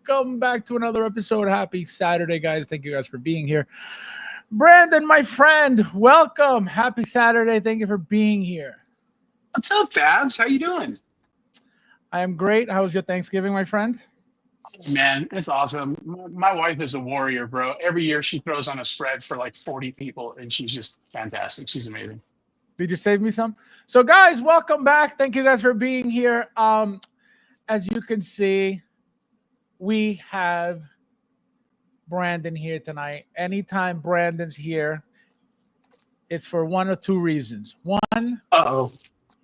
Welcome back to another episode. Happy Saturday, guys. Thank you guys for being here. Brandon, my friend, welcome. Happy Saturday. Thank you for being here. What's up, Fabs? How you doing? I am great. How was your Thanksgiving, my friend? Man, it's awesome. My wife is a warrior, bro. Every year she throws on a spread for like 40 people, and she's just fantastic. She's amazing. Did you save me some? So, guys, welcome back. Thank you guys for being here. As you can see, we have Brandon here tonight. Anytime Brandon's here, it's for one or two reasons. One,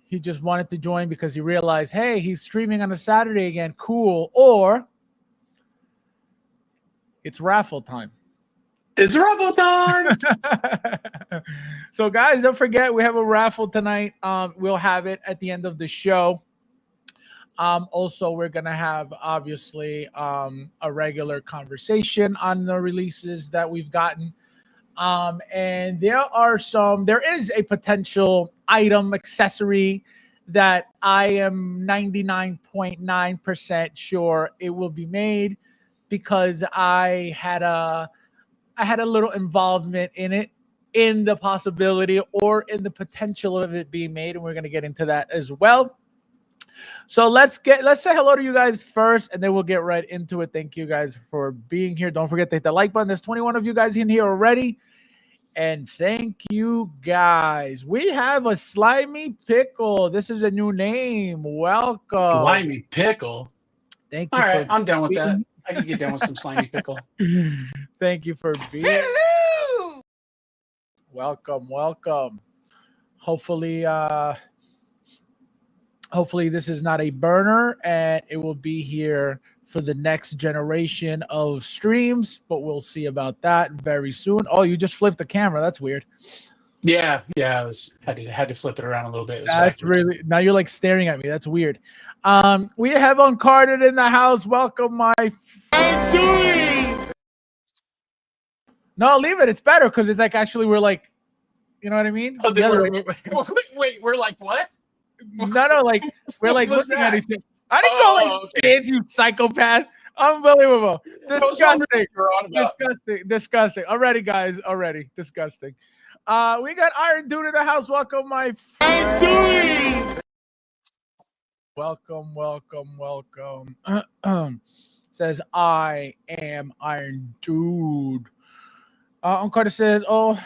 he just wanted to join because he realized, hey, he's streaming on a Saturday again. Cool. Or it's raffle time. It's raffle time. So, guys, don't forget we have a raffle tonight. We'll have it at the end of the show. Also, we're gonna have obviously a regular conversation on the releases that we've gotten. And there is a potential item accessory that I am 99.9% sure it will be made because I had a little involvement in it, in the possibility or in the potential of it being made, and we're gonna get into that as well. So let's say hello to you guys first, and then we'll get right into it. Thank you guys for being here. Don't forget to hit the like button. There's 21 of you guys in here already. And thank you guys. We have a Slimy Pickle. This is a new name. Welcome. Slimy Pickle. Thank you. All right, I'm down with that. I can get down with some Slimy Pickle. Thank you for being here. Hello. Welcome. Hopefully this is not a burner and it will be here for the next generation of streams, but we'll see about that very soon. Oh, you just flipped the camera. That's weird. Yeah. I had to flip it around a little bit. That's really, now you're like staring at me. That's weird. We have Uncarded in the house. Welcome, my friend. No, leave it. It's better because it's like actually we're like, you know what I mean? Oh, wait, we're like what? No, like we're like looking at each other. I didn't go like okay. kids, you psychopath. Unbelievable. Disgusting. Already, guys. Disgusting. We got Iron Dude in the house. Welcome, my friend. Welcome. Says, I am Iron Dude. Carter says, oh,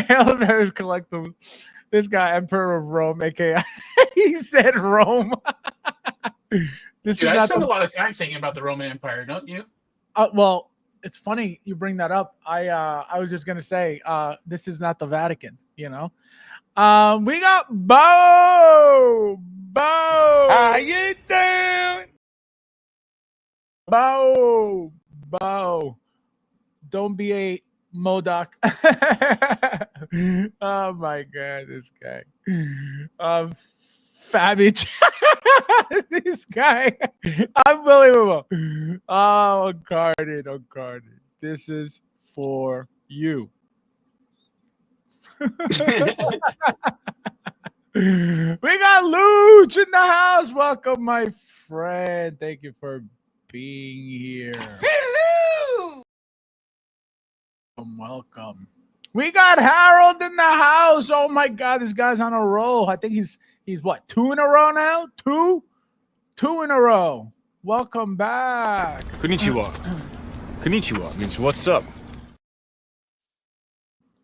elevators collectibles. This guy, Emperor of Rome, aka he said Rome. Dude, I spend a lot of time thinking about the Roman Empire, don't you? Well, it's funny you bring that up. I was just gonna say, this is not the Vatican, you know. We got Bo. How you doing? Bo. Don't be a Modoc. Oh my god, this guy. Fabbage. This guy. Unbelievable. Oh, Uncarded. This is for you. We got Luch in the house. Welcome, my friend. Thank you for being here. Hello. Welcome. We got Harold in the house. Oh my god, this guy's on a roll. I think he's what, 2 in a row now? Two in a row. Welcome back. Konnichiwa. Konnichiwa means what's up.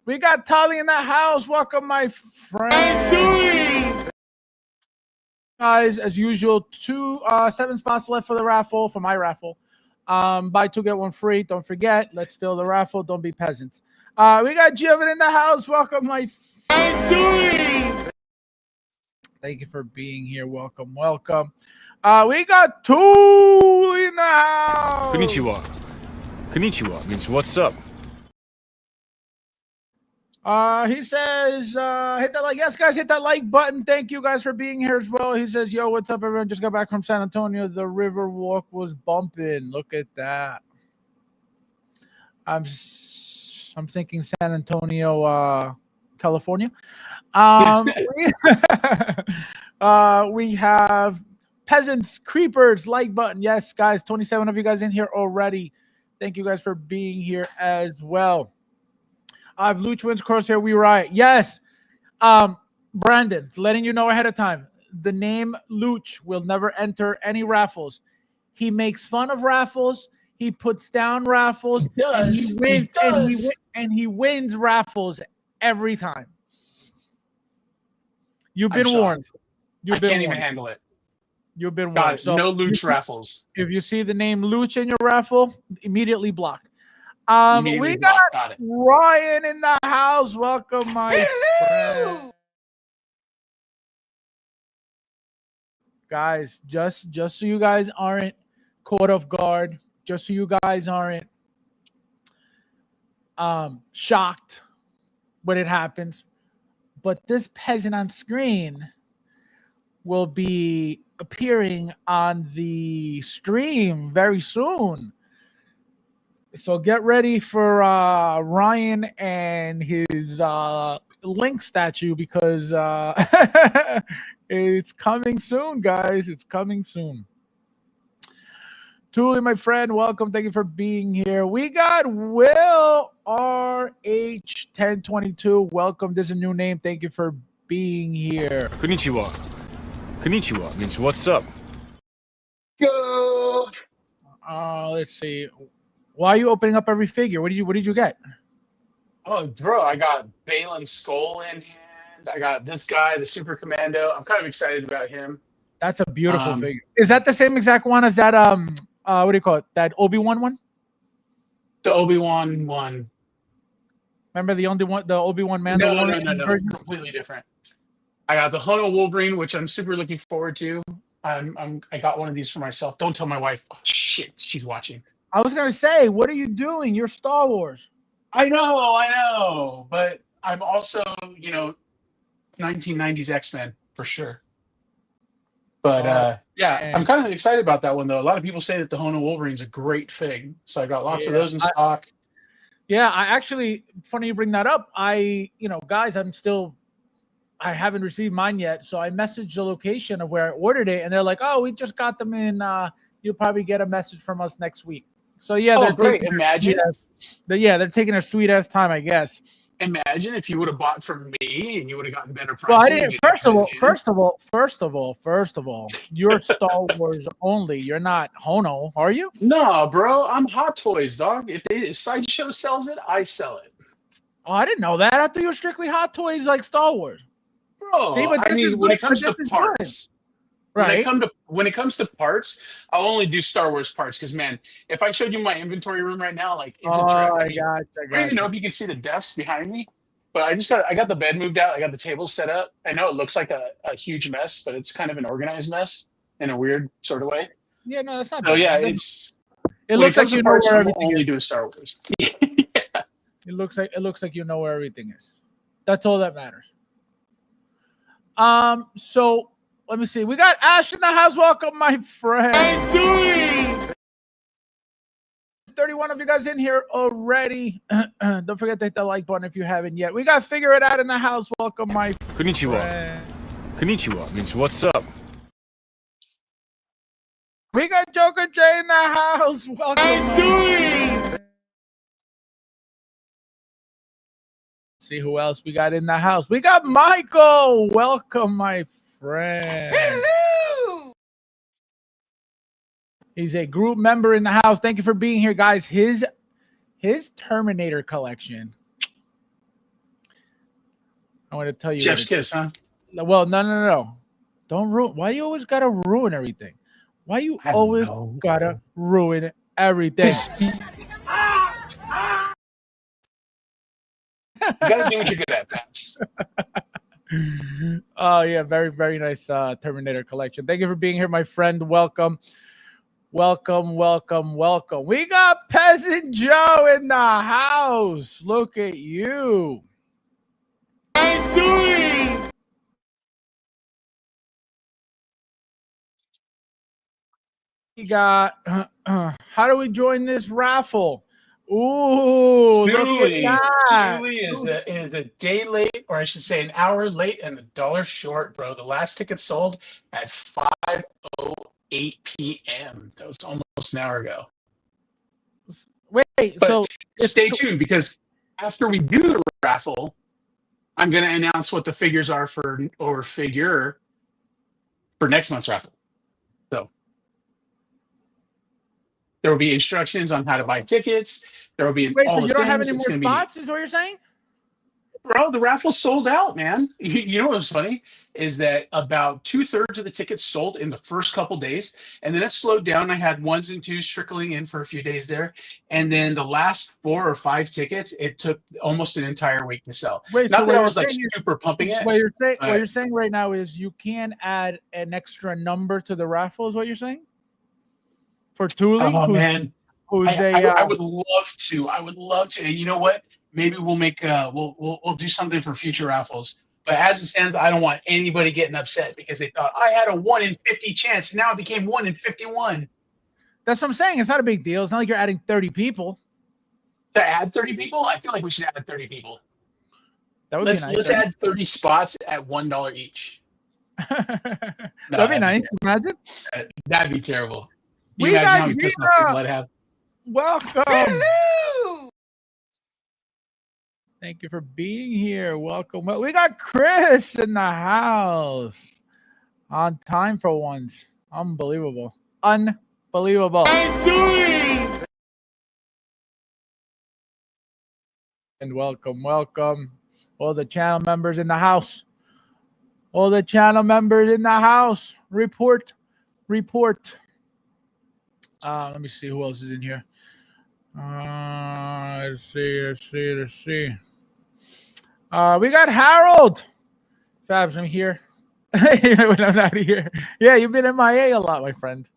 We got Tali in the house. Welcome, my friend. Guys, as usual, 7 spots left for the raffle, for my raffle. Buy 2, get 1 free. Don't forget, let's fill the raffle. Don't be peasants. We got Jivan in the house. Welcome, my friend. Thank you for being here. Welcome. We got 2 in the house. Konnichiwa means what's up. He says, hit that like. Yes, guys, hit that like button. Thank you guys for being here as well. He says, yo, what's up, everyone? Just got back from San Antonio. The river walk was bumping. Look at that. I'm thinking San Antonio, California. We have Peasants, creepers, like button. Yes, guys, 27 of you guys in here already. Thank you guys for being here as well. I have Luch wins, Crosshair, we riot. Yes. Brandon, letting you know ahead of time. The name Luch will never enter any raffles. He makes fun of raffles. He puts down raffles. He does. And he wins. He does. And he wins raffles every time. You've been I'm warned. shocked. You've I been can't warned. even handle it. You've been Got warned. it. So No Luch raffles. if you see the name Luch in your raffle, immediately block. Immediately We got got it. Ryan in the house. Welcome, my friend. Guys, just so you guys aren't caught off guard, just so you guys aren't shocked when it happens, but this peasant on screen will be appearing on the stream very soon. So get ready for Ryan and his Link statue, because it's coming soon, guys. It's coming soon. Tuli, my friend, welcome. Thank you for being here. We got Will RH1022. Welcome. This is a new name. Thank you for being here. Konnichiwa. Konnichiwa means what's up. Go. Let's see. Why are you opening up every figure? What did you get? Oh, bro, I got Balin's skull in hand. I got this guy, the Super Commando. I'm kind of excited about him. That's a beautiful figure. Is that the same exact one as that what do you call it? That Obi-Wan one? The Obi-Wan one. Remember the only one, the Obi-Wan No, Mandalorian version? completely different. I got the Hono Wolverine, which I'm super looking forward to. I got one of these for myself. Don't tell my wife. Oh shit, she's watching. I was gonna say, what are you doing? You're Star Wars. I know, but I'm also, 1990s X-Men for sure. But yeah, I'm kind of excited about that one though. A lot of people say that the Hono Wolverine's a great fig, so I got lots of those in stock. I actually, funny you bring that up. Guys, I haven't received mine yet, so I messaged the location of where I ordered it, and they're like, "Oh, we just got them in. You'll probably get a message from us next week." So yeah, they're great. Imagine. They're taking a sweet ass time, I guess. Imagine if you would have bought from me and you would have gotten better pricing. Well, I didn't. First of all, you're Star Wars only. You're not Hono, are you? No, bro. I'm Hot Toys, dog. If Sideshow sells it, I sell it. Oh, I didn't know that. I thought you were strictly Hot Toys like Star Wars. Bro, see, but when it comes to parts, right? When it comes to parts, I'll only do Star Wars parts because, man, if I showed you my inventory room right now, like it's a trap. I don't even know if you can see the desk behind me, but I got the bed moved out. I got the table set up. I know it looks like a huge mess, but it's kind of an organized mess in a weird sort of way. Yeah, no, that's not. So bad. yeah, it looks like you know where everything only is. do Star Wars. Yeah. It looks like you know where everything is. That's all that matters. So let me see. We got Ash in the house. Welcome, my friend. I'm doing 31 of you guys in here already. Don't forget to hit the like button if you haven't yet. We got Figure It Out in the house. Welcome, my Konnichiwa. friend. Konnichiwa means what's up. We got Joker J in the house. Welcome. I'm doing See who else we got in the house. We got Michael. Welcome, my friend. hello. He's a group member in the house. Thank you for being here, guys. His Terminator collection. I want to tell you. Chef's kiss, huh? Well, no. Don't ruin. Why you always gotta ruin everything? Why you always gotta ruin everything? You gotta do what you're good at, Paps. Oh yeah, very, very nice Terminator collection. Thank you for being here, my friend. Welcome. We got Peasant Joe in the house. Look at you. I'm doing We got how do we join this raffle? Ooh, Dude, look Tuli is a day late, or I should say an hour late and $1 short, bro. The last ticket sold at 5:08 p.m. That was almost an hour ago. Wait, But so stay tuned, because after we do the raffle, I'm going to announce what the figures are figure for next month's raffle. So there will be instructions on how to buy tickets. There will be all so the you don't have things. any more spots, is what you're saying? Bro, the raffle sold out, man. You know what's funny is that about 2/3 of the tickets sold in the first couple days, and then it slowed down. I had ones and twos trickling in for a few days there, and then the last 4 or 5 tickets, it took almost an entire week to sell. Wait, Not so that I was like super pumping it. What you're saying right now is you can add an extra number to the raffle, is what you're saying? For Tuli? Oh man, I would love to. And you know what? Maybe we'll make we'll do something for future raffles. But as it stands, I don't want anybody getting upset because they thought I had a 1 in 50 chance. Now it became 1 in 51. That's what I'm saying. It's not a big deal. It's not like you're adding 30 people. To add 30 people? I feel like we should add 30 people. That would be nice. Let's add 30 spots at $1 each. That'd be nice. Imagine. That'd be terrible. We imagine got how many pissed off people I'd have. Welcome. Hello. Thank you for being here. Welcome. Well, we got Chris in the house. On time for once. Unbelievable. Unbelievable. I'm doing. And welcome. All the channel members in the house. Let me see who else is in here. Let's see. We got Harold. Fabs, I'm here. When I'm not here. Yeah, you've been MIA a lot, my friend.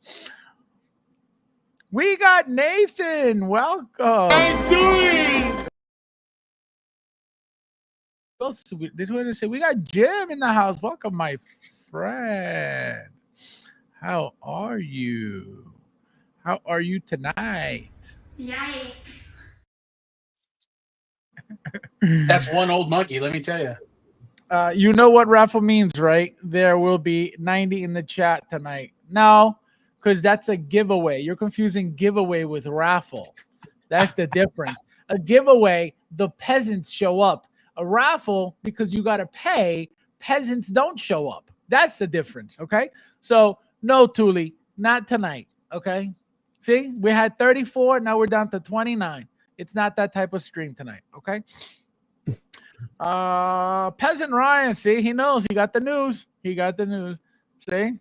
We got Nathan. Welcome. I'm doing. What else did we say? We got Jim in the house. Welcome, my friend. How are you? How are you tonight? Yay. That's one old monkey, let me tell you. You know what raffle means, right? There will be 90 in the chat tonight. No, because that's a giveaway. You're confusing giveaway with raffle. That's the difference. A giveaway, the peasants show up. A raffle, because you got to pay, peasants don't show up. That's the difference, okay? So, no, Tuli, not tonight, okay? See, we had 34. Now we're down to 29. It's not that type of stream tonight. Okay. Peasant Ryan. See, he knows. He got the news. See,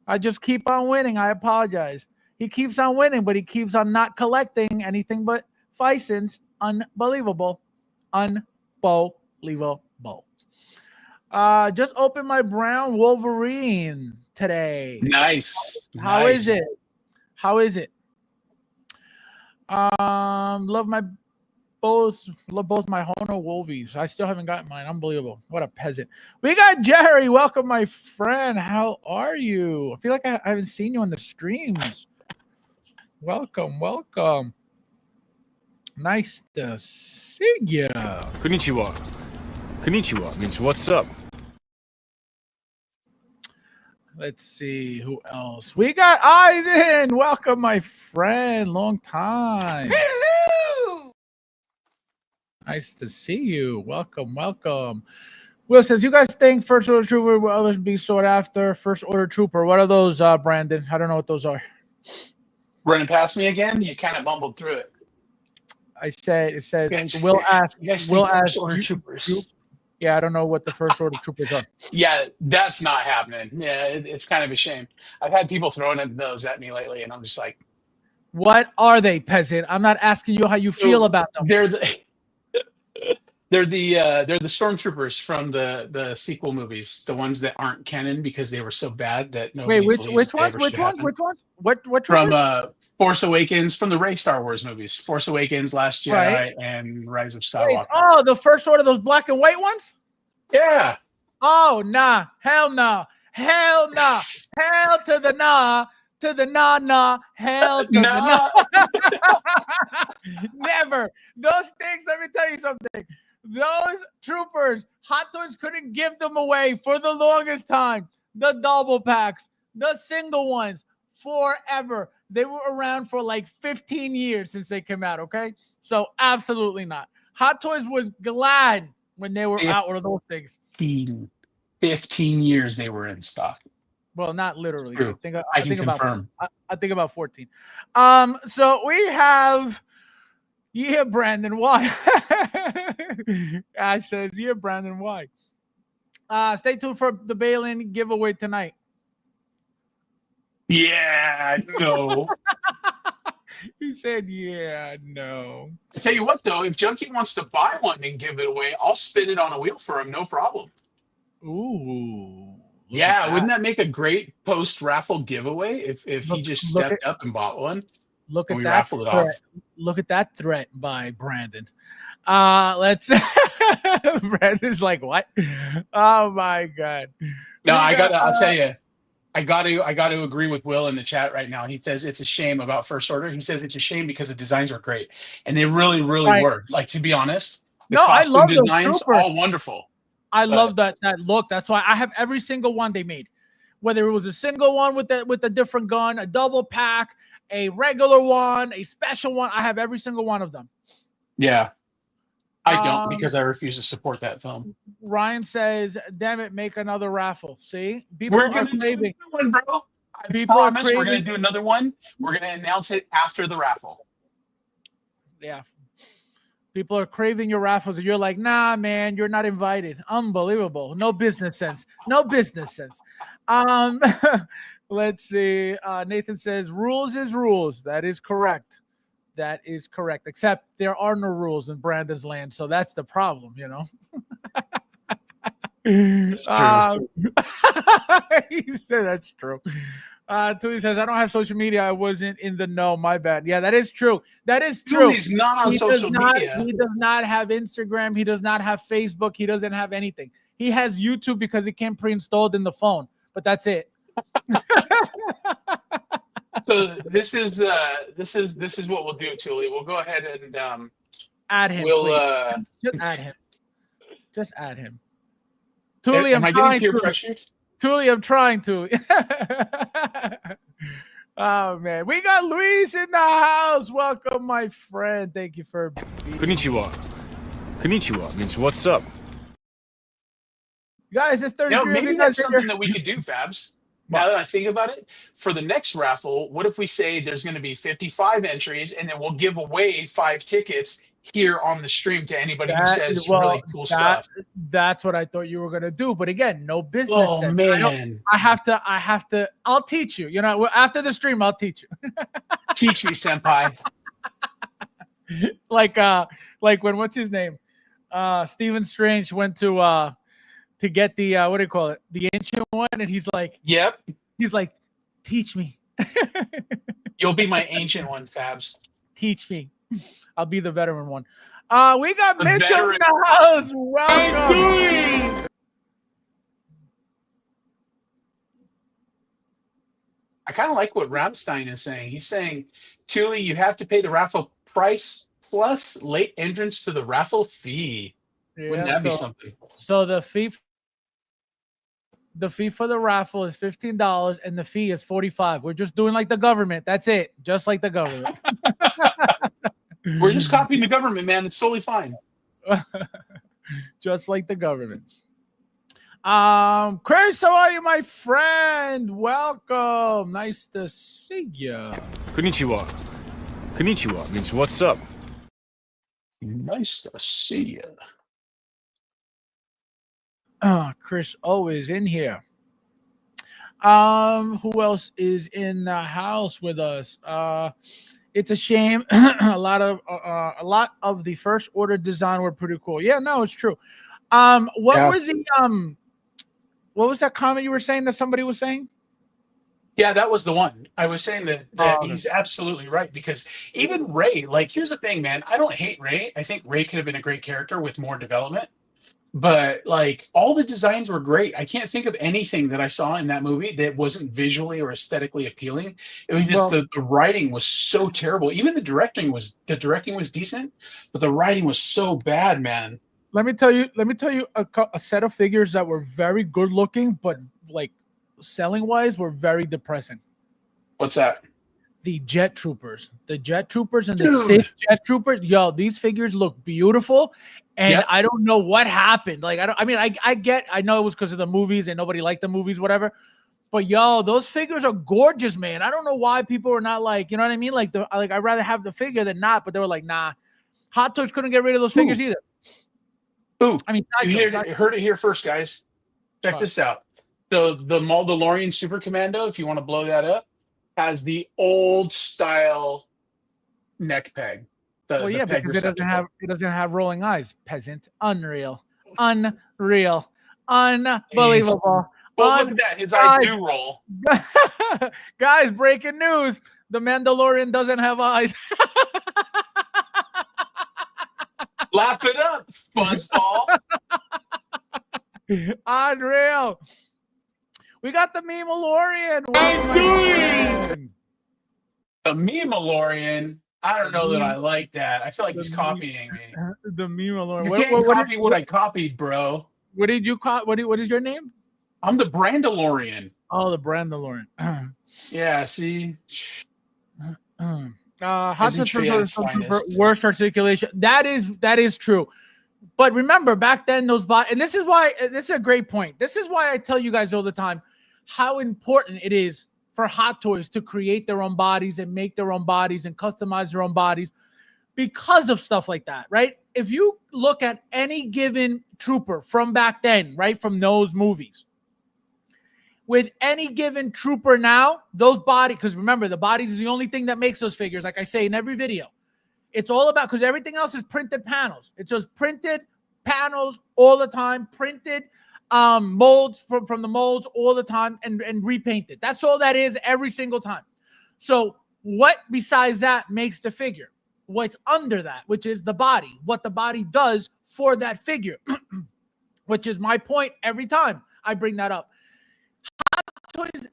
I just keep on winning. I apologize. He keeps on winning, but he keeps on not collecting anything but Fisons. Unbelievable. Just opened my brown Wolverine today. Nice. How is it? Love both my Hono Wolvies. I still haven't gotten mine. Unbelievable. What a peasant. We got Jerry. Welcome, my friend. How are you? I feel like I haven't seen you on the streams. Welcome. Nice to see you. Konnichiwa. Konnichiwa means what's up. Let's see who else. We got Ivan. Welcome, my friend. Long time. Hello. Nice to see you. Welcome. Will says, you guys think First Order Trooper will always be sought after? First Order Trooper. What are those, Brandon? I don't know what those are. Running past me again? You kind of bumbled through it. It says, Will ask. Will ask Order Troopers. Yeah, I don't know what the First Order Troopers are. Yeah, that's not happening. Yeah, it's kind of a shame. I've had people throwing those at me lately, and I'm just like, what are they, peasant? I'm not asking you how you feel about them. They're the stormtroopers from the sequel movies, the ones that aren't canon because they were so bad that nobody. Wait, which ones? What from Force Awakens, from the Rey Star Wars movies, Force Awakens, Last Jedi, and Rise of Skywalker. Oh, the First Order, those black and white ones? Yeah. Oh, nah, hell no, hell to the nah. to the nah, hell to the nah. Never. Those things, let me tell you something. Those troopers, Hot Toys couldn't give them away for the longest time. The double packs, the single ones, forever. They were around for like 15 years since they came out, okay? So absolutely not. Hot Toys was glad when they were out of those things. 15 years they were in stock. Well, not literally. True. I can confirm. I think about 14. So we have Brandon, why? Ash says, Brandon, why? Stay tuned for the Balin giveaway tonight. Yeah, no. He said, yeah, no. I tell you what, though, if Junkie wants to buy one and give it away, I'll spin it on a wheel for him, no problem. Ooh. Yeah, wouldn't that make a great post-raffle giveaway if he just stepped up and bought one? Look at that raffled it off. Look at that threat by Brandon. Let's Brandon's like, what? Oh my god. No, I'll tell you. I got to agree with Will in the chat right now. He says it's a shame about First Order. He says it's a shame because the designs were great. And they really, really were. Like, to be honest, the costume I love designs all wonderful. I love that look. That's why I have every single one they made. Whether it was a single one with a different gun, a double pack, a regular one, a special one, I have every single one of them. Yeah. I don't, because I refuse to support that film. Ryan says, damn it, make another raffle. See? We're going to do another one, bro. I promise we're going to do another one. We're going to announce it after the raffle. Yeah. People are craving your raffles, and you're like, nah, man, you're not invited. Unbelievable. No business sense. No business sense. Let's see. Nathan says, rules is rules. That is correct. That is correct. Except there are no rules in Brandon's land, so that's the problem, you know? That's true. He said that's true. Tuli says, I don't have social media. I wasn't in the know. My bad. Yeah, that is true. That is true. He's not on social media. He does not have Instagram. He does not have Facebook. He doesn't have anything. He has YouTube because it came pre-installed in the phone, but that's it. So this is what we'll do, Tuli. We'll go ahead and add him. We'll just add him. Just add him. Tuli, am I getting peer pressure? Tuli, I'm trying to. Oh man, we got Luis in the house. Welcome, my friend. Thank you for being Konnichiwa. Konnichiwa means what's up. Guys, it's 33. Maybe that's something that we could do, Fabs. Now that I think about it, for the next raffle, what if we say there's going to be 55 entries, and then we'll give away 5 tickets here on the stream to anybody who says really cool stuff? That's what I thought you were going to do. But again, no business. Oh, sense. man. I have to. I'll teach you. You know, after the stream, I'll teach you. Teach me, senpai. like when, what's his name? Stephen Strange went to get the what do you call it? The ancient one, and he's like, yep. He's like, teach me. You'll be my ancient one, Fabs. Teach me. I'll be the veteran one. We got Mitchell in the house. Welcome. I kind of like what Ramstein is saying. He's saying, Tuli, you have to pay the raffle price plus late entrance to the raffle fee. Yeah, wouldn't that be something? So the fee for the raffle is $15 and the fee is $45. We're just doing like the government. That's it. Just like the government. We're just copying the government, man. It's totally fine. Just like the government. Chris, how are you, my friend? Welcome. Nice to see you. Konnichiwa. Konnichiwa means what's up. Nice to see you. Chris always in here. Who else is in the house with us? It's a shame. a lot of the First Order design were pretty cool. Yeah, no, it's true. What was that comment you were saying that somebody was saying? Yeah, that was the one. I was saying that he's absolutely right, because even Rey, like, here's the thing, man. I don't hate Rey. I think Rey could have been a great character with more development. but like all the designs were great. I can't think of anything that I saw in that movie that wasn't visually or aesthetically appealing. It was just Well, the writing was so terrible. Even the directing was decent, but the writing was so bad, man. let me tell you a set of figures that were very good looking, but like selling wise were very depressing. What's that? The Jet Troopers, and the Dude. Sith Jet Troopers. Yo, these figures look beautiful, and Yep. I don't know what happened. Like, I know it was because of the movies and nobody liked the movies, whatever. But yo, those figures are gorgeous, man. I don't know why people are not like, you know what I mean? Like I'd rather have the figure than not. But they were like, nah. Hot Toys couldn't get rid of those figures either. Ooh, I mean, you heard it here first, guys. Check this out. The Mandalorian Super Commando, if you want to blow that up, has the old style neck peg. Well, yeah, because it doesn't have rolling eyes. Peasant, unreal, unbelievable. Well, look at that. His eyes do roll. Guys, breaking news: the Mandalorian doesn't have eyes. Laugh it up, fuzzball. Unreal. We got the Memalorian. The Memalorian. I don't know that I like that. I feel like he's copying me. The Memalorian. You can't copy what I copied, bro. What did you call? What is your name? I'm the Brandalorian. Oh, the Brandalorian. Yeah, see. Hot worst articulation. That is true. But remember, back then those and this is a great point. This is why I tell you guys all the time how important it is for Hot Toys to create their own bodies and make their own bodies and customize their own bodies because of stuff like that, right? If you look at any given trooper from back then, right, from those movies, with any given trooper now, those bodies, because remember, the bodies is the only thing that makes those figures, like I say in every video. It's all about, because everything else is printed panels. It's just printed panels all the time, printed molds from the molds all the time and repainted. That's all that is every single time. So what besides that makes the figure? What's under that, which is the body, what the body does for that figure, which is my point every time I bring that up. Hot Toys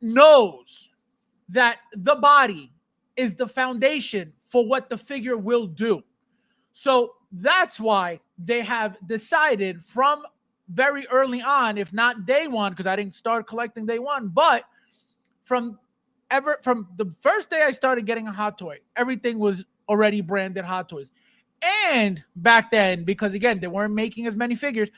knows that the body is the foundation for what the figure will do. So that's why they have decided from very early on, if not day one, because I didn't start collecting day one, but from the first day I started getting a Hot Toy, everything was already branded Hot Toys. And back then, because again, they weren't making as many figures,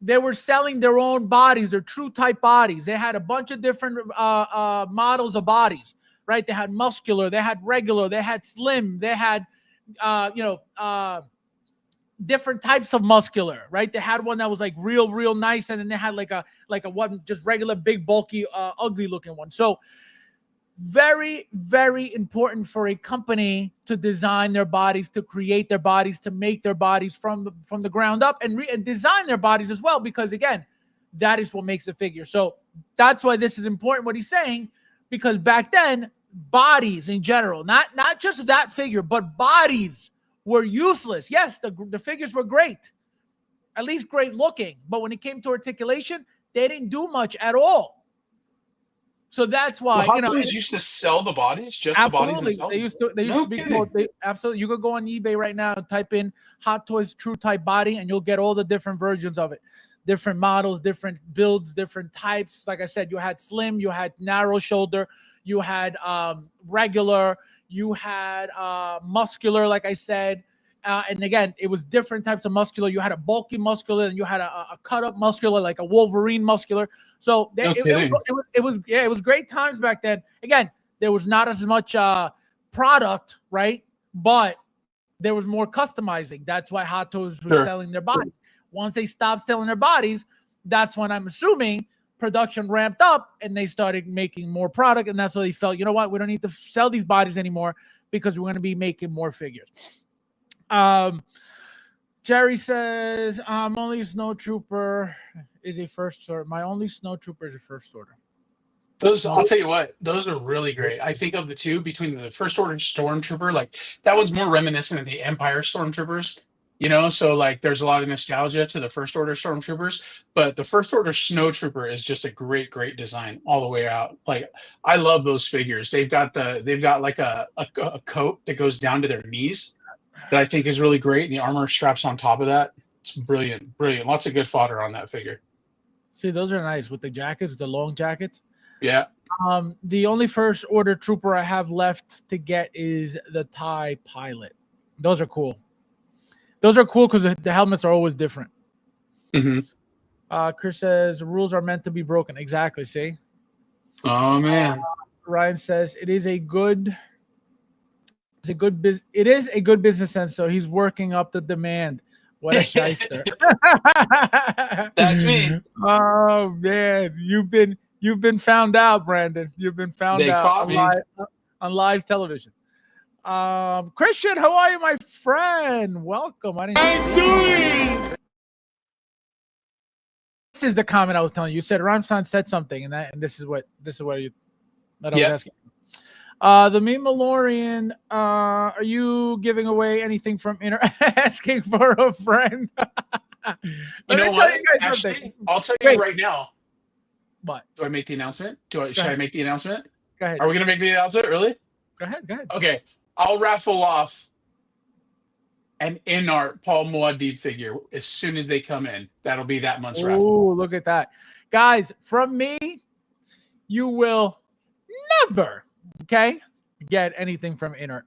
they were selling their own bodies, their true type bodies. They had a bunch of different models of bodies, right? They had muscular, they had regular, they had slim, they had, different types of muscular, right? They had one that was like real nice, and then they had like a one just regular big bulky ugly looking one. So very, very important for a company to design their bodies, to create their bodies, to make their bodies from the ground up, and design their bodies as well, because again, that is what makes the figure. So that's why this is important what he's saying, because back then bodies in general, not just that figure, but bodies were useless. Yes, the figures were great, at least great looking, but when it came to articulation, they didn't do much at all. So that's why Hot Toys used to sell the bodies, just absolutely. The bodies themselves. They used to be absolutely. You could go on eBay right now and type in Hot Toys True Type Body, and you'll get all the different versions of it, different models, different builds, different types. Like I said, you had slim, you had narrow shoulder, you had regular, you had muscular, like I said. And again, it was different types of muscular. You had a bulky muscular, and you had a cut up muscular, like a Wolverine muscular. So it was great times back then. Again, there was not as much product, right? But there was more customizing. That's why Hot Toys were selling their bodies. Once they stopped selling their bodies, that's when I'm assuming production ramped up and they started making more product. And that's why they felt, you know what, we don't need to sell these bodies anymore because we're going to be making more figures. Jerry says, only Snow Trooper is a first order. My only Snow Trooper is a first order. I'll tell you what, those are really great. I think of the two, between the first order Stormtrooper, like that one's more reminiscent of the Empire Stormtroopers. You know, so like there's a lot of nostalgia to the First Order Stormtroopers, but the First Order Snowtrooper is just a great design all the way out. Like I love those figures. They've got like a coat that goes down to their knees that I think is really great. The armor straps on top of that. It's brilliant. Lots of good fodder on that figure. See, those are nice with the jackets, with the long jackets. Yeah. The only First Order trooper I have left to get is the TIE pilot. Those are cool. Those are cool because the helmets are always different. Mm-hmm. Chris says rules are meant to be broken. Exactly. See. Oh man. Ryan says it is a good business sense. So he's working up the demand. What a shyster. That's me. Oh man, you've been found out, Brandon. You've been found out on live television. Christian, how are you, my friend? Welcome. This is the comment I was telling you. You said Ramstein said something, and this is what I was asking. The Mandalorian, are you giving away anything from inner asking for a friend? You know what? Actually, I'll tell you right now. What? Do I make the announcement? Should I make the announcement? Go ahead. Are we going to make the announcement early? Go ahead. Okay. I'll raffle off an in-art Paul Muad'Dib figure as soon as they come in. That'll be that month's raffle. Oh, look at that. Guys, from me, you will never, get anything from Inert.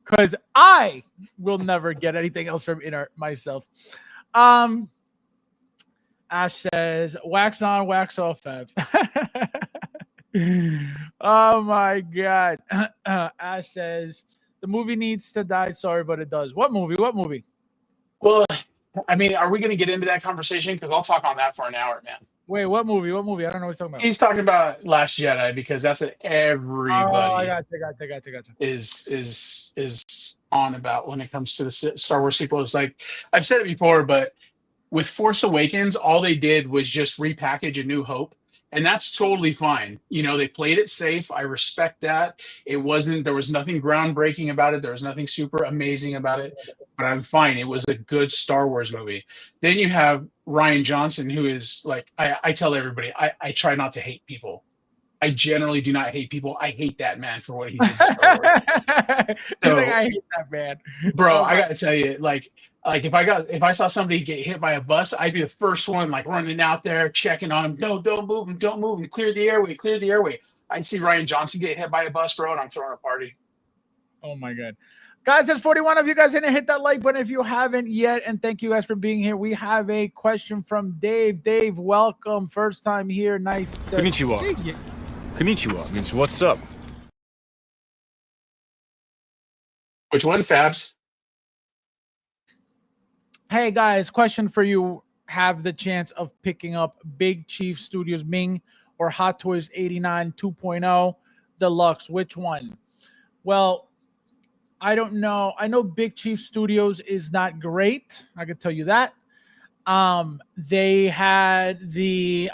Because I will never get anything else from Inert myself. Ash says, wax on, wax off, Fab. Oh, my God. Ash says, the movie needs to die. Sorry, but it does. What movie? Well, I mean, are we going to get into that conversation? Because I'll talk on that for an hour, man. Wait, what movie? I don't know what he's talking about. He's talking about Last Jedi because that's what everybody gotcha. is on about when it comes to the Star Wars sequels. Like I've said it before, but with Force Awakens, all they did was just repackage A New Hope. And that's totally fine. You know, they played it safe. I respect that. There was nothing groundbreaking about it. There was nothing super amazing about it, but I'm fine. It was a good Star Wars movie. Then you have Rian Johnson, who is like, I tell everybody, I try not to hate people. I generally do not hate people. I hate that man for what he did to Star Wars. So, I hate that man. Bro, I got to tell you, like if I saw somebody get hit by a bus, I'd be the first one like running out there checking on him. No, don't move him. Clear the airway. I'd see Rian Johnson get hit by a bus, bro, and I'm throwing a party. Oh my God. Guys, there's 41 of you guys in there. Hit that like button if you haven't yet. And thank you guys for being here. We have a question from Dave. Dave, welcome. First time here. Nice to Konnichiwa. see you. Konnichiwa means what's up. Which one, Fabs? Hey guys, question for you. Have the chance of picking up Big Chief Studios Ming or Hot Toys 89 2.0 Deluxe? Which one? Well, I don't know. I know Big Chief Studios is not great. I can tell you that. They had the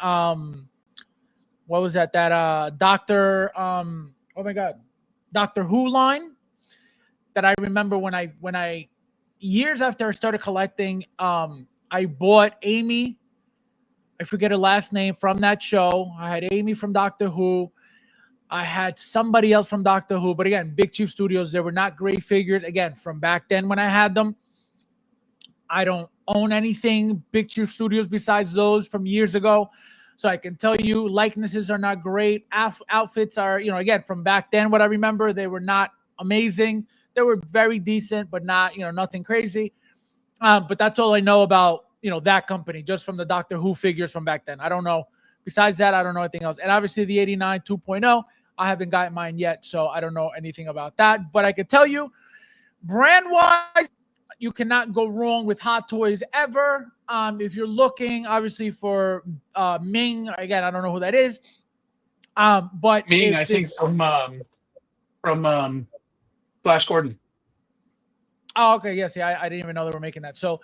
what was that? That Doctor Doctor Who line that I remember when I years after I started collecting, I bought Amy. I forget her last name from that show. I had Amy from Doctor Who. I had somebody else from Doctor Who. But again, Big Chief Studios, they were not great figures. Again, from back then when I had them. I don't own anything Big Chief Studios besides those from years ago. So I can tell you likenesses are not great. Outfits are, again, from back then, what I remember, they were not amazing. They were very decent, but not, nothing crazy. But that's all I know about, that company, just from the Doctor Who figures from back then. I don't know. Besides that, I don't know anything else. And obviously the 89 2.0, I haven't gotten mine yet, so I don't know anything about that. But I can tell you, brand-wise, you cannot go wrong with Hot Toys ever. If you're looking, obviously, for Ming, again, I don't know who that is. But Ming, I think from Flash Gordon. Oh, okay. Yes. Yeah, I didn't even know they were making that. So,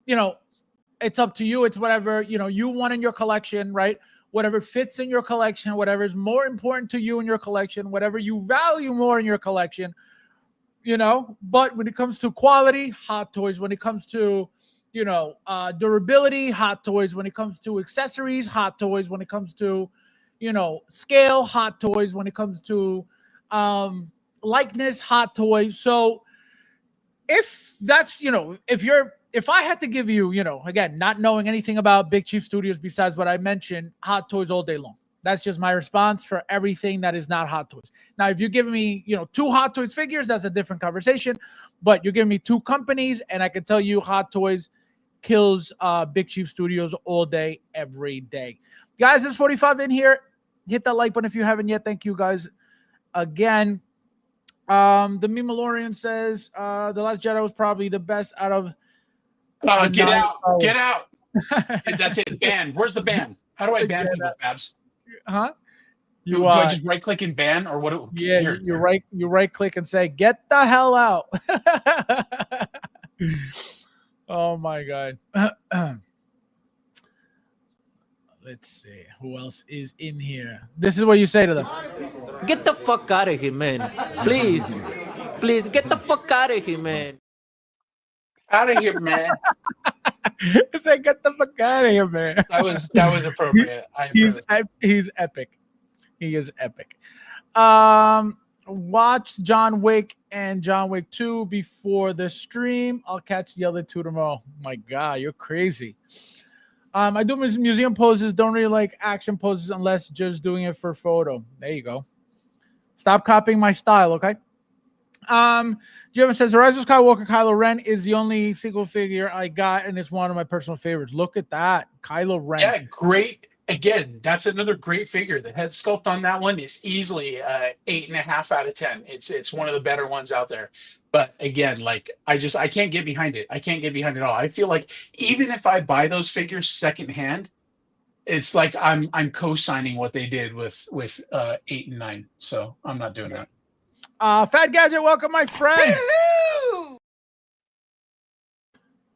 it's up to you. It's whatever, you want in your collection, right? Whatever fits in your collection, whatever is more important to you in your collection, whatever you value more in your collection, you know, but when it comes to quality, Hot Toys. When it comes to, you know, durability, Hot Toys. When it comes to accessories, Hot Toys. When it comes to, you know, scale, Hot Toys. When it comes to likeness, Hot Toys. So if that's, you know, if I had to give you, you know, again, not knowing anything about Big Chief Studios besides what I mentioned, Hot Toys all day long. That's just my response for everything that is not Hot Toys. Now, if you're giving me, you know, 2 Hot Toys figures, that's a different conversation. But you're giving me 2 companies, and I can tell you Hot Toys kills Big Chief Studios all day, every day. Guys, there's 45 in here. Hit that like button if you haven't yet. Thank you guys again. The Memalorian says The Last Jedi was probably the best out of get out. Get out. That's it. Ban. Where's the ban? How do I ban people, Fabs? Huh? Do I just right click and ban, or what? Yeah, you right click and say get the hell out. Oh my god. Let's see who else is in here. This is what you say to them. Get the fuck out of here, man. Please get the fuck out of here, man. Out of here, man. It's like, get the fuck out of here, man. That was appropriate. He's epic. He is epic. Watch John Wick and John Wick 2 before the stream. I'll catch the other 2 tomorrow. My God, you're crazy. I do museum poses. Don't really like action poses unless just doing it for photo. There you go. Stop copying my style, okay? Jim says, Rise of Skywalker Kylo Ren is the only sequel figure I got, and it's one of my personal favorites. Look at that. Kylo Ren. Yeah, great. Again, that's another great figure. The head sculpt on that one is easily 8.5 out of 10. It's one of the better ones out there. But again, like I can't get behind it. I can't get behind it at all. I feel like even if I buy those figures secondhand, it's like I'm co-signing what they did with 8 and 9. So I'm not doing that. Fat Gadget, welcome, my friend. Hello!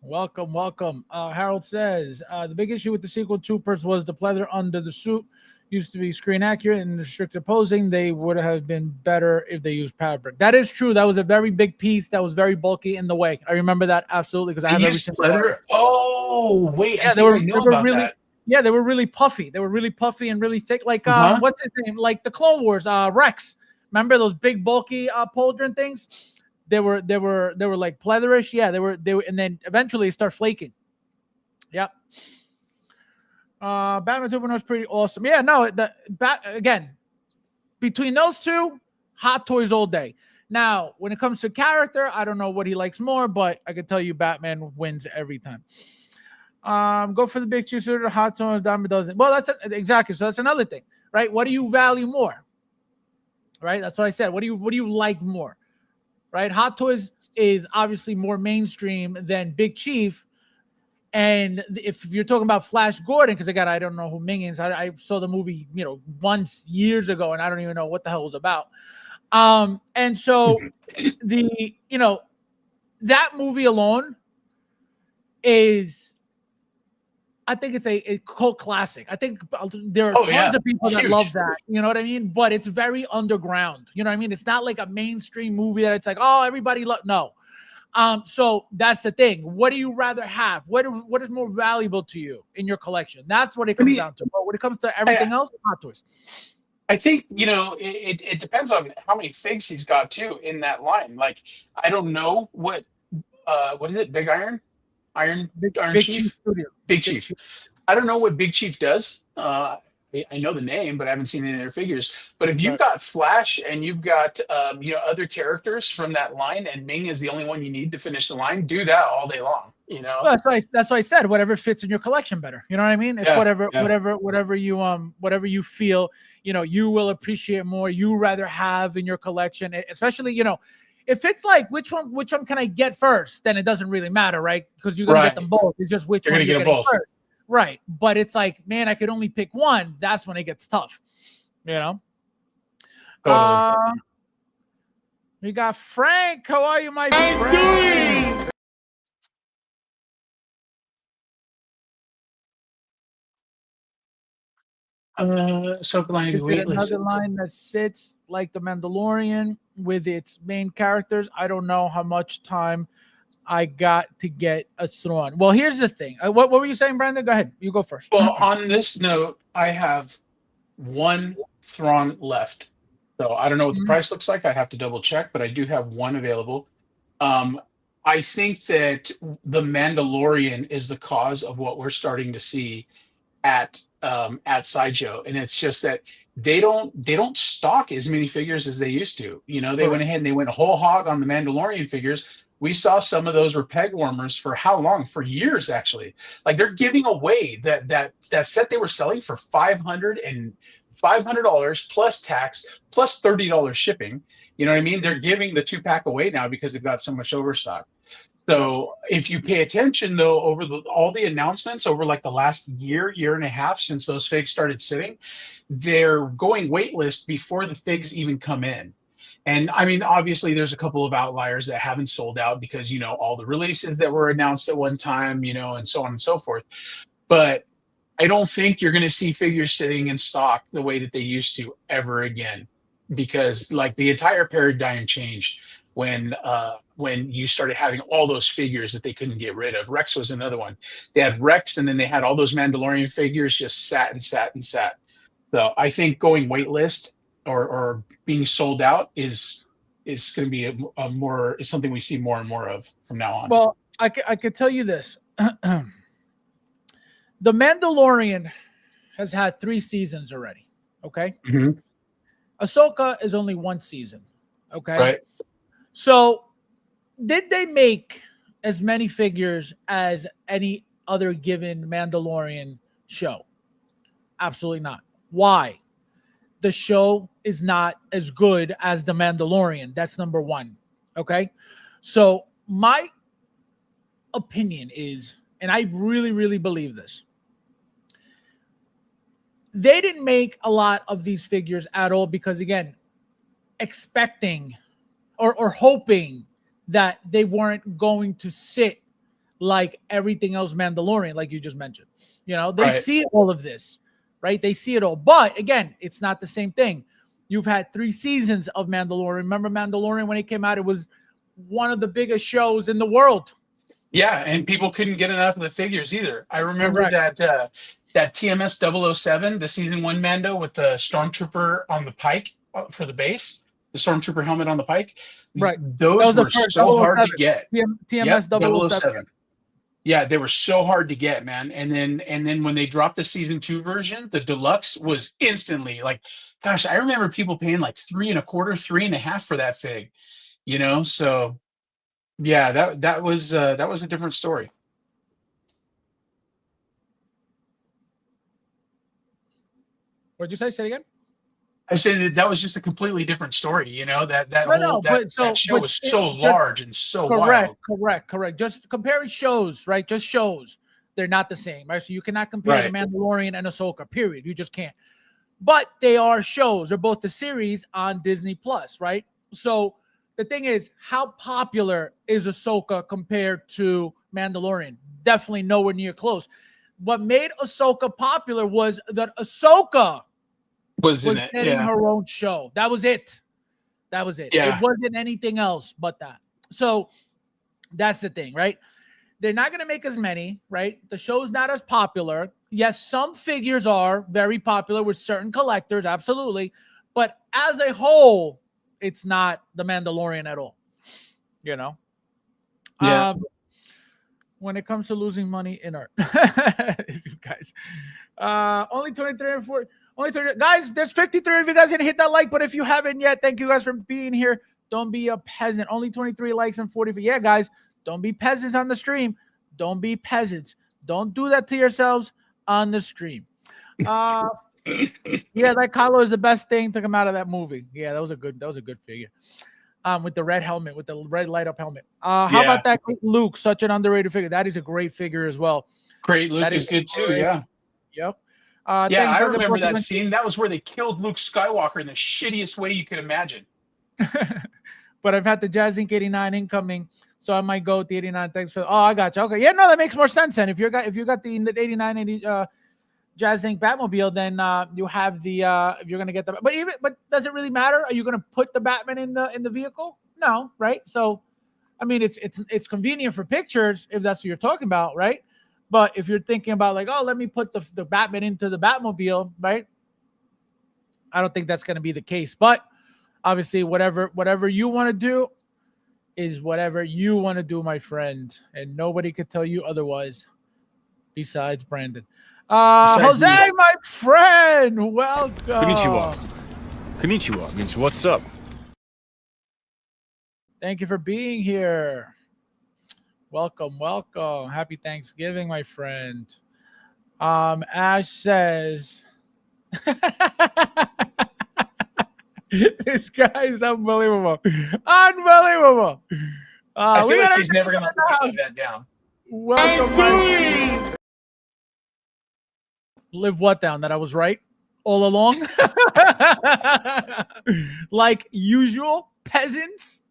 Welcome. Harold says, the big issue with the sequel 2 was the pleather under the suit used to be screen accurate and restricted posing. They would have been better if they used fabric. That is true. That was a very big piece that was very bulky in the way. I remember that absolutely because I have every single pleather. Oh, wait. Yeah, they were really that. Yeah, they were really puffy. They were really puffy and really thick. Like what's his name? Like the Clone Wars, Rex. Remember those big bulky pauldron things? They were like pleatherish. Yeah, they were, and then eventually they start flaking. Yep. Batman 2.0 was pretty awesome. Yeah, no, again, between those 2, Hot Toys all day. Now, when it comes to character, I don't know what he likes more, but I can tell you Batman wins every time. Go for the Big Chief Suit, Hot Toys, Diamond doesn't. Well, exactly. So that's another thing, right? What do you value more? Right? That's what I said. What do you like more? Right? Hot Toys is obviously more mainstream than Big Chief. And if you're talking about Flash Gordon, because again, I don't know who Ming is. I saw the movie, you know, once years ago, and I don't even know what the hell it was about. And so that movie alone is, I think it's a cult classic. I think there are tons of people that love that. You know what I mean? But it's very underground. You know what I mean? It's not like a mainstream movie that it's like, oh, everybody no. So that's the thing. What do you rather have? What is more valuable to you in your collection? That's what it comes down to. But when it comes to everything else, Hot Toys. I think, it depends on how many figs he's got too in that line. Like, I don't know what is it? Big Iron Chief? Big Chief. I don't know what Big Chief does. I know the name, but I haven't seen any of their figures. But if you've got Flash and you've got other characters from that line, and Ming is the only one you need to finish the line, do that all day long. Well, that's why I said whatever fits in your collection better. You know what I mean? It's whatever you feel you will appreciate more. You rather have in your collection, especially if it's like which one can I get first, then it doesn't really matter, right? Because you're gonna get them both. It's just which one you're getting first. Right. But it's like, man, I could only pick one. That's when it gets tough. Totally. We got Frank. How are you, my friend? Ahsoka line Is it another waitlisted. line that sits like the Mandalorian with its main characters? I don't know how much time I got to get a Thrawn. Well, here's the thing. What were you saying, Brandon? Go ahead. You go first. Well, on this note, I have one Thrawn left. So I don't know what the price looks like. I have to double check, but I do have one available. I think that the Mandalorian is the cause of what we're starting to see at Sideshow, and it's just that they don't stock as many figures as they used to. You know, they went ahead and they went whole hog on the Mandalorian figures. We saw some of those were peg warmers for how long? For years, actually. Like they're giving away that set they were selling for $500 plus tax plus $30 shipping. You know what I mean? They're giving the 2-pack away now because they've got so much overstock. So if you pay attention though, over all the announcements over like the last year and a half since those figs started sitting, they're going waitlist before the figs even come in. And I mean, obviously there's a couple of outliers that haven't sold out because, you know, all the releases that were announced at one time, you know, and so on and so forth. But I don't think you're going to see figures sitting in stock the way that they used to ever again, because like the entire paradigm changed when you started having all those figures that they couldn't get rid of. Rex was another one. They had Rex, and then they had all those Mandalorian figures just sat and sat and sat. So I think going waitlist or being sold out is going to be is something we see more and more of from now on. Well, I could tell you this. The Mandalorian has had 3 seasons already. Okay. Mm-hmm. Ahsoka is only 1 season. Okay. Right. So did they make as many figures as any other given Mandalorian show? Absolutely not. Why? The show is not as good as The Mandalorian. That's number 1. Okay. So my opinion is, and I really, really believe this, they didn't make a lot of these figures at all because, again, expecting or hoping that they weren't going to sit like everything else Mandalorian, like you just mentioned. You know, they see all of this, right? They see it all. But again, it's not the same thing. You've had 3 seasons of Mandalorian. Remember Mandalorian when it came out? It was one of the biggest shows in the world. Yeah, and people couldn't get enough of the figures either. I remember that TMS 007, the season 1 Mando with the Stormtrooper on the pike for the base, the Stormtrooper helmet on the pike. Right. Those were so hard to get. TMS 007. Yeah, they were so hard to get, man. And then when they dropped the season 2 version, the deluxe was instantly like, gosh, I remember people paying like $3.25, $3.50 for that fig. You know, so yeah, that was a different story. What'd you say? Say it again. I said that was just a completely different story. You know, that show was so large and so wild. Correct. Just comparing shows, right? Just shows. They're not the same, right? So you cannot compare The Mandalorian and Ahsoka, period. You just can't. But they are shows. They're both the series on Disney Plus, right? So the thing is, how popular is Ahsoka compared to Mandalorian? Definitely nowhere near close. What made Ahsoka popular was that Ahsoka was getting her own show. That was it. Yeah. It wasn't anything else but that. So that's the thing, right? They're not going to make as many, right? The show's not as popular. Yes, some figures are very popular with certain collectors, absolutely. But as a whole, it's not The Mandalorian at all. You know? Yeah. When it comes to losing money in art. You guys. Only 23 and 40. Only 30. Guys, there's 53 of you guys didn't hit that like, but if you haven't yet, thank you guys for being here. Don't be a peasant. Only 23 likes and 40. Yeah, guys, don't be peasants on the stream. Don't be peasants. Don't do that to yourselves on the stream. Yeah, that Kylo is the best thing to come out of that movie. Yeah, that was a good figure. With the red helmet, with the red light up helmet. How about that Luke? Such an underrated figure. That is a great figure as well. Great Luke is good too. Yeah. Yep. I remember that scene. That was where they killed Luke Skywalker in the shittiest way you could imagine. But I've had the Jazz Inc. 89 incoming, so I might go with the 89. Thanks for. Oh, I got you. Okay, yeah, no, that makes more sense. And if you got the 89, Jazz Inc. Batmobile, then you have the if you're gonna get the but does it really matter? Are you gonna put the Batman in the vehicle? No, right? So I mean it's convenient for pictures if that's what you're talking about, right? But if you're thinking about like, oh, let me put the Batman into the Batmobile, right? I don't think that's gonna be the case. But obviously, whatever you want to do is whatever you want to do, my friend, and nobody could tell you otherwise besides Brandon. Jose, my friend, welcome. Konnichiwa means what's up. Thank you for being here. Welcome. Happy Thanksgiving, my friend. Ash says, this guy is unbelievable. Unbelievable. I feel like he's never going to live that down. Welcome. Live what down? That I was right all along? Like usual, peasants?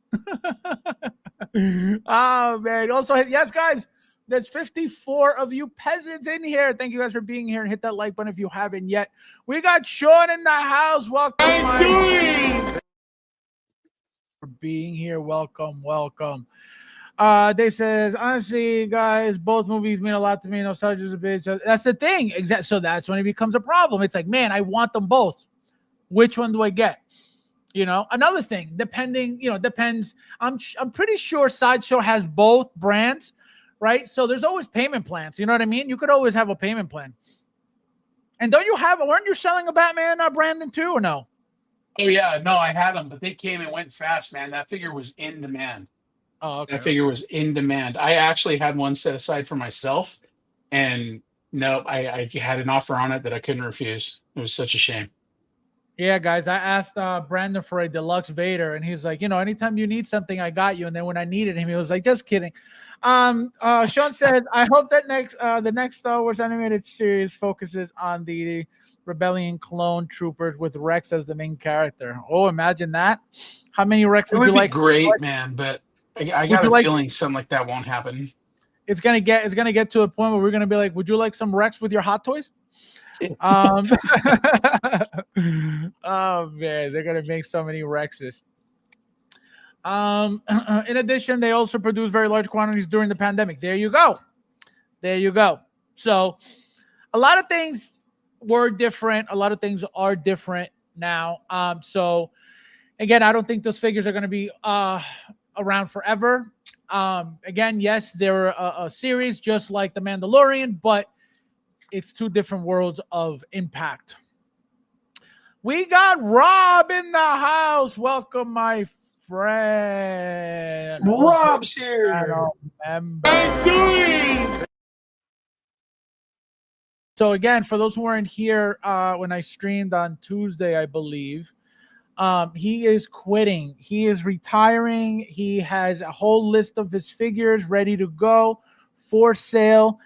Oh, man. Also, yes, guys, there's 54 of you peasants in here. Thank you guys for being here, and hit that like button if you haven't yet. We got Sean in the house. Welcome, for being here. Welcome. They says, honestly, guys, both movies mean a lot to me. Nostalgia is a bitch. That's the thing. Exactly. So that's when it becomes a problem. It's like, man, I want them both. Which one do I get? You know, another thing, depends. I'm pretty sure Sideshow has both brands, right? So there's always payment plans. You know what I mean? You could always have a payment plan. And weren't you selling a Batman, Brandon, too, or no? Oh, yeah. No, I had them, but they came and went fast, man. That figure was in demand. Oh, okay. That figure was in demand. I actually had one set aside for myself, and no, I had an offer on it that I couldn't refuse. It was such a shame. Yeah, guys, I asked Brandon for a deluxe Vader, and he's like, anytime you need something, I got you. And then when I needed him, he was like, just kidding. Sean says, I hope that the next Star Wars animated series focuses on the Rebellion clone troopers with Rex as the main character. Oh, imagine that. How many Rex would you like? Great, man, but I got a feeling something like that won't happen. It's gonna get to a point where we're gonna be like, would you like some Rex with your Hot Toys? Oh man, they're gonna make so many Rexes. In addition, they also produce very large quantities during the pandemic. There you go. So a lot of things were different. A lot of things are different now. So again, I don't think those figures are going to be around forever. Again, yes, they're a series just like The Mandalorian, but it's two different worlds of impact. We got Rob in the house. Welcome, my friend. Rob's here. So again, for those who weren't here when I streamed on Tuesday, I believe, he is quitting. He is retiring. He has a whole list of his figures ready to go for sale.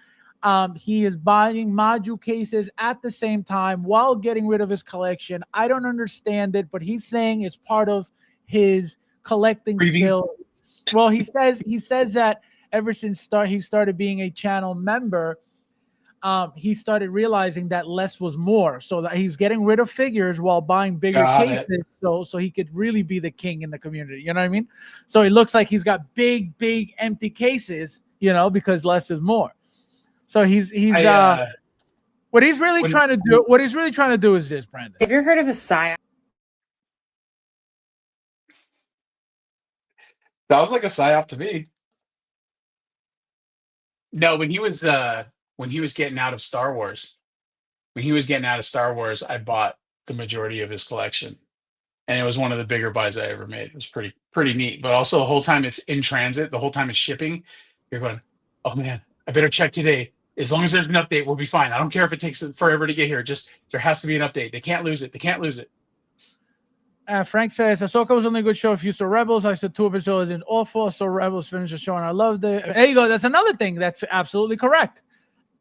He is buying module cases at the same time while getting rid of his collection. I don't understand it, but he's saying it's part of his collecting skill. Well, he says that ever since he started being a channel member, he started realizing that less was more. So that he's getting rid of figures while buying bigger cases, so he could really be the king in the community. You know what I mean? So it looks like he's got big empty cases, because less is more. So he's what he's really trying to do is this, Brandon. Have you ever heard of a psyop? Sounds like a psyop to me. No, when he was getting out of Star Wars, I bought the majority of his collection, and it was one of the bigger buys I ever made. It was pretty neat. But also, the whole time it's in transit, the whole time it's shipping, you're going, oh man, I better check today. As long as there's an update, we'll be fine. I don't care if it takes forever to get here. Just there has to be an update. They can't lose it. Frank says Ahsoka was only a good show if you saw Rebels. I saw 2 episodes and awful. I saw Rebels finish the show and I loved it. There you go. That's another thing. That's absolutely correct.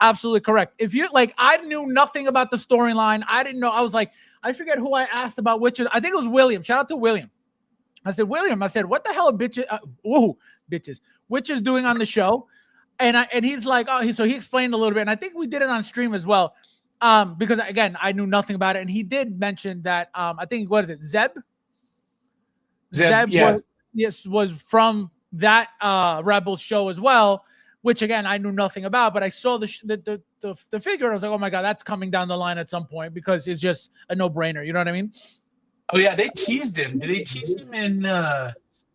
Absolutely correct. If you I knew nothing about the storyline. I didn't know. I was like, I forget who I asked about which. I think it was William. Shout out to William. I said, William. I said, what the hell are bitches? Witches doing on the show? And he's like, so he explained a little bit, and I think we did it on stream as well. Because again, I knew nothing about it, and he did mention that I think what is it, Zeb? Zeb yeah. was from that Rebel show as well, which again I knew nothing about, but I saw the figure and I was like, oh my god, that's coming down the line at some point because it's just a no-brainer. You know what I mean? Oh yeah, they teased him. Did they tease him in?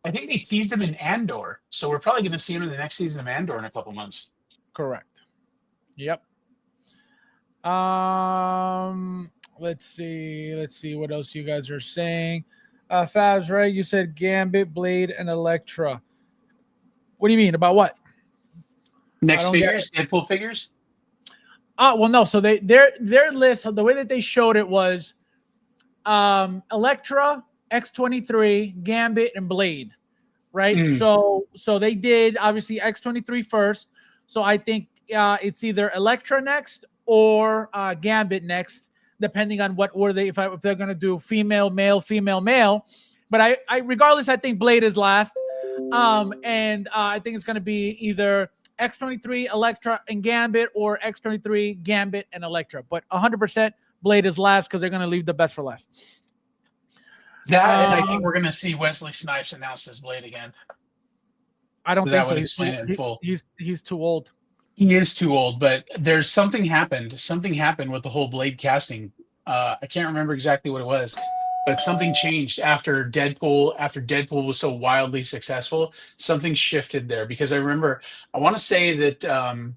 I think they teased him in Andor, so we're probably going to see him in the next season of Andor in a couple months. Correct. Yep. Let's see what else you guys are saying. Fabs, right? You said Gambit, Blade, and Elektra. What do you mean about what? Next figures, Deadpool figures. Well, no. So their list, the way that they showed it was, Elektra, X-23, Gambit, and Blade, right? So they did obviously X-23 first. So I think it's either Elektra next or Gambit next, depending on what order if they're gonna do female, male, female, male. But I regardless, I think Blade is last. And I think it's gonna be either X-23, Elektra, and Gambit, or X-23, Gambit, and Elektra. But 100% Blade is last because they're gonna leave the best for last. That and I think we're gonna see Wesley Snipes announced as Blade again. I don't think so. Explain it in full. He's too old. He is too old, but there's something happened. Something happened with the whole Blade casting. I can't remember exactly what it was, but something changed after Deadpool. After Deadpool was so wildly successful, something shifted there. Because I want to say that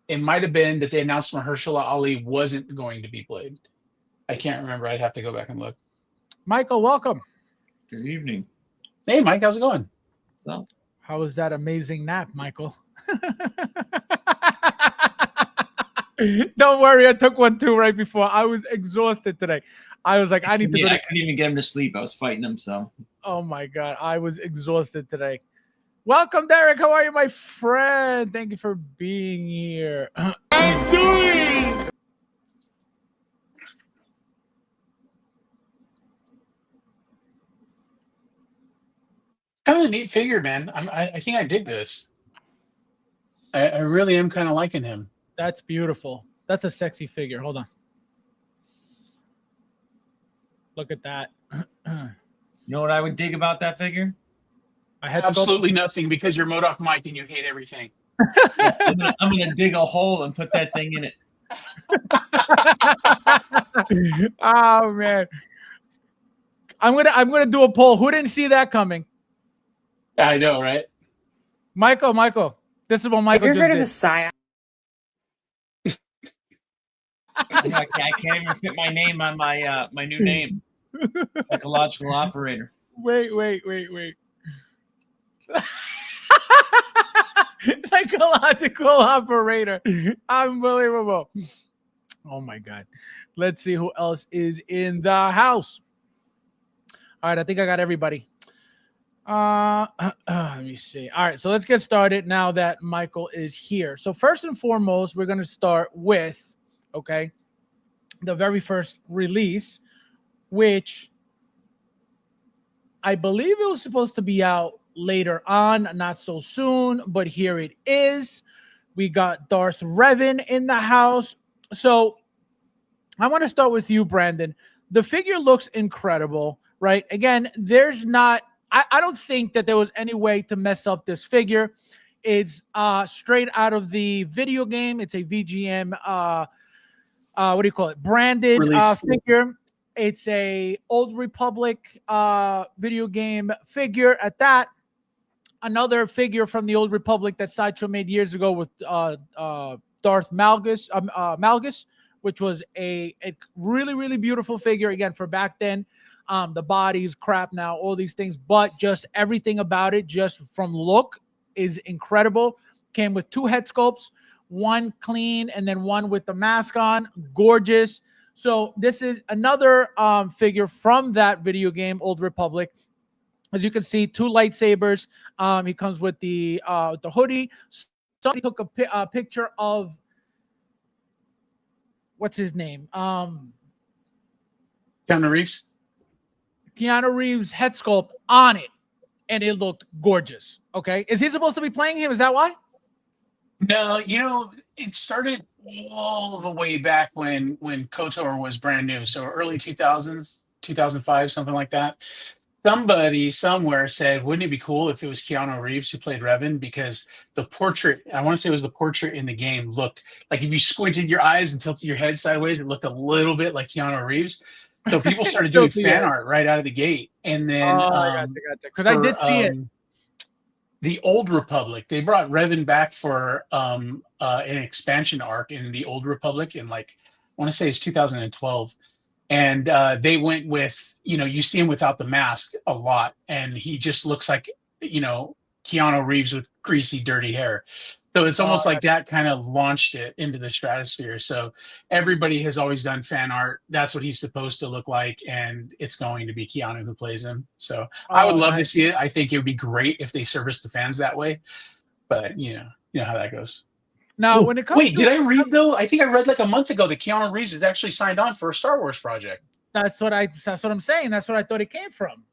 it might have been that they announced Mahershala Ali wasn't going to be Blade. I can't remember. I'd have to go back and look. Michael, welcome. Good evening. Hey, Mike, how's it going? So, how was that amazing nap, Michael? Don't worry, I took one too right before. I was exhausted today. I was like, I need to go. I couldn't even get him to sleep. I was fighting him. So, oh my god, I was exhausted today. Welcome, Derek. How are you, my friend? Thank you for being here. I'm doing. Kind of a neat figure, man. I think I dig this. I really am kind of liking him. That's beautiful. That's a sexy figure. Hold on. Look at that. You know what I would dig about that figure? Absolutely nothing, because you're MODOK Mike and you hate everything. I'm gonna dig a hole and put that thing in it. Oh man. I'm gonna do a poll. Who didn't see that coming? I know, right? Michael. This is what Michael just did. Have you heard of a PSYOP? I can't even fit my name on my my new name. Psychological operator. Wait. Psychological operator. Unbelievable. Oh my god. Let's see who else is in the house. All right, I think I got everybody. Let me see. All right, so let's get started now that Michael is here. So first and foremost, we're going to start with, the very first release, which I believe it was supposed to be out later on, not so soon, but here it is. We got Darth Revan in the house. So I want to start with you, Brandon. The figure looks incredible, right? Again, I don't think that there was any way to mess up this figure. It's straight out of the video game. It's a VGM, branded figure. It's a Old Republic video game figure at that. Another figure from the Old Republic that Sideshow made years ago with Darth Malgus, which was a really, really beautiful figure, again, for back then. The body's crap now, all these things, but just everything about it, just from look, is incredible. Came with 2 head sculpts, one clean and then one with the mask on. Gorgeous. So this is another figure from that video game, Old Republic. As you can see, 2 lightsabers. He comes with the hoodie. Somebody took a picture of what's his name? Keanu Reeves. Keanu Reeves head sculpt on it, and it looked gorgeous. Okay, is he supposed to be playing him? Is that why? No, it started all the way back when KOTOR was brand new, so early 2000s, 2005, something like that. Somebody somewhere said, "Wouldn't it be cool if it was Keanu Reeves who played Revan?" Because the portrait, I want to say it was the portrait in the game, looked like if you squinted your eyes and tilted your head sideways, it looked a little bit like Keanu Reeves. So people started doing fan art right out of the gate, and then I got you. Because I did see it. The Old Republic, they brought Revan back for an expansion arc in the Old Republic in like I want to say it's 2012, and they went with you see him without the mask a lot, and he just looks like Keanu Reeves with greasy, dirty hair. So it's almost like that kind of launched it into the stratosphere. So everybody has always done fan art. That's what he's supposed to look like, and it's going to be Keanu who plays him. So I would love to see it. I think it would be great if they service the fans that way. But you know how that goes. Now, when it comes did I read though? I think I read like a month ago that Keanu Reeves is actually signed on for a Star Wars project. That's what I'm saying. That's what I thought it came from.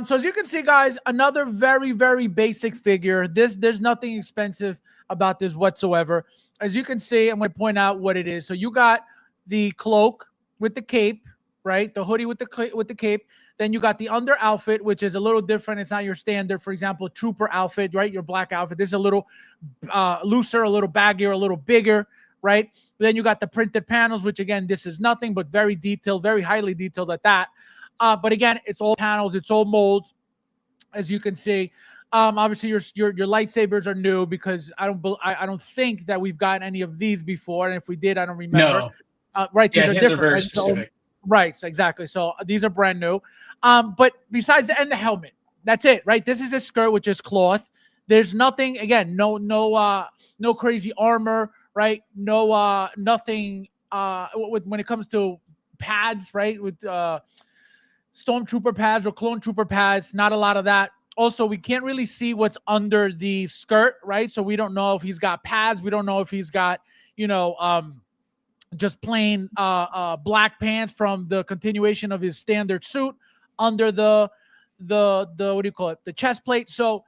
So as you can see, guys, another very, very basic figure. There's nothing expensive about this whatsoever. As you can see, I'm going to point out what it is. So you got the cloak with the cape, right? The hoodie with the cape. Then you got the under outfit, which is a little different. It's not your standard, for example, trooper outfit, right? Your black outfit. This is a little looser, a little baggier, a little bigger, right? Then you got the printed panels, which again, this is nothing but very detailed, very highly detailed at that. But again, it's all panels, it's all molds, as you can see. Obviously, your lightsabers are new because I don't think that we've gotten any of these before, and if we did, I don't remember. No. Right? These are different. Are very specific. Right, exactly. So these are brand new. But besides the helmet, that's it, right? This is a skirt which is cloth. There's nothing. Again, no crazy armor, right? No nothing. When it comes to pads, right? With Stormtrooper pads or Clone Trooper pads, not a lot of that. Also, we can't really see what's under the skirt, right? So we don't know if he's got pads. We don't know if he's got, just plain black pants from the continuation of his standard suit under the what do you call it? The chest plate. So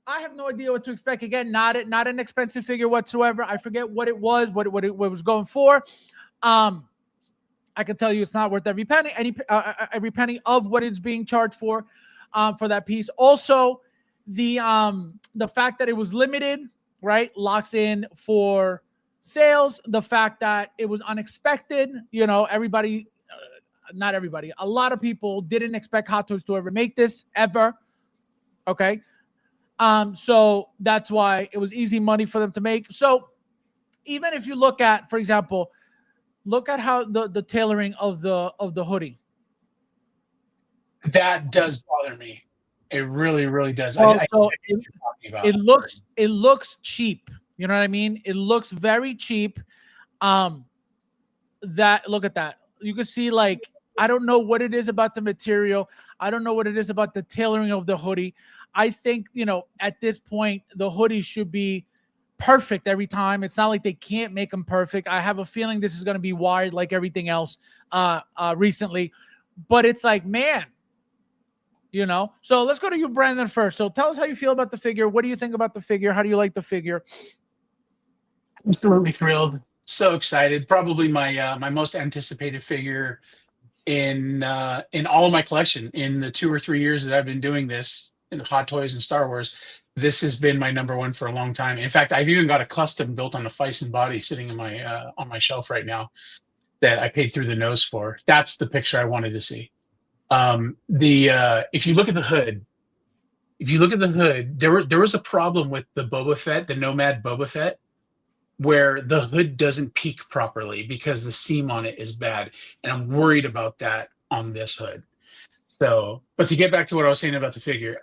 I have no idea what to expect. Again, not an expensive figure whatsoever. I forget what it was, what it was going for. I can tell you it's not worth every penny, every penny of what it's being charged for that piece. Also, the fact that it was limited, right, locks in for sales. The fact that it was unexpected, everybody, not everybody, a lot of people didn't expect Hot Toys to ever make this ever. Okay, so that's why it was easy money for them to make. So even if you look at, for example. Look at how the tailoring of the hoodie. That does bother me. It really, really does. It looks cheap. You know what I mean? It looks very cheap. Look at that. You can see, like, I don't know what it is about the material. I don't know what it is about the tailoring of the hoodie. I think, at this point, the hoodie should be perfect every time. It's not like they can't make them perfect. I have a feeling this is going to be wired like everything else recently, but it's like, man, so let's go to you, Brandon, first. So tell us how you feel about the figure. What do you think about the figure? How do you like the figure? Absolutely thrilled. So excited. Probably my most anticipated figure in all of my collection in the 2 or 3 years that I've been doing this in Hot Toys and Star Wars. This has been my number one for a long time. In fact, I've even got a custom built on a Fison body sitting in my on my shelf right now that I paid through the nose for. That's the picture I wanted to see. If you look at the hood, there was a problem with the Boba Fett, the Nomad Boba Fett, where the hood doesn't peak properly because the seam on it is bad, and I'm worried about that on this hood. So, but to get back to what I was saying about the figure,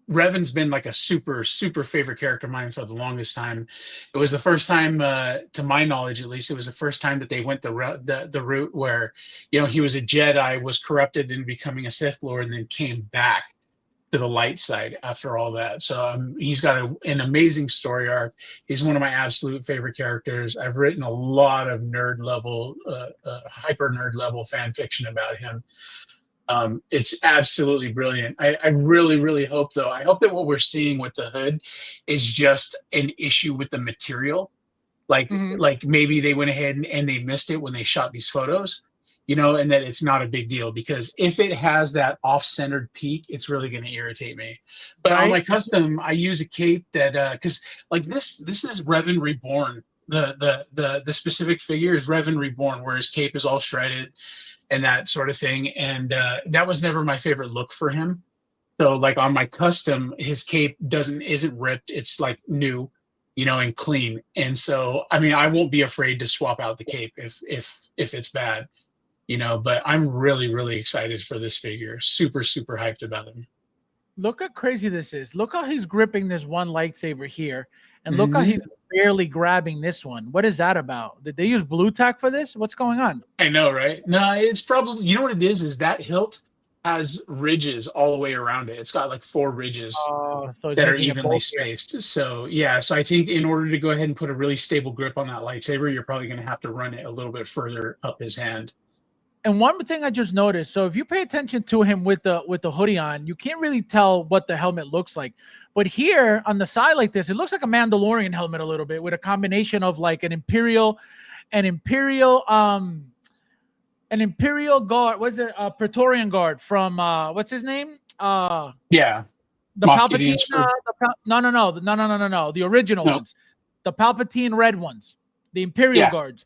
Revan's been like a super, super favorite character of mine for the longest time. It was the first time, to my knowledge, at least, it was the first time that they went the route where, he was a Jedi, was corrupted into becoming a Sith Lord, and then came back to the light side after all that. So he's got an amazing story arc. He's one of my absolute favorite characters. I've written a lot of hyper nerd level fan fiction about him. It's absolutely brilliant. I really, really hope, though, I hope that what we're seeing with the hood is just an issue with the material. Like maybe they went ahead and they missed it when they shot these photos, and that it's not a big deal, because if it has that off-centered peak, it's really going to irritate me. But on my custom, I use a cape that because like this is Revan Reborn. The specific figure is Revan Reborn, where his cape is all shredded and that sort of thing. And that was never my favorite look for him. So like on my custom, his cape isn't ripped. It's like new, and clean. And so, I mean, I won't be afraid to swap out the cape if it's bad, but I'm really, really excited for this figure. Super, super hyped about him. Look how crazy this is. Look how he's gripping this one lightsaber here. And look how he's barely grabbing this one. What is that about? Did they use blue tack for this? What's going on? I know, right? No, it's probably, you know what it is that hilt has ridges all the way around it. It's got like 4 ridges so that are evenly spaced. So yeah, so I think in order to go ahead and put a really stable grip on that lightsaber, you're probably going to have to run it a little bit further up his hand. And one thing I just noticed, so if you pay attention to him with the hoodie on, you can't really tell what the helmet looks like. But here on the side like this, it looks like a Mandalorian helmet a little bit, with a combination of like an Imperial guard. Was it a Praetorian guard from what's his name? Yeah, the Palpatine. No. The original ones, the Palpatine red ones, the Imperial guards.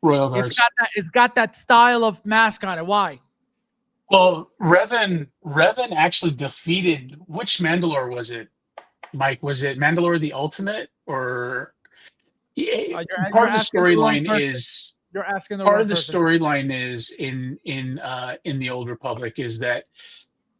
Royal Guards. It's got that style of mask on it. Why? Well, Revan actually defeated, which Mandalore was it, Mike? Was it Mandalore the Ultimate, or part of the storyline is you're asking the part of the storyline is in the Old Republic is that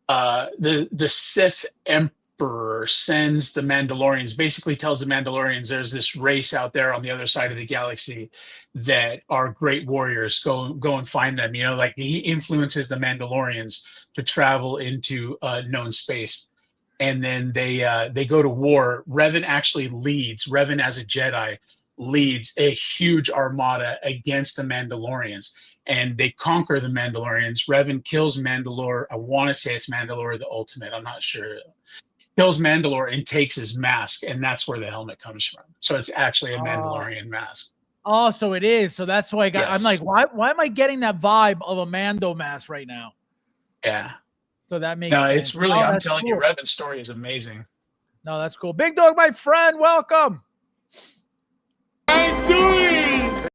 the Sith Emperor sends the Mandalorians, basically tells the Mandalorians there's this race out there on the other side of the galaxy that are great warriors. Go and find them. Like he influences the Mandalorians to travel into known space, and then they go to war. Revan as a Jedi leads a huge armada against the Mandalorians, and they conquer the Mandalorians. Revan kills Mandalore. I want to say it's Mandalore the Ultimate. I'm not sure. Kills Mandalore and takes his mask, and that's where the helmet comes from. So it's actually a Mandalorian mask. Oh, so it is. So that's why I'm like, why am I getting that vibe of a Mando mask right now? Yeah. So that makes sense. It's really, I'm telling you, Revan's story is amazing. No, that's cool. Big Dog, my friend, welcome. I'm doing.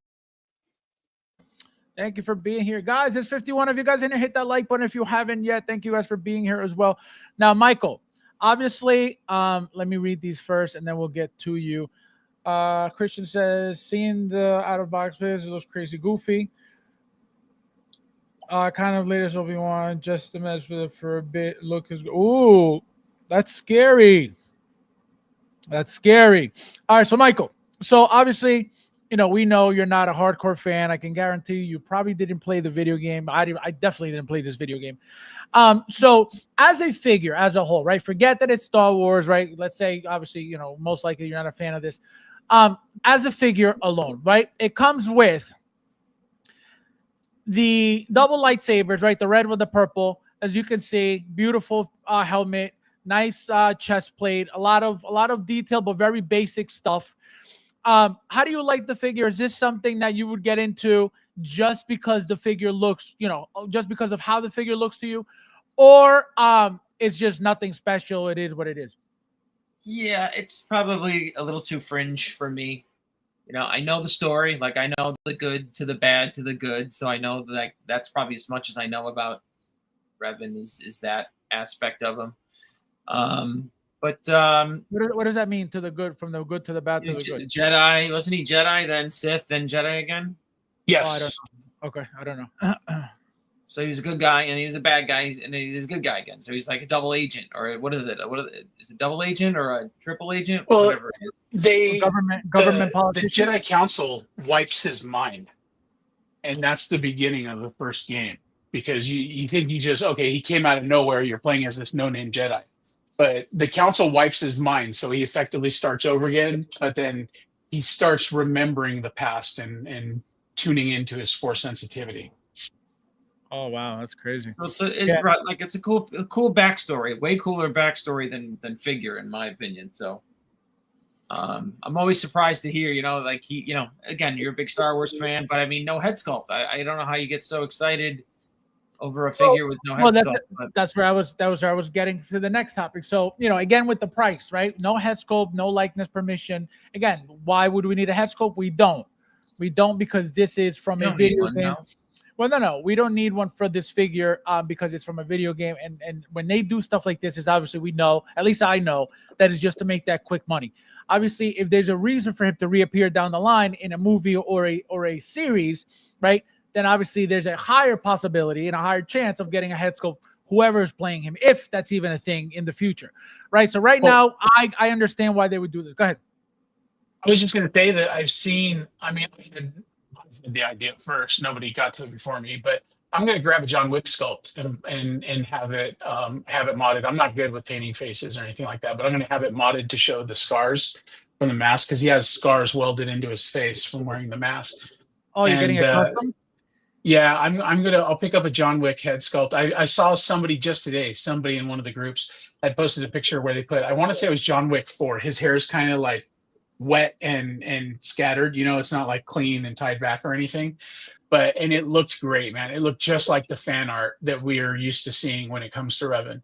Thank you for being here. Guys, there's 51 of you guys in here. Hit that like button if you haven't yet. Thank you guys for being here as well. Now, Michael, obviously, let me read these first and then we'll get to you. Christian says, seeing the out-of-box viz, it looks crazy goofy. Kind of latest Obi-Wan, just to mess with it for a bit. Look, ooh, that's scary. That's scary. All right, so Michael, so obviously, we know you're not a hardcore fan. I can guarantee you probably didn't play the video game. I definitely didn't play this video game. So as a figure, as a whole, right? Forget that it's Star Wars, right? Let's say, obviously, most likely you're not a fan of this. As a figure alone, right? It comes with the double lightsabers, right? The red with the purple, as you can see, beautiful helmet, nice chest plate, a lot of detail, but very basic stuff. How do you like the figure? Is this something that you would get into just because the figure looks, just because of how the figure looks to you, or it's just nothing special? It is what it is. Yeah, it's probably a little too fringe for me. I know the story. Like, I know the good to the bad to the good. So I know that that's probably as much as I know about Revan is that aspect of him. But what does that mean, to the good, from the good to the bad to the good? Jedi, wasn't he Jedi, then Sith, then Jedi again? Yes. Oh, I don't know. Okay, I don't know. So he was a good guy, and he was a bad guy, and he's a good guy again. So he's like a double agent, or what is it? Is it double agent or a triple agent? Well, whatever it is. Government politician. The Jedi Council wipes his mind, and that's the beginning of the first game, because you think he came out of nowhere. You're playing as this no-name Jedi, but the Council wipes his mind, so he effectively starts over again. But then he starts remembering the past and tuning into his Force sensitivity. Oh wow, that's crazy. So it's a cool backstory, way cooler backstory than figure, in my opinion. So I'm always surprised to hear, like again, you're a big Star Wars fan, but I mean, no head sculpt. I don't know how you get so excited over a figure with no head sculpt. That was where I was getting to the next topic. So, again, with the price, right? No head sculpt, no likeness permission. Again, why would we need a head sculpt? We don't because this is from a video game. No. Well, no, we don't need one for this figure because it's from a video game. And when they do stuff like this, is obviously we know, at least I know, that is just to make that quick money. Obviously, if there's a reason for him to reappear down the line in a movie or a series, right? Then obviously there's a higher possibility and a higher chance of getting a head sculpt, whoever is playing him, if that's even a thing in the future, right? So now, I understand why they would do this. Go ahead. I was just going to say that I had the idea first. Nobody got to it before me, but I'm going to grab a John Wick sculpt and have it modded. I'm not good with painting faces or anything like that, but I'm going to have it modded to show the scars from the mask, because he has scars welded into his face from wearing the mask. Oh, you're getting a custom? Yeah, I'll pick up a John Wick head sculpt. I saw somebody just today, somebody in one of the groups had posted a picture where they put, I want to say it was John Wick 4. His hair is kind of like wet and scattered, it's not like clean and tied back or anything, and it looked great, man. It looked just like the fan art that we are used to seeing when it comes to Revan.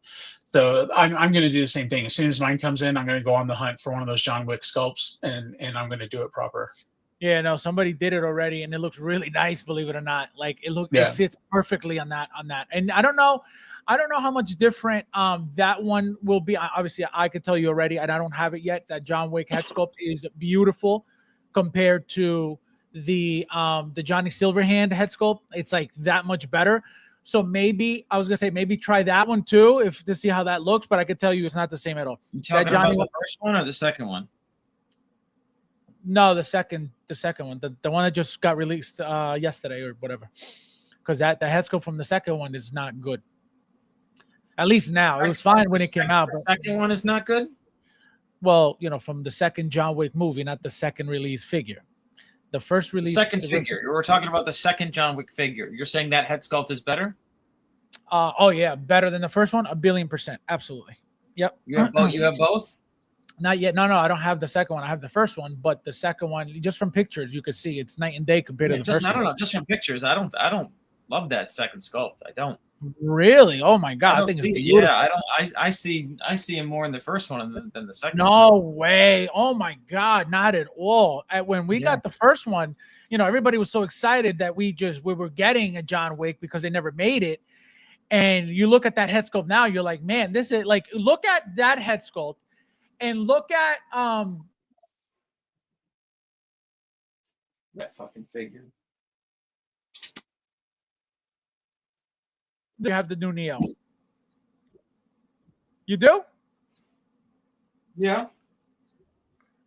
So I'm going to do the same thing. As soon as mine comes in, I'm going to go on the hunt for one of those John Wick sculpts, and I'm going to do it proper. Yeah, no, somebody did it already, and it looks really nice, believe it or not. Like it fits perfectly on that. And I don't know how much different that one will be. Obviously, I could tell you already, and I don't have it yet. That John Wick head sculpt is beautiful compared to the Johnny Silverhand head sculpt. It's like that much better. So maybe try that one too, to see how that looks. But I could tell you, it's not the same at all. You talking about the first one or the second one? No, the second one, the one that just got released yesterday or whatever, because the head sculpt from the second one is not good. At least now, it was fine when it came out. The second one is not good. Well, from the second John Wick movie, not the second release figure. The first release figure. We're talking about the second John Wick figure. You're saying that head sculpt is better? Oh yeah, better than the first one, 1,000,000,000%, absolutely. Yep. You have both. Not yet. No, I don't have the second one. I have the first one, but the second one, just from pictures, you could see it's night and day compared to the first one. I don't know. Just from pictures, I don't love that second sculpt. I don't. Really? Oh my god! I think it's beautiful. Yeah, I see him more in the first one than the second. No way! Oh my god! Not at all. When we got the first one, everybody was so excited that we were getting a John Wick because they never made it. And you look at that head sculpt now, you're like, man, this is like, look at that head sculpt. And look at that fucking figure. You have the new Neo. You do? Yeah.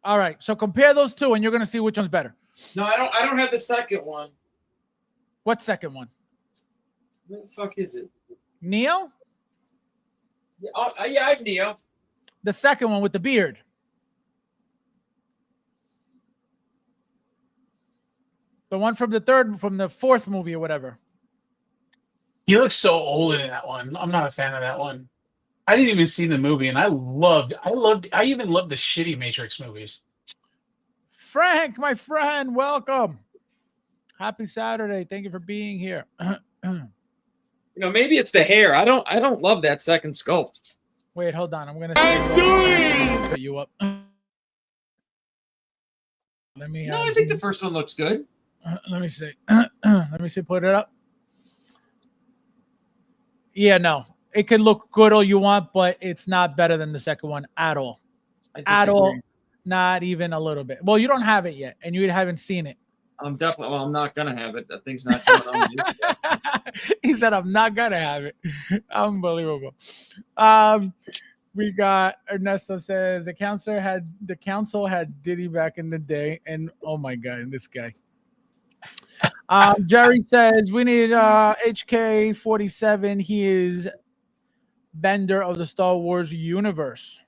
All right. So compare those two, and you're gonna see which one's better. No, I don't have the second one. What second one? What the fuck is it? Neo? Yeah, I have Neo. The second one with the beard. The one from the fourth movie or whatever. He looks so old in that one. I'm not a fan of that one. I didn't even see the movie, and I even loved the shitty Matrix movies. Frank, my friend, welcome. Happy Saturday. Thank you for being here. Maybe it's the hair. I don't love that second sculpt. Wait, hold on. I'm gonna put you up. Let me. No, I think the first one looks good. Let me see. Let me see. Put it up. Yeah, no, it could look good all you want, but it's not better than the second one at all. At all, not even a little bit. Well, you don't have it yet, and you haven't seen it. I'm not gonna have it. That thing's not coming on the He said, "I'm not gonna have it." Unbelievable. We got Ernesto says the council had Diddy back in the day, and oh my god, this guy. Jerry says we need HK47. He is Bender of the Star Wars universe.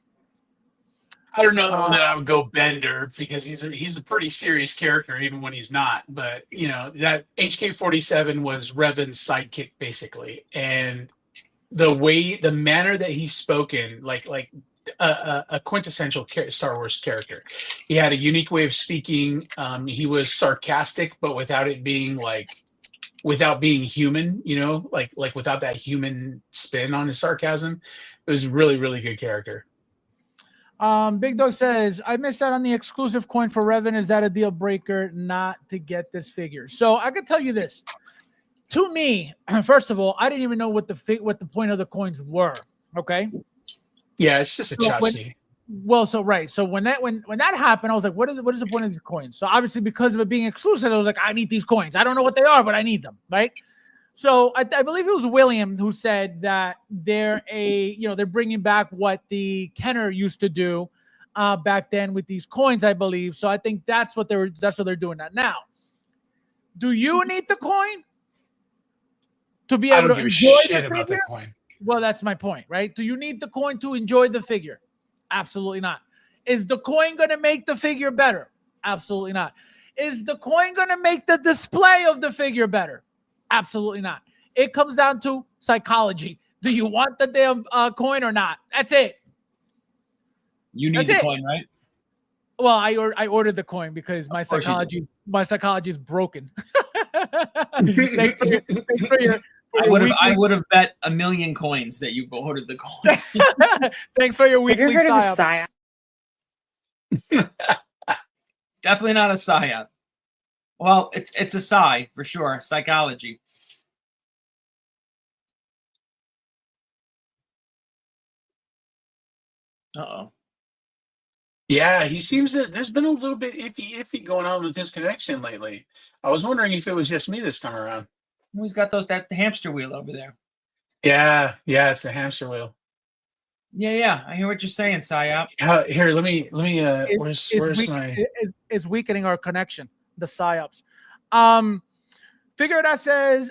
I don't know that I would go Bender because he's a pretty serious character even when he's not. But you know that HK-47 was Revan's sidekick basically, and the manner that he's spoken, like a quintessential Star Wars character. He had a unique way of speaking. He was sarcastic, but without it being without being human. You know, like without that human spin on his sarcasm. It was really, really good character. Big Dog says, I missed out on the exclusive coin for Revan. Is that a deal breaker not to get this figure? So I can tell you this. To me, first of all, I didn't even know what the point of the coins were. Okay. Yeah, it's just a tchotchke. So when that happened, I was like, what is the point of these coins? So obviously because of it being exclusive, I was like, I need these coins. I don't know what they are, but I need them, right? So I believe it was William who said that they're bringing back what the Kenner used to do back then with these coins, I believe. So I think that's what they're doing that now. Do you need the coin to be able to enjoy the coin? Well, that's my point, right? Do you need the coin to enjoy the figure? Absolutely not. Is the coin going to make the figure better? Absolutely not. Is the coin going to make the display of the figure better? Absolutely not. It comes down to psychology. Do you want the damn coin or not? That's it. You need the coin, right? Well, I ordered the coin because my psychology is broken. Thanks for your I would have bet 1 million coins that you ordered the coin. Thanks for your weekly psyop. Definitely not a psyop. Well, it's a psi for sure. Psychology. Uh-oh. Yeah, he seems that there's been a little bit iffy going on with his connection lately. I was wondering if it was just me this time around. He's got that hamster wheel over there. Yeah, it's the hamster wheel. Yeah, I hear what you're saying, Psyop. Here, let me. Where's my? It's weakening our connection. The Psyops. Figure that says,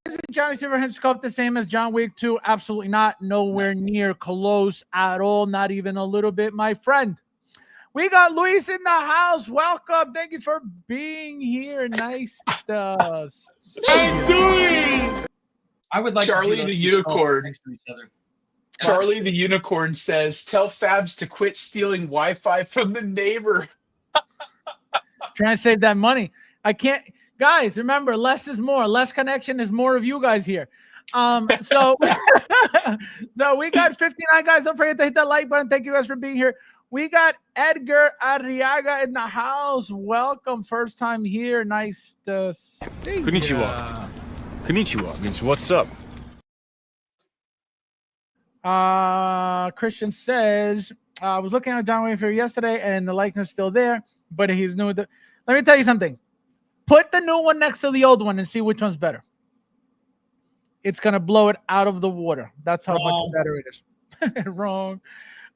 isn't Johnny Silverhand's sculpt the same as John Wick 2? Absolutely not. Nowhere near close at all. Not even a little bit, my friend. We got Luis in the house. Welcome. Thank you for being here. Nice to see you. I would like Charlie to see the Unicorn. next to each other. Charlie the Unicorn says, tell Fabs to quit stealing Wi-Fi from the neighbor. Trying to save that money. I can't. Guys, remember, less is more. Less connection is more of you guys here. So we got 59 guys. Don't forget to hit that like button. Thank you guys for being here. We got Edgar Arriaga in the house. Welcome. First time here. Nice to see you. Konnichiwa. Konnichiwa means what's up. Christian says, I was looking at John Wayne for yesterday and the likeness is still there, but he's new. Let me tell you something. Put the new one next to the old one and see which one's better. It's going to blow it out of the water. That's how much better it is. Wrong.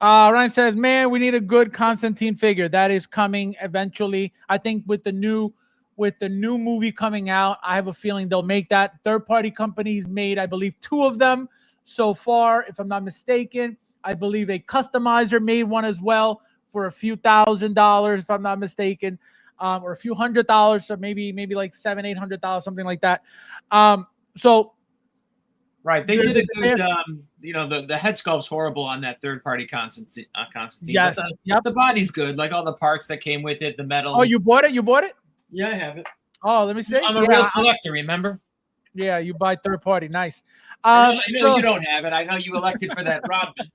Ryan says, man, we need a good Constantine figure. That is coming eventually. I think with the new movie coming out, I have a feeling they'll make that. Third-party companies made, I believe, 2 of them so far, if I'm not mistaken. I believe a customizer made one as well for a few $1,000s, if I'm not mistaken, or a few $100s, so maybe like $700-800, something like that. So right, they did a good. The head sculpt's horrible on that third-party Constantine. Yes, the body's good, like all the parts that came with it, the metal. Oh, you bought it? Yeah, I have it. Oh, let me see. I'm a real collector, remember? Yeah, you buy third-party. Nice. I know you don't have it. I know you elected for that Rodman.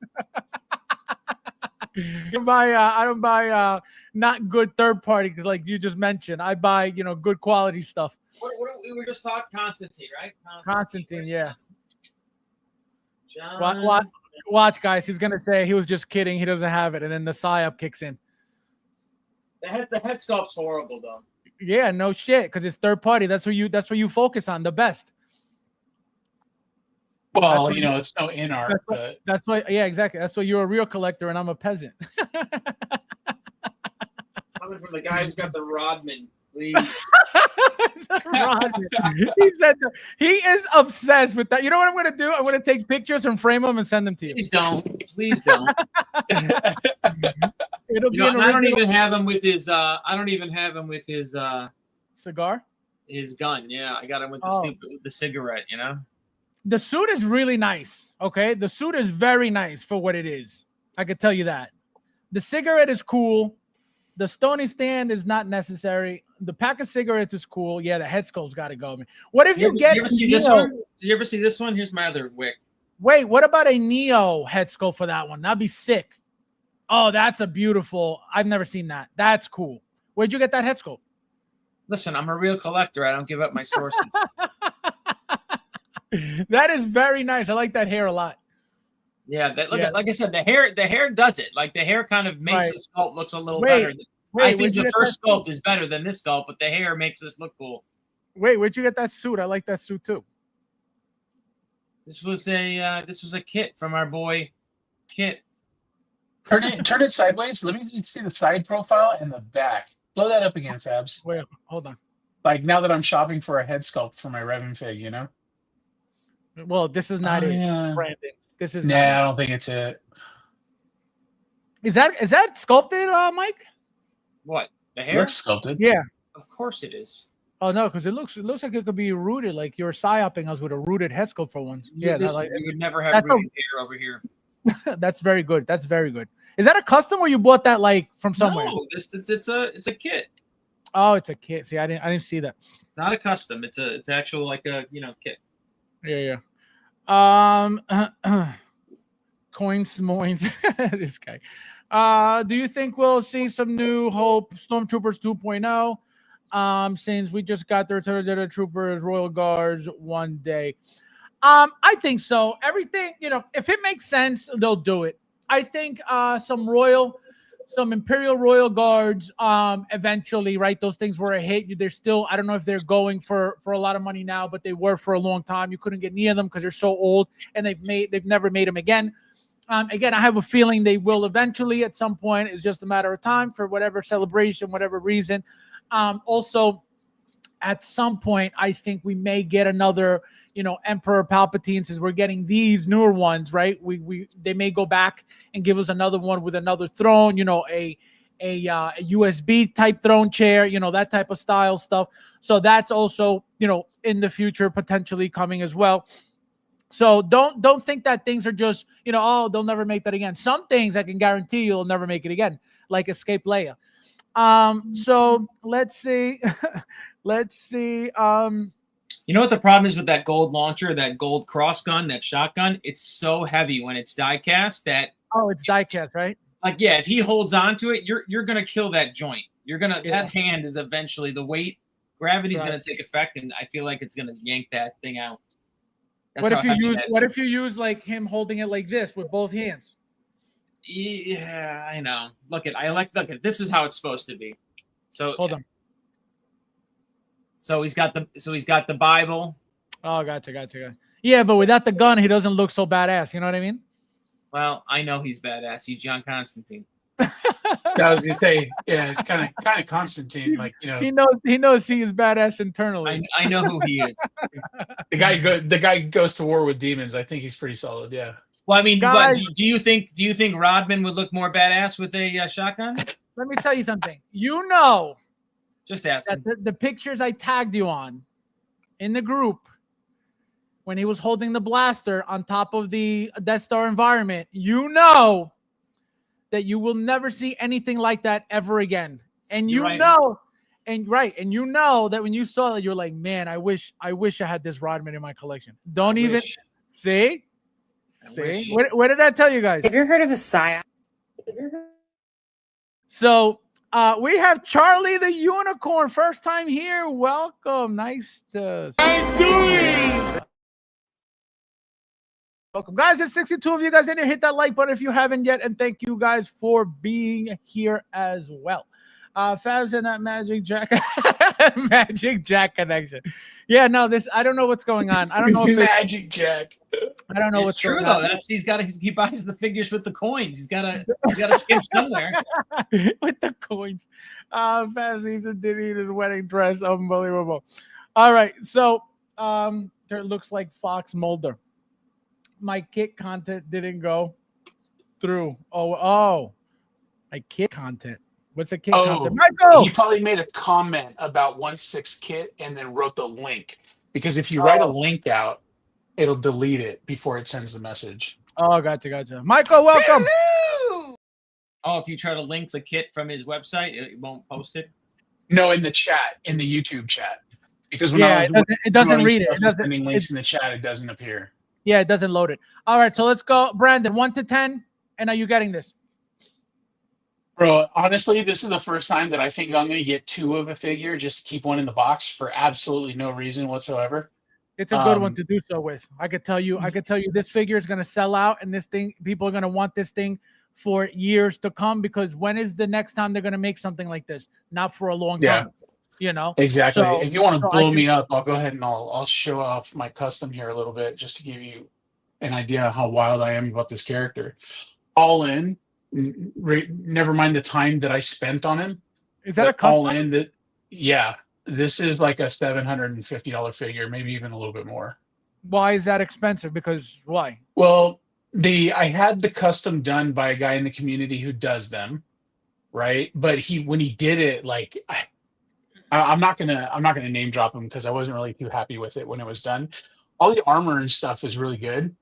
I don't buy not good third-party because, like you just mentioned, I buy good quality stuff. What we were just talking Constantine, right? Constantine, yeah. John... Watch, guys. He's gonna say he was just kidding. He doesn't have it, and then the psyop kicks in. The head sculpt's horrible, though. Yeah, no shit, because it's third party. That's where you focus on the best. Well, it's no in art, but that's why. Yeah, exactly. That's why you're a real collector and I'm a peasant. Coming from the guy who's got the Rodman, please. Rodman. He said he is obsessed with that. You know what I'm going to do? I'm going to take pictures and frame them and send them to you. Please don't. It'll be I don't even have him with his. I don't even have him with his cigar. His gun. Yeah, I got him with the cigarette. You know. The suit is really nice. Okay, the suit is very nice for what it is. I could tell you that. The cigarette is cool. The Stony stand is not necessary. The pack of cigarettes is cool. Yeah, the head sculpt's got to go. What if you get? You ever see this one? Did you ever see this one? Here's my other wick. Wait, what about a Neo head sculpt for that one? That'd be sick. Oh, that's a beautiful. I've never seen that. That's cool. Where'd you get that head sculpt? Listen, I'm a real collector. I don't give up my sources. That is very nice. I like that hair a lot. Yeah, like I said, the hair does it. Like the hair kind of makes the sculpt looks a little better. I think the first sculpt is better than this sculpt, but the hair makes this look cool. Wait, where'd you get that suit? I like that suit too. This was a kit from our boy Kit. Turn it sideways. Let me see the side profile and the back. Blow that up again, Fabs. Wait, hold on. Like now that I'm shopping for a head sculpt for my Revan fig, you know. Well, this is not it, Brandon. This is. I don't think it's it. Is that sculpted, Mike? What, the hair? Looks sculpted. Yeah. Of course it is. Oh no, because it looks like it could be rooted. Like you're psyoping us with a rooted head sculpt for once. Yeah, you would never have rooted hair over here. That's very good. That's very good. Is that a custom or you bought that like from somewhere? No, it's a kit. Oh, it's a kit. See, I didn't see that. It's not a custom. It's actual like a kit. Yeah. Coins moins. This guy. Do you think we'll see some new Hope Stormtroopers 2.0? Since we just got the Return of the Troopers Royal Guards one day. I think so. Everything, if it makes sense, they'll do it. I think some Imperial Royal Guards eventually, right? Those things were a hit. They're still, I don't know if they're going for a lot of money now, but they were for a long time. You couldn't get near them because they're so old, and they've never made them again. Again, I have a feeling they will eventually at some point. It's just a matter of time for whatever celebration, whatever reason. Also, at some point, I think we may get another, Emperor Palpatine, since we're getting these newer ones, right? They may go back and give us another one with another throne, a USB type throne chair, that type of style stuff. So that's also, in the future potentially coming as well. So don't think that things are just, they'll never make that again. Some things I can guarantee you'll never make it again, like Escape Leia. So let's see. You know what the problem is with that gold launcher, that gold cross gun, that shotgun? It's so heavy when it's die cast that. Oh, it's die cast, right? Like, yeah, if he holds on to it, you're gonna kill that joint. That hand is eventually, the weight, gravity's gonna take effect, and I feel like it's gonna yank that thing out. What if you use like him holding it like this with both hands? Yeah, I know. Look at this is how it's supposed to be. So hold on. So he's got the Bible. Oh, gotcha. Yeah, but without the gun, he doesn't look so badass. You know what I mean? Well, I know he's badass. He's John Constantine. I was gonna say, yeah, it's kind of Constantine. Like, he knows he is badass internally. I know who he is. The guy goes to war with demons. I think he's pretty solid. Yeah. Well, I mean, do you think Rodman would look more badass with a shotgun? Let me tell you something. Just ask the pictures I tagged you on in the group when he was holding the blaster on top of the Death Star environment, that you will never see anything like that ever again. And that when you saw that, you're like, man, I wish I had this Rodman in my collection. See? What did I tell you guys? Have you heard of a psyop? So we have Charlie the Unicorn, first time here. Welcome. Nice to see you. Welcome, guys. There's 62 of you guys in here. Hit that like button if you haven't yet, and thank you guys for being here as well. Fabs and that Magic Jack connection. Yeah, no, I don't know what's going on. I don't know if Magic Jack. I don't know what's true going though. on. He buys the figures with the coins. He's gotta skip somewhere. With the coins. Fabs did eat his wedding dress. Unbelievable. All right, so there looks like Fox Mulder. My kit content didn't go through. Oh. Like kid content. What's a kid Oh, content? Michael! he probably made a comment about 1/6 kit and then wrote the link. Because if you write a link out, it'll delete it before it sends the message. Oh, gotcha. Michael, welcome. Oh, if you try to link the kit from his website, it won't post it? No, in the chat, in the YouTube chat. Because when it doesn't read it. It doesn't, sending links in the chat, it doesn't appear. Yeah, it doesn't load it. All right, so let's go. Brandon, 1 to 10. And are you getting this? Bro, honestly, this is the first time that I think I'm going to get 2 of a figure just to keep one in the box for absolutely no reason whatsoever. It's a good one to do so with. I could tell you this figure is going to sell out, and this thing, people are going to want this thing for years to come, because when is the next time they're going to make something like this? Not for a long time. You know? Exactly. So, if you want to blow me up, I'll go ahead and I'll show off my custom here a little bit just to give you an idea of how wild I am about this character. All in, never mind the time that I spent on him. Is that a custom? All in, yeah. This is like a $750 figure, maybe even a little bit more. Why is that expensive? Because why? Well, I had the custom done by a guy in the community who does them, right? But when he did it, like I'm not gonna name drop him because I wasn't really too happy with it when it was done. All the armor and stuff is really good,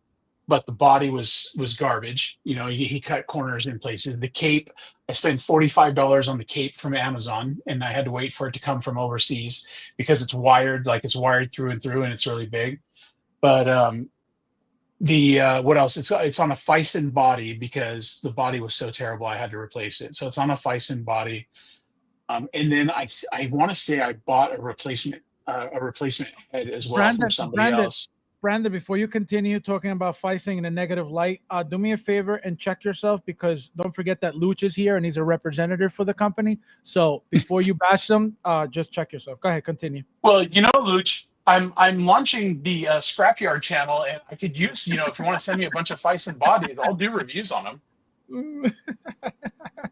but the body was garbage. You know, he cut corners in places. The cape, I spent $45 on the cape from Amazon, and I had to wait for it to come from overseas because it's wired through and through, and it's really big. But what else? It's on a Fison body because the body was so terrible I had to replace it. So it's on a Fison body. And then I want to say I bought a replacement head as well from somebody else. Brandon, before you continue talking about Fison in a negative light, do me a favor and check yourself, because don't forget that Luch is here and he's a representative for the company. So before you bash them, just check yourself. Go ahead, continue. Well, you know, Luch, I'm launching the Scrapyard channel, and I could use, you know, if you want to send me a bunch of Fison bodies, I'll do reviews on them.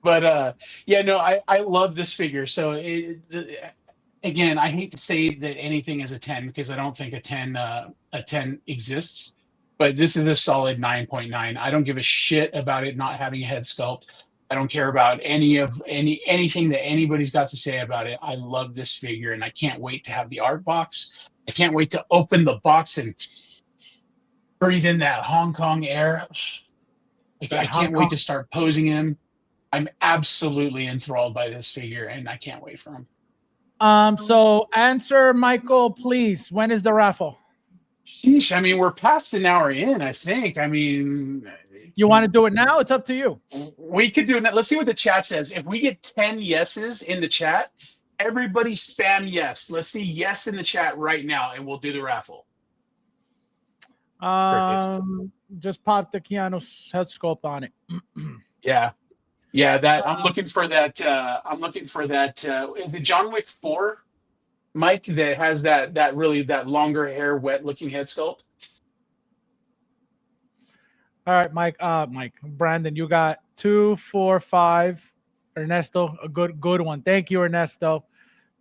But yeah, no, I love this figure. So again, I hate to say that anything is a 10 because I don't think a 10 exists, but this is a solid 9.9. I don't give a shit about it not having a head sculpt. I don't care about anything that anybody's got to say about it. I love this figure, and I can't wait to have the art box. I can't wait to open the box and breathe in that Hong Kong air. I can't wait to start posing him. I'm absolutely enthralled by this figure, and I can't wait for him. So answer Michael, please. When is the raffle? Sheesh, I mean, we're past an hour in, I think. I mean, you want to do it now? It's up to you. We could do it. Let's see what the chat says. If we get 10 yeses in the chat, everybody spam yes. Let's see yes in the chat right now, and we'll do the raffle. Just pop the Keanu's head sculpt on it. Yeah, that I'm looking for that. Is it John Wick 4, Mike, that has that longer hair, wet looking head sculpt? All right, Mike. Brandon, you got 2, 4, 5. Ernesto, a good one. Thank you, Ernesto.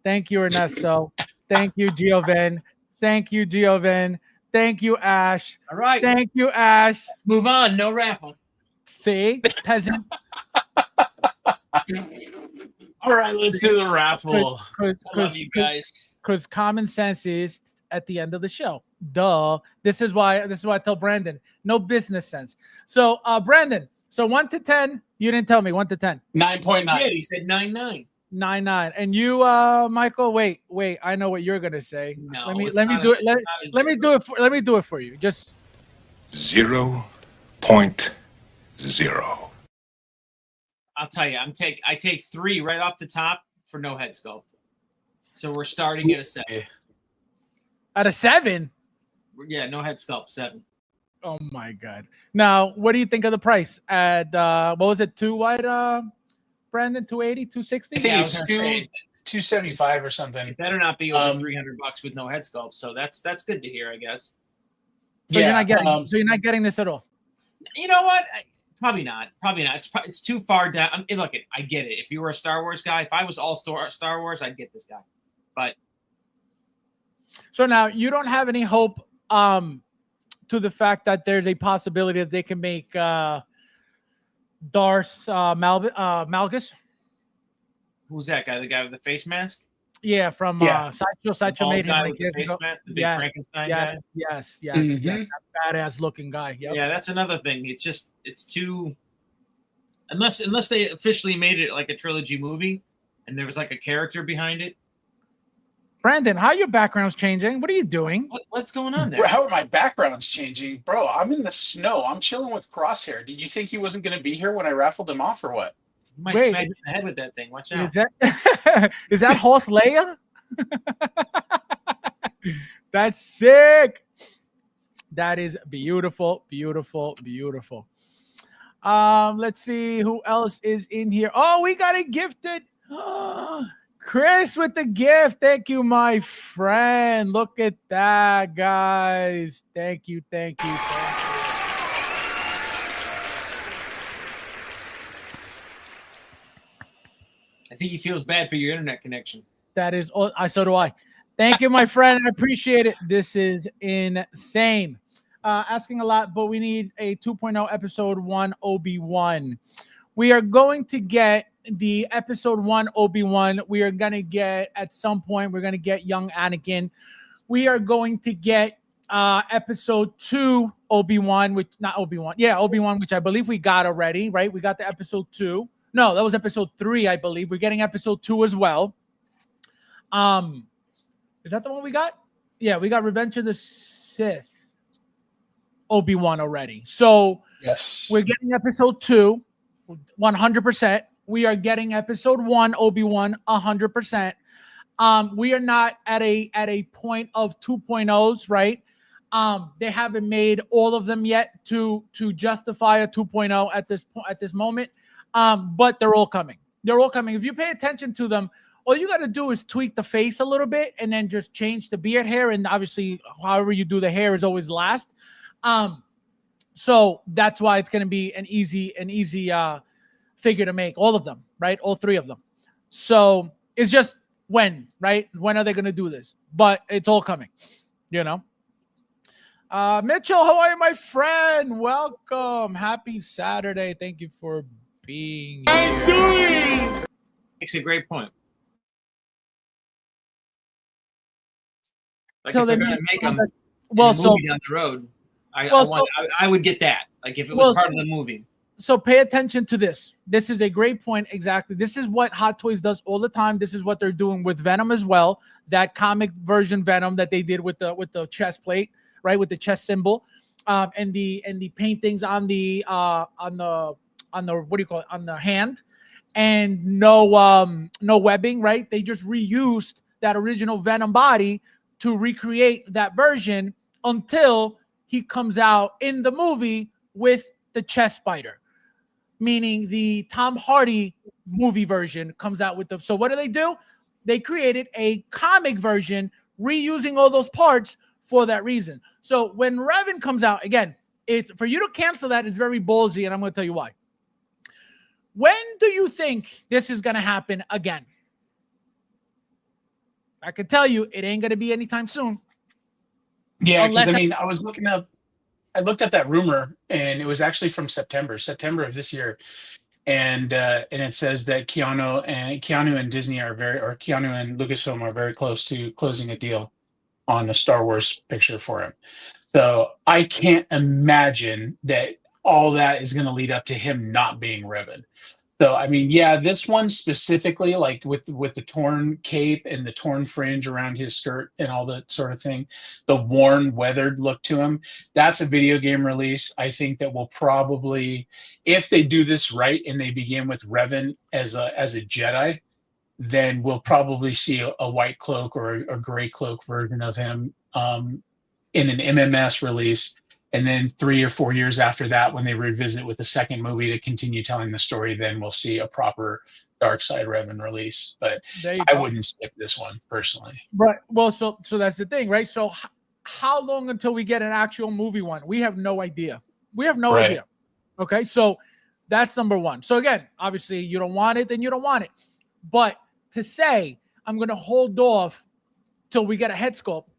Thank you, Ernesto. Thank you, Giovan. Thank you, Giovan. Thank you, Ash. All right. Thank you, Ash. Let's move on. No raffle. See, peasant. All right, let's do the raffle. I love you guys. Because common sense is at the end of the show. Duh. This is why I tell Brandon, no business sense. So, Brandon, so 1 to 10, you didn't tell me 1 to 10. 9.9. Yeah, he said 9.9. 9.9. And you, Michael, wait, I know what you're gonna say. No, let me do it for you. Just 0.0. I'll tell you, I take 3 right off the top for no head sculpt. So we're starting at a 7. At a 7? Yeah, no head sculpt, 7. Oh my God. Now, what do you think of the price? At what was it? 2 wide, Brandon? 280, 260? I think it's 275 or something. It better not be over $300 with no head sculpt. So that's good to hear, I guess. So you're not getting this at all. You know what? Probably not. It's too far down. I mean, look, I get it. If you were a Star Wars guy, if I was all Star Wars, I'd get this guy. But so now you don't have any hope to the fact that there's a possibility that they can make Darth Malgus. Who's that guy? The guy with the face mask? Yeah, from Sideshow made him like the face mask, the big Frankenstein guy. Yes, Mhm. that badass looking guy. Yep. Yeah, that's another thing. It's too unless they officially made it like a trilogy movie and there was like a character behind it. Brandon, how your background's changing? What are you doing? What's going on there? How are my backgrounds changing? Bro, I'm in the snow. I'm chilling with Crosshair. Did you think he wasn't going to be here when I raffled him off or what? You might smack you in the head with that thing. Watch out. Is that Hoth Leia? That's sick. That is beautiful, beautiful, beautiful. Let's see who else is in here. Oh, we got it gifted. Chris with the gift. Thank you, my friend. Look at that, guys. Thank you, thank you, thank you. I think he feels bad for your internet connection. That is, so do I. Thank you, my friend. I appreciate it. This is insane. Asking a lot, but we need a 2.0 episode 1 Obi-Wan. We are going to get the episode 1 Obi-Wan. We are going to get, at some point, we're going to get young Anakin. We are going to get episode 2 Obi-Wan, Obi-Wan, which I believe we got already, right? We got the episode 2. No, that was episode 3, I believe. We're getting episode 2 as well. Is that the one we got? Yeah, we got Revenge of the Sith Obi-Wan already. So yes, we're getting episode 2, 100%. We are getting episode 1 Obi-Wan 100%. We are not at a point of 2.0s, right? They haven't made all of them yet to justify a 2.0 at this moment. But they're all coming. They're all coming. If you pay attention to them, all you got to do is tweak the face a little bit and then just change the beard hair. And obviously, however you do the hair is always last. So that's why it's going to be an easy figure to make. All of them, right? All 3 of them. So it's just when, right? When are they going to do this? But it's all coming, you know? Mitchell, how are you, my friend? Welcome. Happy Saturday. Thank you for being here. Makes a great point. Like So if they're going to make them movie down the road, I would get that. Like if it was part of the movie. So pay attention to this. This is a great point. Exactly. This is what Hot Toys does all the time. This is what they're doing with Venom as well. That comic version Venom that they did with the chest plate, right? With the chest symbol, and the paintings on the what do you call it, on the hand, and no webbing, right? They just reused that original Venom body to recreate that version until he comes out in the movie with the chest spider, meaning the Tom Hardy movie version comes out with the. So what do? They created a comic version reusing all those parts for that reason. So when Revan comes out, again, it's for you to cancel that is very ballsy, and I'm going to tell you why. When do you think this is going to happen again? I can tell you it ain't going to be anytime soon. Yeah, because I looked at that rumor, and it was actually from September of this year, and it says that Keanu and Disney Keanu and Lucasfilm are very close to closing a deal on a Star Wars picture for him. So I can't imagine that all that is going to lead up to him not being Revan. So I mean, yeah, this one specifically, like with the torn cape and the torn fringe around his skirt and all that sort of thing, the worn, weathered look to him, that's a video game release. I think that will probably, if they do this right and they begin with Revan as a Jedi, then we'll probably see a white cloak or a gray cloak version of him in an MMS release. And then 3 or 4 years after that, when they revisit with the second movie to continue telling the story, then we'll see a proper Dark Side Revan release. But I wouldn't skip this one personally. Right. Well, so that's the thing, right? So how long until we get an actual movie one? We have no idea. We have no idea. Okay. So that's number one. So again, obviously you don't want it, then you don't want it. But to say I'm going to hold off till we get a head sculpt,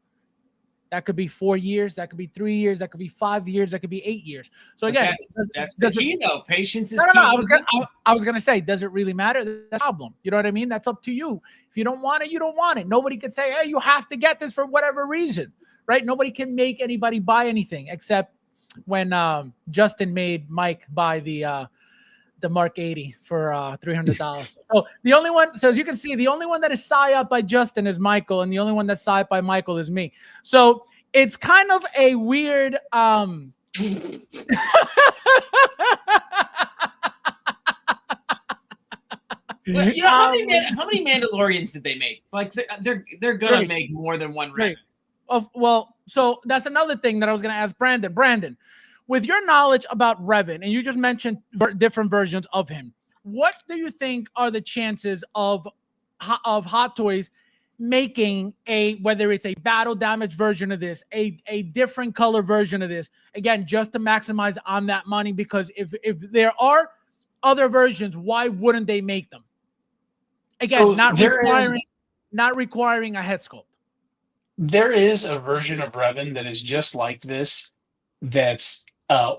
That could be 4 years. That could be 3 years. That could be 5 years. That could be 8 years. So again, that's the key, though. Patience is key. No. I was gonna say, does it really matter? That's a problem. You know what I mean? That's up to you. If you don't want it, you don't want it. Nobody could say, hey, you have to get this for whatever reason, right? Nobody can make anybody buy anything except when Justin made Mike buy the Mark 80 for $300. So the only one, so as you can see, the only one that is psyoped by Justin is Michael, and the only one that's psyoped by Michael is me. So it's kind of a weird Well, you know, how many Mandalorians did they make? Like they're gonna make more than one Revan. Well, so that's another thing that I was gonna ask Brandon. Brandon, with your knowledge about Revan, and you just mentioned different versions of him, what do you think are the chances of Hot Toys making whether it's a battle damage version of this, a different color version of this, again, just to maximize on that money? Because if there are other versions, why wouldn't they make them? Again, so not requiring a head sculpt. There is a version of Revan that is just like this. That's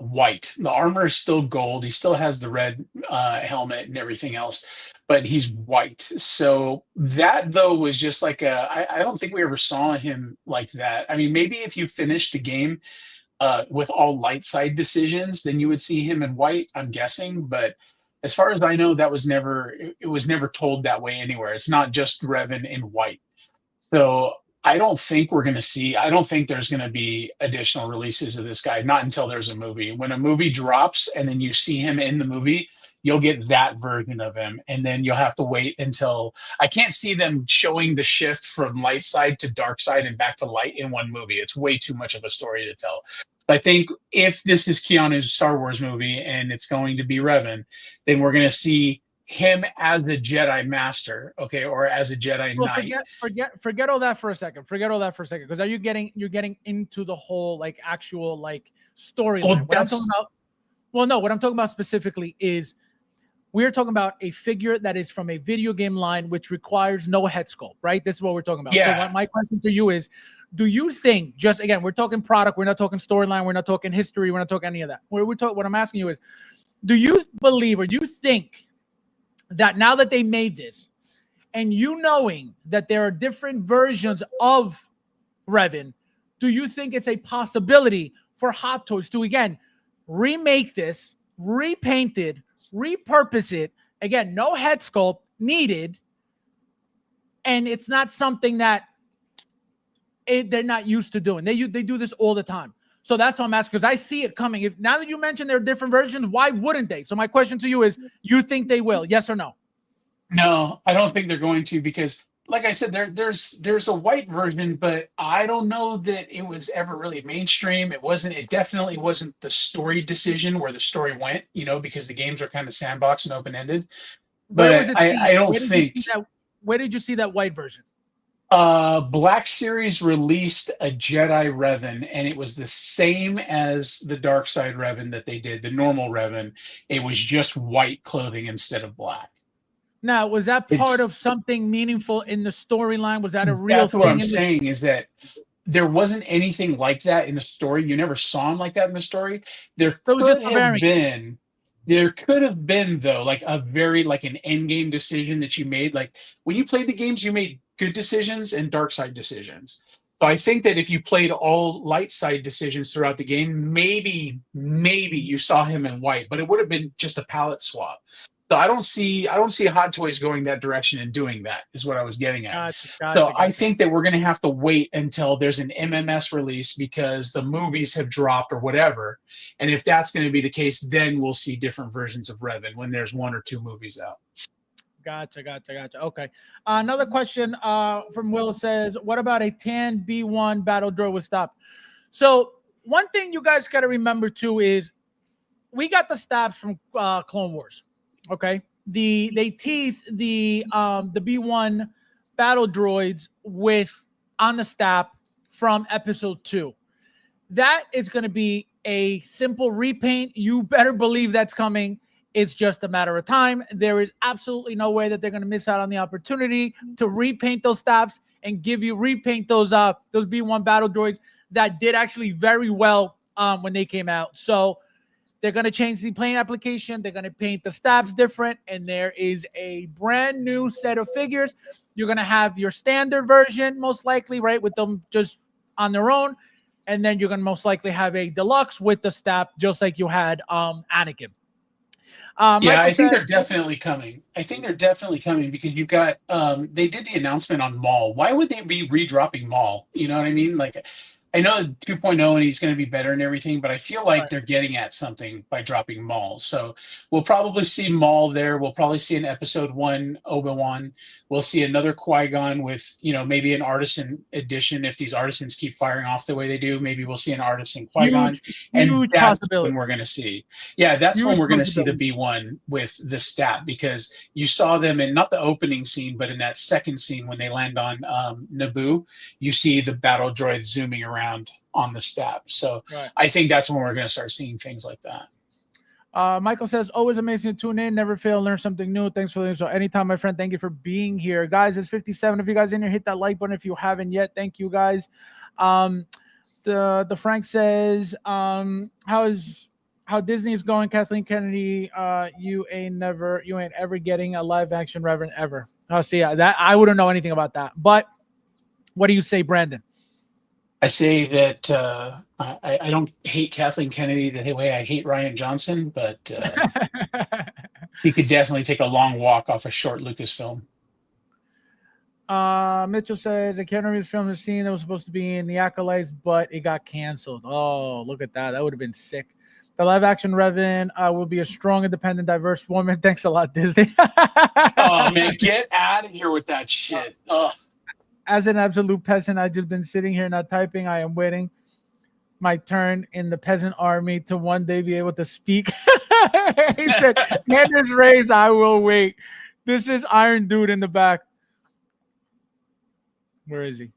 white. The armor is still gold. He still has the red helmet and everything else, but he's white. So that, though, was just like I don't think we ever saw him like that. I mean, maybe if you finished the game with all light side decisions, then you would see him in white, I'm guessing. But as far as I know, it was never told that way anywhere. It's not just Revan in white. So I don't think there's going to be additional releases of this guy, not until there's a movie. When a movie drops and then you see him in the movie, you'll get that version of him. And then you'll have to wait until, I can't see them showing the shift from light side to dark side and back to light in one movie. It's way too much of a story to tell. I think if this is Keanu's Star Wars movie and it's going to be Revan, then we're going to see him as the Jedi Master, okay, or as a Jedi Knight. Forget all that for a second. Because you're getting into the whole like actual like storyline. What I'm talking about specifically is we're talking about a figure that is from a video game line which requires no head sculpt, right? This is what we're talking about. Yeah. So my question to you is, do you think, just again, we're talking product, we're not talking storyline, we're not talking history, we're not talking any of that. What I'm asking you is, do you believe or you think that now that they made this, and you knowing that there are different versions of Revan, do you think it's a possibility for Hot Toys to, again, remake this, repaint it, repurpose it, again, no head sculpt needed, and it's not something that they're not used to doing. They do this all the time. So that's what I'm asking, because I see it coming. If now that you mentioned there are different versions, why wouldn't they? So my question to you is, you think they will? Yes or no? No, I don't think they're going to, because like I said, there's a white version, but I don't know that it was ever really mainstream. It definitely wasn't the story decision where the story went, because the games are kind of sandbox and open-ended. But I don't think. Where did you see that white version? Black Series released a Jedi Revan, and it was the same as the Dark Side Revan that they did, the normal Revan. It was just white clothing instead of black. Now, was that part of something meaningful in the storyline? Was that a real thing? That's what I'm saying, is that there wasn't anything like that in the story. You never saw him like that in the story. There could have been, though, like an end game decision that you made. Like when you played the games, you made good decisions and dark side decisions. So I think that if you played all light side decisions throughout the game, maybe you saw him in white, but it would have been just a palette swap. So I don't see Hot Toys going that direction and doing that, is what I was getting at. Gotcha. I think that we're going to have to wait until there's an MMS release because the movies have dropped or whatever. And if that's going to be the case, then we'll see different versions of Revan when there's 1 or 2 movies out. Gotcha. Okay. Another question from Will says, what about a tan B1 battle droid with stop? So one thing you guys got to remember too is we got the stops from Clone Wars. Okay. They teased the B1 battle droids with on the stop from episode 2. That is going to be a simple repaint. You better believe that's coming. It's just a matter of time. There is absolutely no way that they're going to miss out on the opportunity to repaint those stops and repaint those B1 battle droids. that did actually very well when they came out. So they're going to change the playing application. They're going to paint the stabs different. And there is a brand new set of figures. You're going to have your standard version, most likely, right, with them just on their own. And then you're going to most likely have a deluxe with the stab, just like you had Anakin. Yeah, I think they're definitely coming. I think they're definitely coming because you've got, they did the announcement on Maul. Why would they be redropping Maul? You know what I mean? Like, I know 2.0 and he's going to be better and everything, but I feel like they're getting at something by dropping Maul. So we'll probably see Maul there. We'll probably see an episode 1 Obi-Wan. We'll see another Qui-Gon with, you know, maybe an artisan edition. If these artisans keep firing off the way they do, maybe we'll see an artisan Qui-Gon. And that's when we're going to see. Yeah, that's when we're going to see the B1 with the stat, because you saw them in not the opening scene, but in that second scene when they land on Naboo, you see the battle droid zooming around on the stab. So I think that's when we're going to start seeing things like that. Michael says, always amazing to tune in, never fail, learn something new. Thanks for listening. So anytime, my friend, thank you for being here. Guys, it's 57 of you guys in here. Hit that like button if you haven't yet. Thank you, guys. The Frank says, how Disney is going, Kathleen Kennedy, you ain't ever getting a live action Reverend ever. Oh, see, that I wouldn't know anything about that. But what do you say, Brandon? I say that I don't hate Kathleen Kennedy the way I hate Ryan Johnson, but he could definitely take a long walk off a short Lucasfilm. Mitchell says, I can't remember the film the scene that was supposed to be in The Acolytes, but it got canceled. Oh, look at that. That would have been sick. The live action Revan will be a strong, independent, diverse woman. Thanks a lot, Disney. Oh, man, get out of here with that shit. Ugh. As an absolute peasant, I've just been sitting here not typing. I am waiting my turn in the peasant army to one day be able to speak. He said, hand is raised, I will wait. This is Iron Dude in the back. Where is he?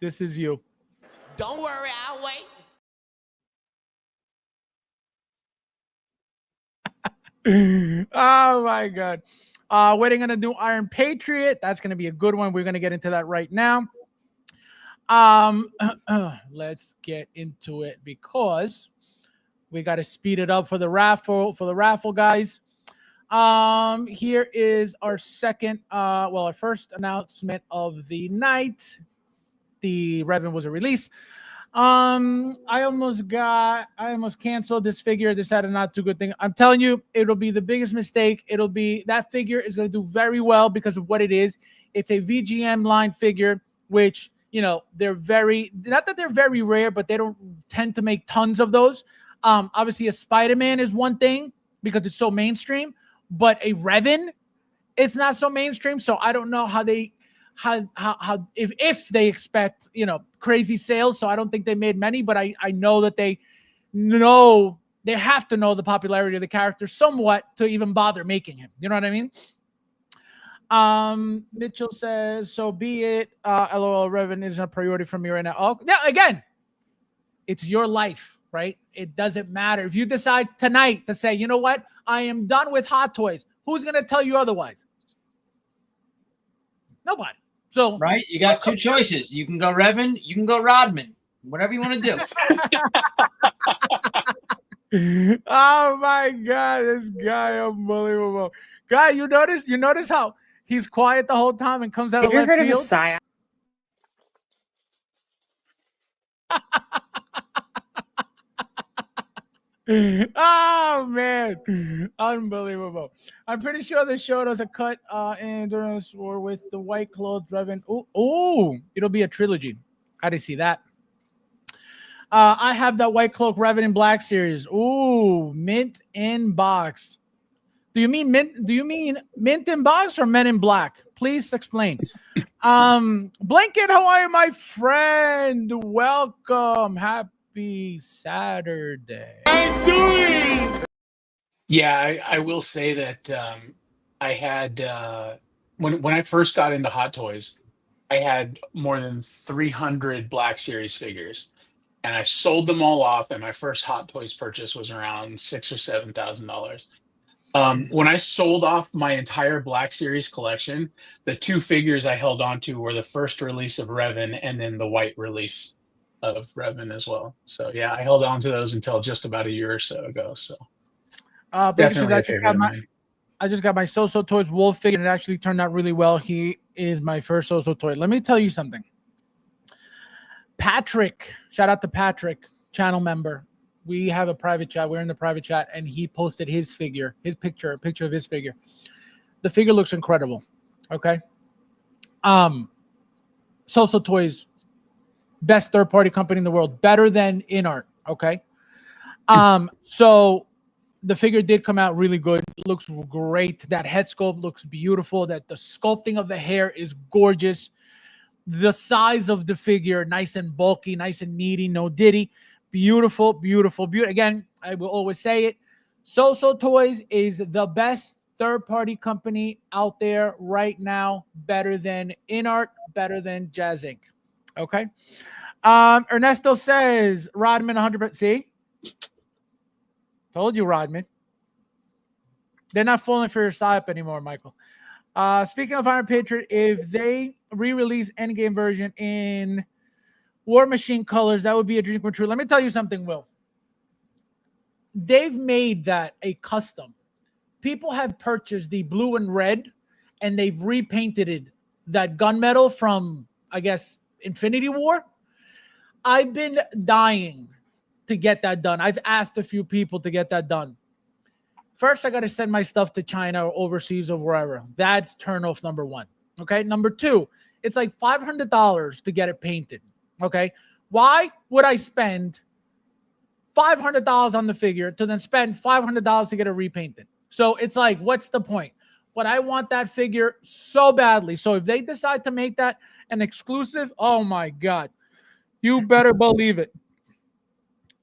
This is you. Don't worry, I'll wait. Oh, my God. Waiting on a new Iron Patriot. That's going to be a good one. We're going to get into that right now. Let's get into it because we got to speed it up for the raffle. For the raffle, guys. Here is our second, our first announcement of the night. The Revan was a release. I almost canceled this figure. This had a not too good thing. I'm telling you, it'll be the biggest mistake. That figure is going to do very well because of what it is. It's a VGM line figure, which, you know, they're not that they're very rare, but they don't tend to make tons of those. Obviously a Spider-Man is one thing because it's so mainstream, but a Revan, it's not so mainstream. So I don't know how if they expect, you know, crazy sales. So I don't think they made many, but I know that they have to know the popularity of the character somewhat to even bother making him. You know what I mean? Mitchell says, so be it. LOL, Revan isn't a priority for me right now. Oh, yeah, again, it's your life, right? It doesn't matter. If you decide tonight to say, you know what, I am done with Hot Toys, who's going to tell you otherwise? Nobody. So right, you got two choices. You can go Revan, you can go Rodman. Whatever you want to do. Oh my God, this guy, unbelievable. Guy, you notice how he's quiet the whole time and comes out of left field? Have you heard of a sigh? Oh man, unbelievable. I'm pretty sure they showed us a cut in Endurance War with the white clothed Revan. Oh, it'll be a trilogy. I didn't see that. I have that white cloak Revan in black series. Ooh, mint in box. Do you mean mint in box or men in black? Please explain. Blanket Hawaii, my friend. Welcome. Happy Saturday. I'm doing. Yeah, I will say that I had when I first got into Hot Toys, I had more than 300 Black Series figures, and I sold them all off. And my first Hot Toys purchase was around $6,000 or $7,000. When I sold off my entire Black Series collection, the two figures I held on to were the first release of Revan and then the white release of Revan as well. So yeah, I held on to those until just about a year or so ago. So definitely a favorite of mine. I just got my So Toys Wolf figure, and it actually turned out really well. He is my first So toy. Let me tell you something. Patrick, shout out to Patrick, channel member. We have a private chat. We're in the private chat, and he posted his figure, a picture of his figure. The figure looks incredible. Okay. So Toys, best third-party company in the world, better than InArt. Okay. So the figure did come out really good. It looks great. That head sculpt looks beautiful. That the sculpting of the hair is gorgeous. The size of the figure, nice and bulky, nice and meaty, no ditty. Beautiful, beautiful, beautiful. Again, I will always say it. So Toys is the best third-party company out there right now. Better than InArt, better than Jazz Inc. Okay. Ernesto says, Rodman 100%. See? Told you, Rodman. They're not falling for your psyop anymore, Michael. Speaking of Iron Patriot, if they re-release Endgame version in War Machine colors, that would be a dream come true. Let me tell you something, Will. They've made that a custom. People have purchased the blue and red, and they've repainted it. That gunmetal from, I guess, Infinity War. I've been dying to get that done. I've asked a few people to get that done. First, I got to send my stuff to China or overseas or wherever. That's turnoff number one. Okay. Number two, it's like $500 to get it painted. Okay. Why would I spend $500 on the figure to then spend $500 to get it repainted? So it's like, what's the point? But I want that figure so badly. So if they decide to make that an exclusive, oh my God, you better believe it.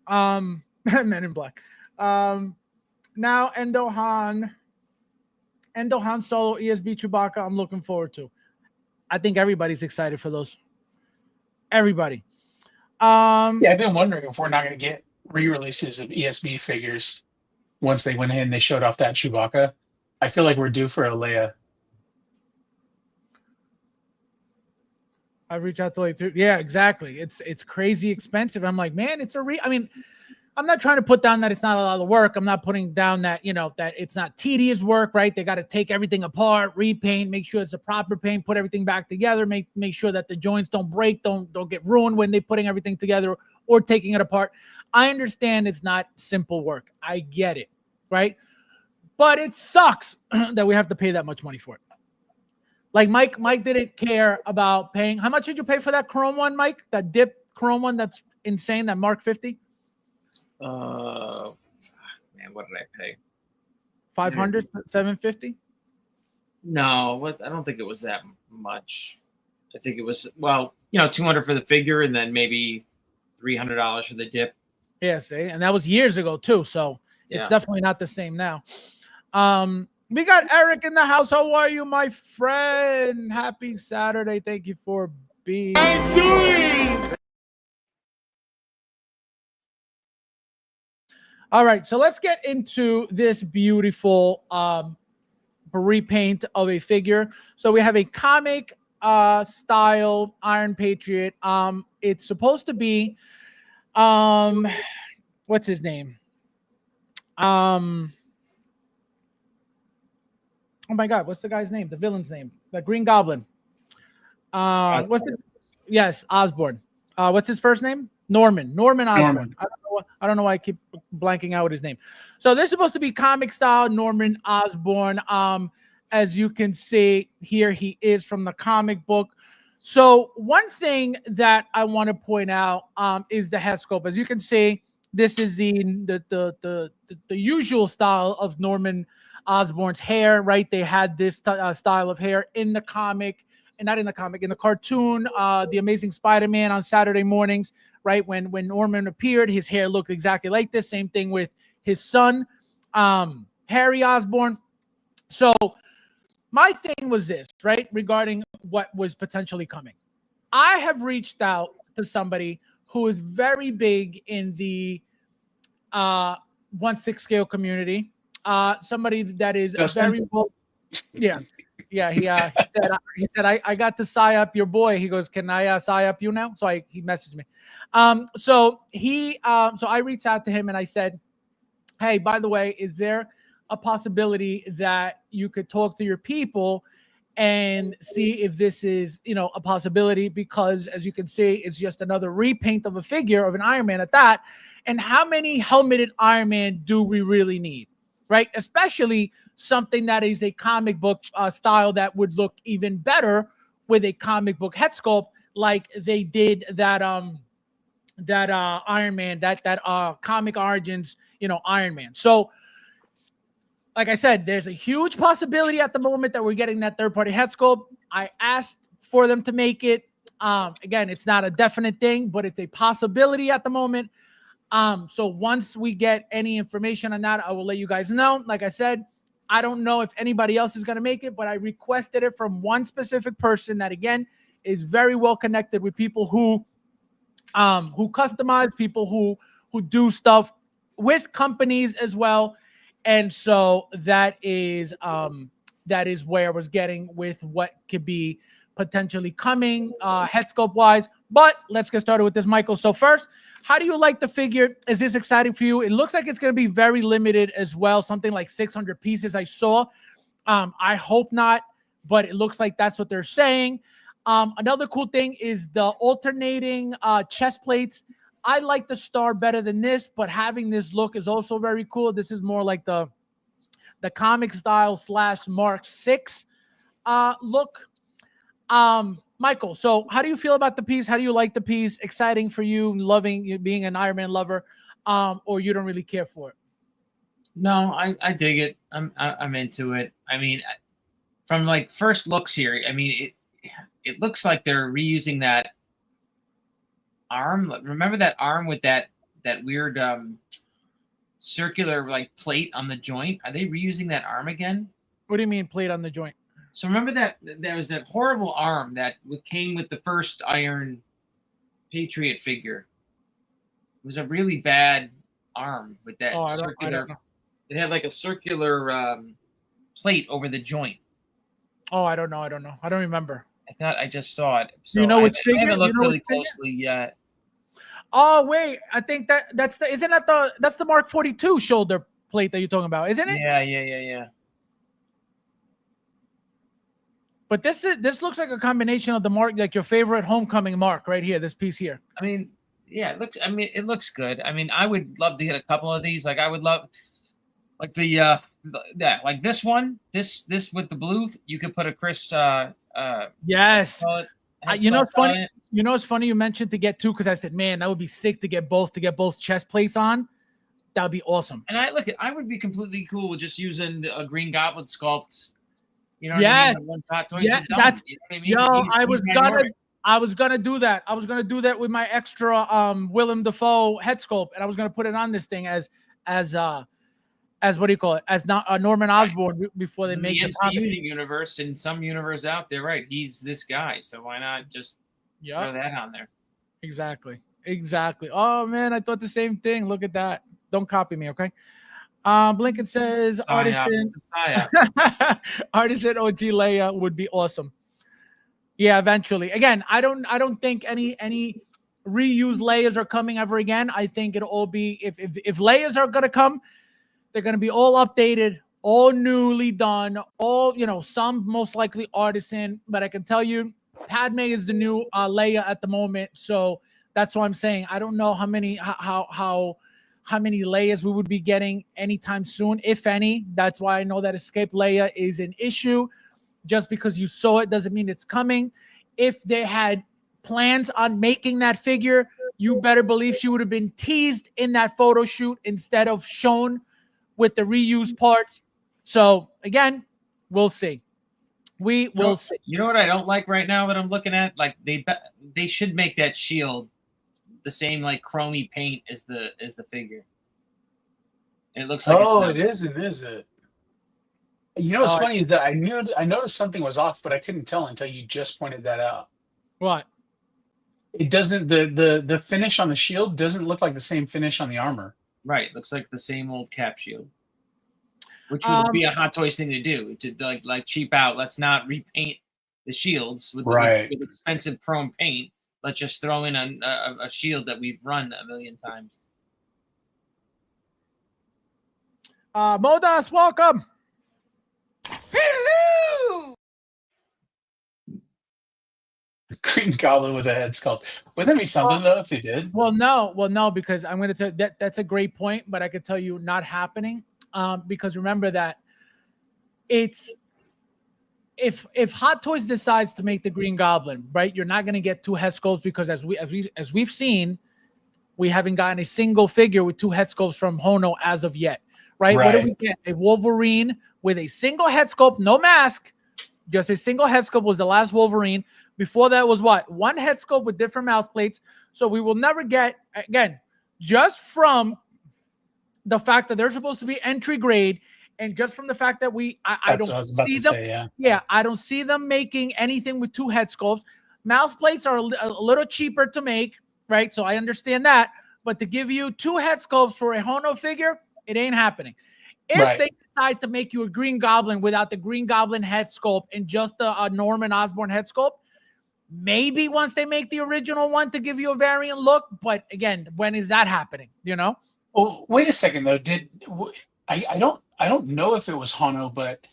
Men in Black. Now Endo Han Solo ESB Chewbacca, I'm looking forward to. I think everybody's excited for those. Everybody. Yeah, I've been wondering if we're not going to get re-releases of ESB figures once they went in and they showed off that Chewbacca. I feel like we're due for a Leia. I reach out to yeah, exactly. It's crazy expensive. I'm like, man, I mean, I'm not trying to put down that it's not a lot of work. I'm not putting down that, that it's not tedious work, right? They got to take everything apart, repaint, make sure it's a proper paint, put everything back together, make sure that the joints don't break, don't get ruined when they're putting everything together or taking it apart. I understand it's not simple work. I get it, right? But it sucks that we have to pay that much money for it. Like Mike didn't care about paying. How much did you pay for that chrome one, Mike? That dip chrome one that's insane, that Mark 50? Man, what did I pay? 500, 750? No, I don't think it was that much. I think it was, $200 for the figure and then maybe $300 for the dip. Yeah, see, and that was years ago too, so it's definitely not the same now. We got Eric in the house. How are you, my friend? Happy Saturday. Thank you for being here. All right, so let's get into this beautiful repaint of a figure. So we have a comic style Iron Patriot. It's supposed to be what's his name? Oh my God, what's the guy's name? The villain's name? The Green Goblin. Yes, Osborn. What's his first name? Norman Osborn. Norman. I don't know why I keep blanking out with his name. So this is supposed to be comic style Norman Osborn. As you can see here, he is from the comic book. So one thing that I want to point out is the head sculpt. As you can see, this is the usual style of Norman Osborn's hair, right? They had this style of hair in the comic, and not in the comic, in the cartoon, The Amazing Spider-Man on Saturday mornings, right? When Norman appeared, his hair looked exactly like this. Same thing with his son, Harry Osborn. So my thing was this, right? Regarding what was potentially coming. I have reached out to somebody who is very big in the 1/6 scale community. Somebody that is very well, yeah. Yeah, he said I got to sign up your boy. He goes, can I sign up you now? So he messaged me. So I reached out to him and I said, hey, by the way, is there a possibility that you could talk to your people and see if this is, a possibility? Because as you can see, it's just another repaint of a figure of an Iron Man at that. And how many helmeted Iron Man do we really need? Right? Especially something that is a comic book style that would look even better with a comic book head sculpt, like they did that Iron Man, that comic origins, Iron Man. So, like I said, there's a huge possibility at the moment that we're getting that third-party head sculpt. I asked for them to make it. Again, it's not a definite thing, but it's a possibility at the moment. So once we get any information on that, I will let you guys know. Like I said, I don't know if anybody else is going to make it, but I requested it from one specific person that, again, is very well connected with people who customize, people who do stuff with companies as well. And so that is where I was getting with what could be potentially coming head sculpt wise. But let's get started with this, Michael. So first, how do you like the figure? Is this exciting for you? It looks like it's going to be very limited as well, something like 600 pieces I saw. I hope not, but it looks like that's what they're saying. Another cool thing is the alternating chest plates. I like the Star better than this, but having this look is also very cool. This is more like the comic style / Mark 6 look. Michael, so how do you feel about the piece? How do you like the piece? Exciting for you, loving you being an Iron Man lover, or you don't really care for it? No, I dig it. I'm into it. I mean, from like first looks here, I mean, it looks like they're reusing that arm. Remember that arm with that weird circular like plate on the joint? Are they reusing that arm again? What do you mean plate on the joint? So remember that there was that horrible arm that came with the first Iron Patriot figure. It was a really bad arm with that circular. It had like a circular plate over the joint. Oh, I don't know. I don't remember. I thought I just saw it. So you know which figure? I haven't looked really closely yet. Oh wait, I think that's the Mark 42 shoulder plate that you're talking about, isn't it? Yeah. But this looks like a combination of the Mark, like your favorite Homecoming Mark right here, this piece here. I mean, yeah, it looks good. I mean, I would love to get a couple of these. Like I would love like like this one, this with the blue, you could put a Chris yes. You know it's funny. You know it's funny you mentioned to get two, because I said, man, that would be sick to get both chest plates on. That would be awesome. And I would be completely cool with just using a Green Goblin sculpt. You know yes. what I mean? Yeah, that's you know what I mean? I was gonna do that. I was gonna do that with my extra Willem Dafoe head sculpt, and I was gonna put it on this thing as what do you call it? As not Norman Osborn before they make the MCU universe. In some universe out there, right? He's this guy, so why not just throw that on there? Exactly. Oh man, I thought the same thing. Look at that. Don't copy me, okay? Blinken says Artisan OG Leia would be awesome. Yeah, eventually. Again, I don't think any reused Leias are coming ever again. I think it'll all be if Leias are gonna come, they're gonna be all updated, all newly done, all some most likely Artisan. But I can tell you, Padme is the new Leia at the moment, so that's what I'm saying. I don't know how many Leias we would be getting anytime soon, if any. That's why I know that Escape Leia is an issue. Just because you saw it doesn't mean it's coming. If they had plans on making that figure, you better believe she would have been teased in that photo shoot instead of shown with the reused parts. So again, we'll see. We will see. You know what I don't like right now that I'm looking at? Like they should make that shield the same like chromey paint as the figure. And it looks like it is it. You know what's funny is that I noticed something was off, but I couldn't tell until you just pointed that out. What? It doesn't the finish on the shield doesn't look like the same finish on the armor. Right, looks like the same old cap shield. Which would be a Hot Toys thing to do, to like cheap out. Let's not repaint the shields with expensive chrome paint. Let's just throw in a shield that we've run a million times. Modas, welcome. Hello. Green Goblin with a head sculpt. Wouldn't that be something though if they did? Well, no, because I'm going to tell that that's a great point, but I could tell you not happening. Because remember that it's if Hot Toys decides to make the Green Goblin, right? You're not going to get 2 head sculpts because as we've seen, we haven't gotten a single figure with 2 head sculpts from Hono as of yet, right? What do we get? A Wolverine with a single head sculpt, no mask, just a single head sculpt was the last Wolverine. Before that was what? 1 head sculpt with different mouth plates. So we will never get, again, just from the fact that they're supposed to be entry grade, and just from the fact that I don't see them. I don't see them making anything with 2 head sculpts. Mouth plates are a little cheaper to make, right? So I understand that. But to give you 2 head sculpts for a Hono figure, it ain't happening. If they decide to make you a Green Goblin without the Green Goblin head sculpt and just a Norman Osborn head sculpt, maybe once they make the original one to give you a variant look. But again, when is that happening? You know? Oh, wait a second though. I don't know if it was Hono, but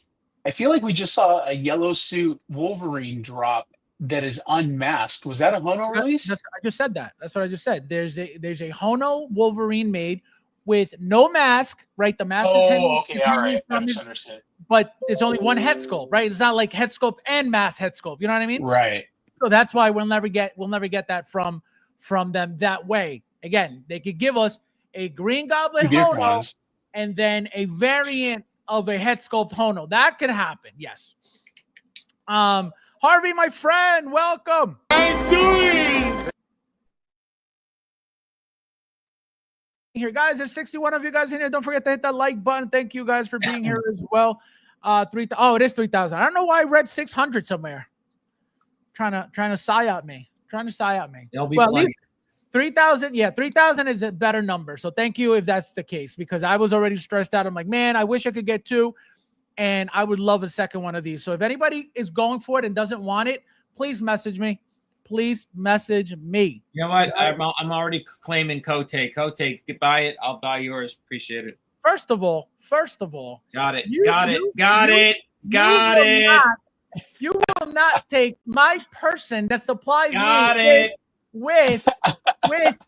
I feel like we just saw a yellow suit Wolverine drop that is unmasked. Was that a Hono release? I just said that. That's what I just said. There's a Hono Wolverine made with no mask, right? The mask is hanging. Okay, all right. I misunderstood. But there's only 1 head sculpt, right? It's not like head sculpt and mask head sculpt. You know what I mean? Right. So that's why we'll never get that from them that way. Again, they could give us a Green Goblin Hono and then a variant of a head sculpt Hono. That could happen, yes. Harvey, my friend, welcome. I'm doing Here, guys, there's 61 of you guys in here. Don't forget to hit that like button. Thank you guys for being here as well. It is 3,000. I don't know why I read 600 somewhere. Trying to psyop me. They'll be plenty. 3,000. Yeah, 3,000 is a better number. So thank you if that's the case, because I was already stressed out. I'm like, man, I wish I could get 2, and I would love a second one of these. So if anybody is going for it and doesn't want it, please message me. Please message me. You know what? I'm already claiming Kote. Kote, buy it. I'll buy yours. Appreciate it. First of all, got it. Got it. You will not take my person that supplies me with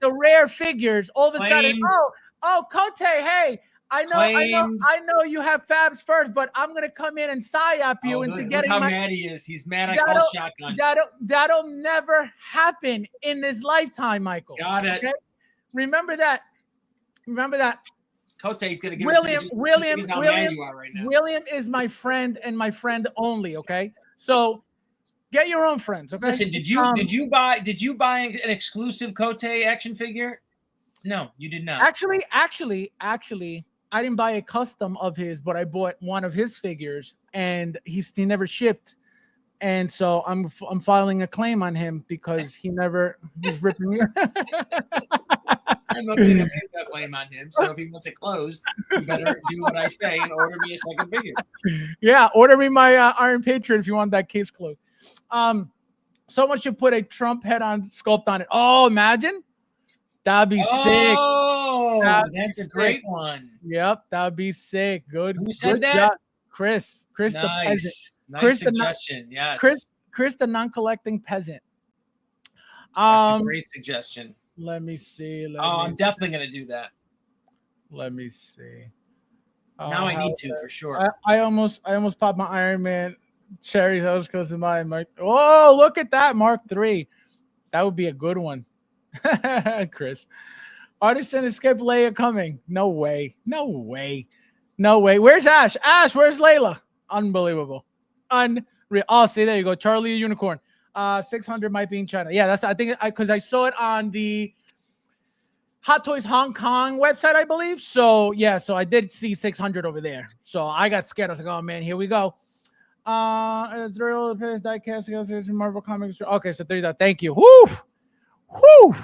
the rare figures. All of a sudden, Kote, hey, I know you have Fabs first, but I'm gonna come in and psyop you into getting how mad he is. He's mad I call shotgun. That'll never happen in this lifetime, Michael. Got it. Okay? Remember that. Kote's gonna give William is my friend and my friend only. Okay, so get your own friends. Okay. Listen, did you buy an exclusive Kote action figure? No, you did not. Actually, I didn't buy a custom of his, but I bought one of his figures, and he never shipped, and so I'm filing a claim on him because he's ripping me. I'm not going to make that claim on him. So if he wants it closed, you better do what I say and order me a second figure. Yeah, order me my Iron Patriot if you want that case closed. Someone should put a Trump head on sculpt on it. Oh, imagine. That'd be sick. Oh, that's a great one. Yep, that'd be sick. Good. Who said good that? Job. Chris nice. The peasant. Nice suggestion. Yes. Chris the non-collecting peasant. That's a great suggestion. Let me see. I'm definitely gonna do that. Let me see. Now I need to for sure. I almost popped my Iron Man cherries. I was close to mine. Oh, look at that Mark III. That would be a good one. Chris. Artisan Escape Leia coming. No way. Where's Ash? Ash, where's Layla? Unbelievable. Unreal. Oh, see, there you go. Charlie Unicorn. 600 might be in China. Yeah, I think because I saw it on the Hot Toys Hong Kong website, I believe. So yeah, so I did see 600 over there. So I got scared. I was like, oh man, here we go. It's real diecast Marvel Comics. Okay, so 30. Thank you. Woo!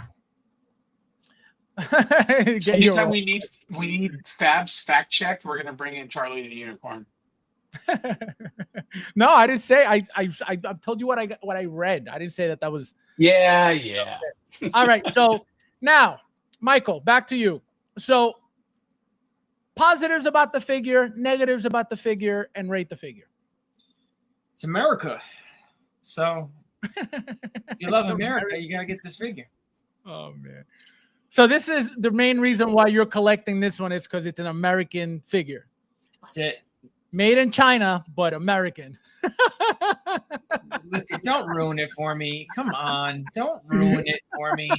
So anytime we need Fabs fact checked, we're gonna bring in Charlie the Unicorn. No, I didn't say. I've told you what I read. I didn't say that was. Yeah. All right. So now, Michael, back to you. So positives about the figure, negatives about the figure, and rate the figure. It's America. So if you love America, you gotta get this figure. Oh man. So this is the main reason why you're collecting this one is because it's an American figure. That's it. Made in China, but American. Look, don't ruin it for me. Come on. Don't ruin it for me.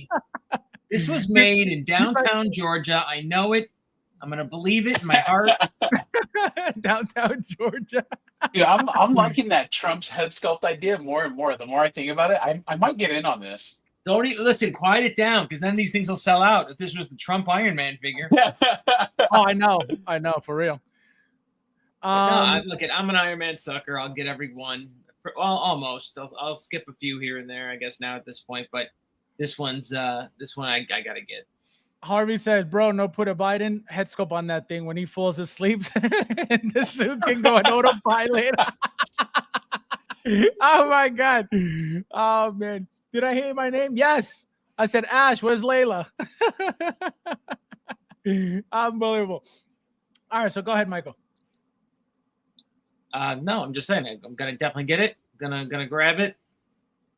This was made in downtown Georgia. I know it. I'm going to believe it in my heart. Downtown Georgia. Yeah, I'm liking that Trump's head sculpt idea more and more. The more I think about it, I might get in on this. Don't even listen. Quiet it down, because then these things will sell out. If this was the Trump Iron Man figure. Oh, I know, for real. Look, I'm an Iron Man sucker. I'll get every one. Well, almost. I'll skip a few here and there, I guess, now at this point. But this one I gotta get. Harvey says, "Bro, no put a Biden head sculpt on that thing when he falls asleep, and the suit can go on autopilot." Oh my god! Oh man, did I hear my name? Yes, I said Ash. Where's Layla? Unbelievable. All right, so go ahead, Michael. No, I'm just saying I'm gonna definitely get it. Gonna grab it.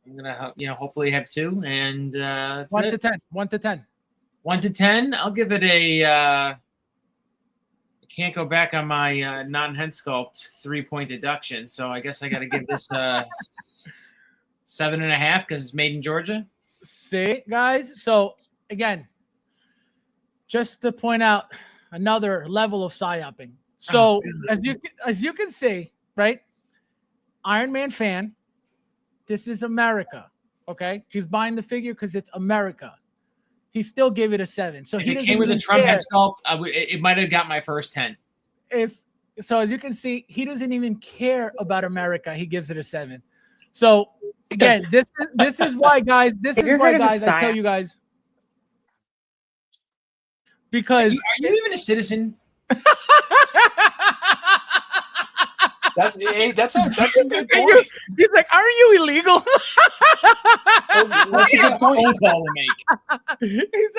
I'm gonna hopefully have two, and 1 to 10. 1 to 10. 1 to 10. I'll give it a. I can't go back on my non-head sculpt 3-point deduction, so I guess I got to give this 7.5 because it's made in Georgia. See, guys. So again, just to point out another level of psyoping. So as you can see, right? Iron Man fan. This is America. Okay, he's buying the figure because it's America. He still gave it a 7. So if he it came with a Trump head sculpt, it might have got my first 10. So as you can see, he doesn't even care about America. He gives it a 7. So again, this is why, guys. This is why, guys. I tell you guys, because are you even a citizen? That's a good point. He's like, aren't you illegal? That's a good point. Phone call to make. He's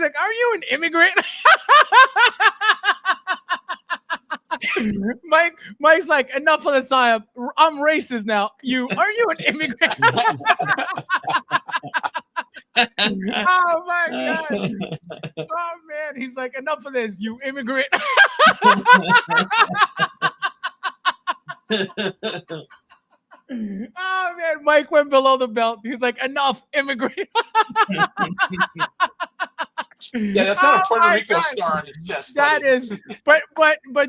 like, aren't you an immigrant? Mike's like, enough of the psyop. I'm racist now. Aren't you an immigrant? Oh my god. Oh man. He's like, enough of this, you immigrant. Oh man, Mike went below the belt. He's like, enough, immigrant. Yeah, that's not a Puerto Rico star. That is, but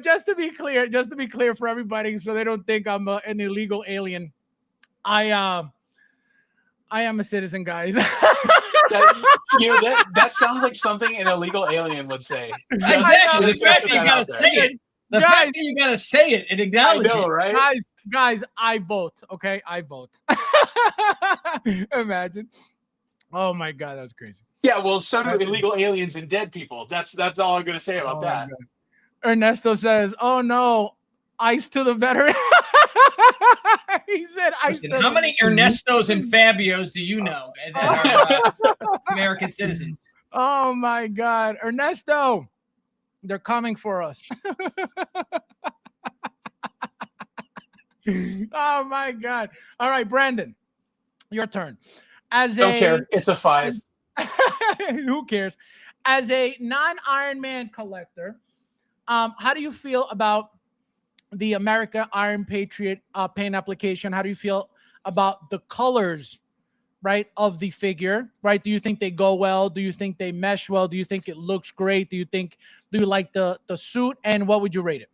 just to be clear for everybody, so they don't think I'm an illegal alien. I am a citizen, guys. That sounds like something an illegal alien would say. Exactly. The fact that you gotta say it. The fact that you gotta say it and acknowledge it, right? Guys, I vote. Okay, I vote. Imagine. Oh my god, that was crazy. Yeah, well, so do illegal aliens and dead people. That's all I'm gonna say about that. Ernesto says, "Oh no, ice to the veteran." He said, "Ice." Listen, how many Ernestos and Fabios do you know that are American citizens? Oh my god, Ernesto, they're coming for us. Oh my god. All right, Brandon, your turn. Don't care. It's a 5. Who cares? As a non-Iron Man collector, how do you feel about the America Iron Patriot paint application? How do you feel about the colors, right, of the figure, right? Do you think they go well? Do you think they mesh well? Do you think it looks great? Do you like the suit? And what would you rate it?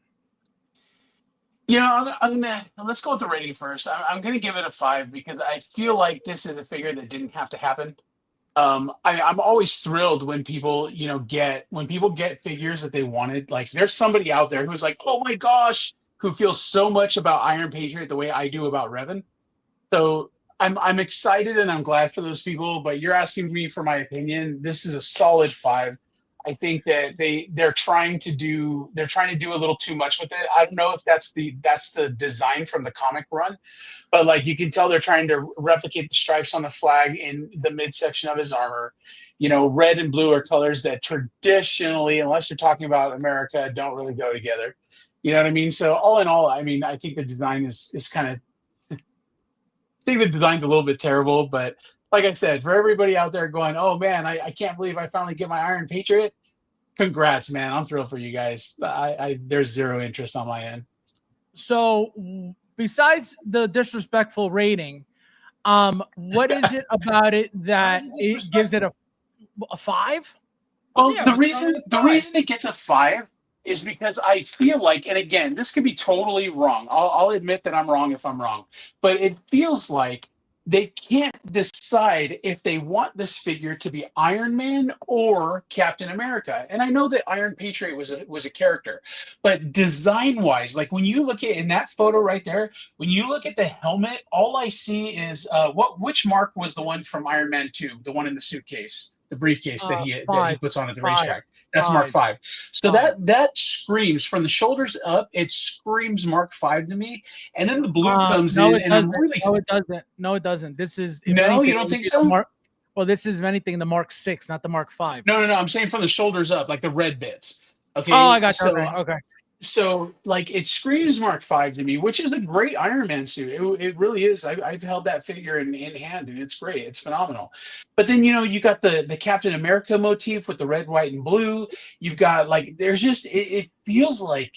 Let's go with the rating first. I'm gonna give it a 5 because I feel like this is a figure that didn't have to happen. I'm always thrilled when people, get figures that they wanted. Like, there's somebody out there who's like, oh my gosh, who feels so much about Iron Patriot the way I do about Revan. So I'm excited and I'm glad for those people, but you're asking me for my opinion. This is a solid 5. I think that they're trying to do a little too much with it. I don't know if that's the design from the comic run, but like you can tell they're trying to replicate the stripes on the flag in the midsection of his armor. You know, red and blue are colors that traditionally, unless you're talking about America, don't really go together. You know what I mean? So all in all, I mean, I think the design is kind of I think the design's a little bit terrible, but like I said, for everybody out there going, oh man, I can't believe I finally get my Iron Patriot. Congrats, man. I'm thrilled for you guys. There's zero interest on my end. So besides the disrespectful rating, what is it about it that it gives it a 5? Well, yeah, the reason it gets a 5 is because I feel like, and again, this could be totally wrong. I'll admit that I'm wrong if I'm wrong, but it feels like they can't decide if they want this figure to be Iron Man or Captain America. And I know that Iron Patriot was a character, but design-wise, like when you look at in that photo right there, when you look at the helmet, all I see is which mark was the one from Iron Man 2, the one in the suitcase, the briefcase that he puts on at the racetrack. That's Mark 5. So that screams from the shoulders up. It screams Mark 5 to me. And then the blue comes in, and I'm really no, it doesn't. No, it doesn't. This is no, you don't think so? Well, this is if anything the Mark 6, not the Mark 5. No. I'm saying from the shoulders up, like the red bits. Okay. Oh, I got you. Okay. So like it screams Mark 5 to me, which is a great Iron Man suit. It really is. I've held that figure in hand, and it's great. It's phenomenal. But then you got the Captain America motif with the red, white, and blue. You've got like there's just it feels like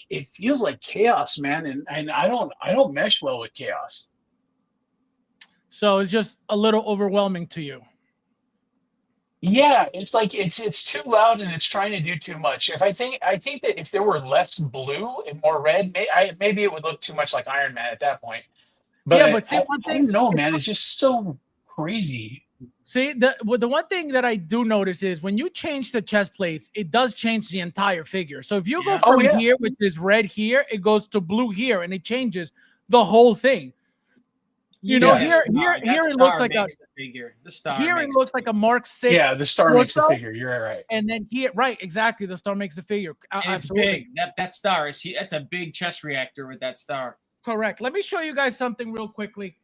chaos, man, and I don't mesh well with chaos. So it's just a little overwhelming to you. Yeah, it's like it's too loud and it's trying to do too much. I think that if there were less blue and more red, maybe it would look too much like Iron Man at that point. But yeah, but see, one thing, I don't know, man, it's just so crazy. See, the one thing that I do notice is when you change the chest plates, it does change the entire figure. So if you go from here, which is red here, it goes to blue here, and it changes the whole thing. You know, here it looks like a figure. The star. Here it looks like a Mark 6. Yeah, the star makes the figure. You're right. And then here, right, exactly, the star makes the figure. It's big. That star is that's a big chest reactor with that star. Correct. Let me show you guys something real quickly.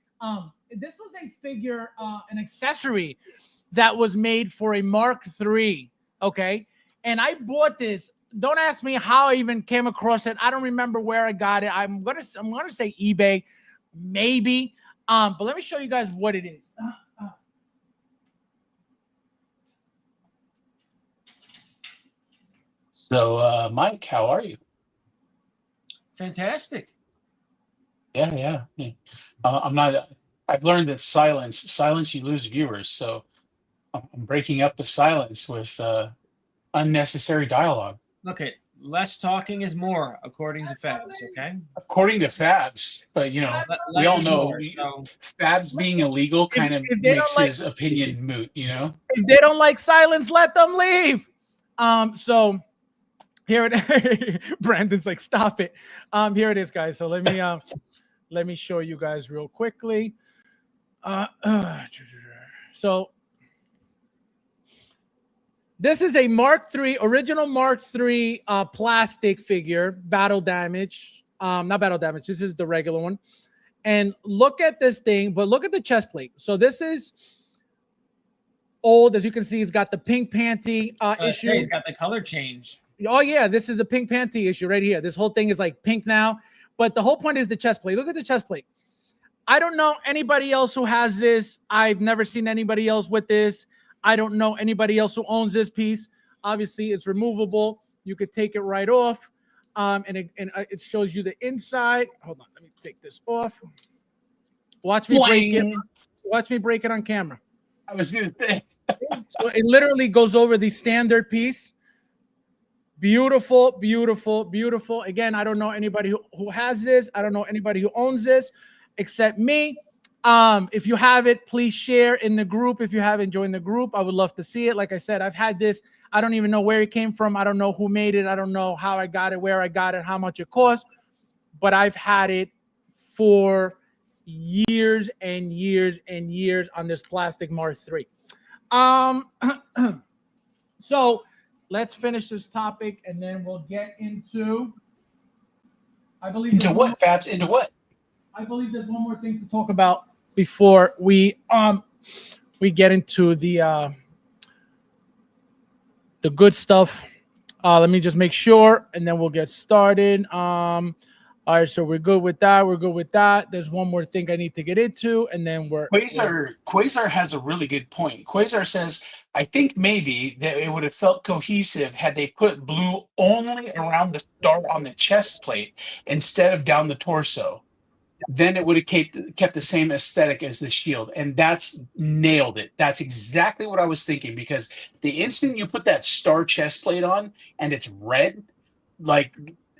This was a figure, an accessory that was made for a Mark III. Okay, and I bought this. Don't ask me how I even came across it. I don't remember where I got it. I'm gonna say eBay, maybe. But let me show you guys what it is. So, Mike, how are you? Fantastic. Yeah. I'm not. I've learned that silence, you lose viewers. So, I'm breaking up the silence with unnecessary dialogue. Okay, less talking is more, according to Fabs. Okay. According to Fabs, but we all know more, so. Fabs being illegal kind of makes his opinion moot. If they don't like silence, let them leave. So here it. Brandon's like, stop it. Here it is, guys. So let me show you guys real quickly. So this is a original Mark III plastic figure, battle damage. Not battle damage. This is the regular one. And look at this thing, but look at the chest plate. So this is old. As you can see, he's got the pink panty issue. He's got the color change. Oh, yeah. This is a pink panty issue right here. This whole thing is like pink now. But the whole point is the chest plate. Look at the chest plate. I don't know anybody else who has this. I've never seen anybody else with this. I don't know anybody else who owns this piece. Obviously, it's removable. You could take it right off. And it shows you the inside. Hold on. Let me take this off. Watch me break it. Watch me break it on camera. I was going to say. So it literally goes over the standard piece. Beautiful, beautiful, beautiful. Again, I don't know anybody who has this. I don't know anybody who owns this except me. If you have it, please share in the group. If you haven't joined the group, I would love to see it. Like I said, I've had this. I don't even know where it came from. I don't know who made it. I don't know how I got it, where I got it, how much it cost. But I've had it for years and years and years on this plastic Mark III. So let's finish this topic and then we'll get into. I believe into what, Fabs? Into what? I believe there's one more thing to talk about before we get into the good stuff. Let me just make sure, and then we'll get started. All right, so we're good with that. We're good with that. There's one more thing I need to get into, and then Quasar has a really good point. Quasar says, I think maybe that it would have felt cohesive had they put blue only around the star on the chest plate instead of down the torso. Then it would have kept the same aesthetic as the shield. And that's nailed it. That's exactly what I was thinking, because the instant you put that star chest plate on and it's red, like,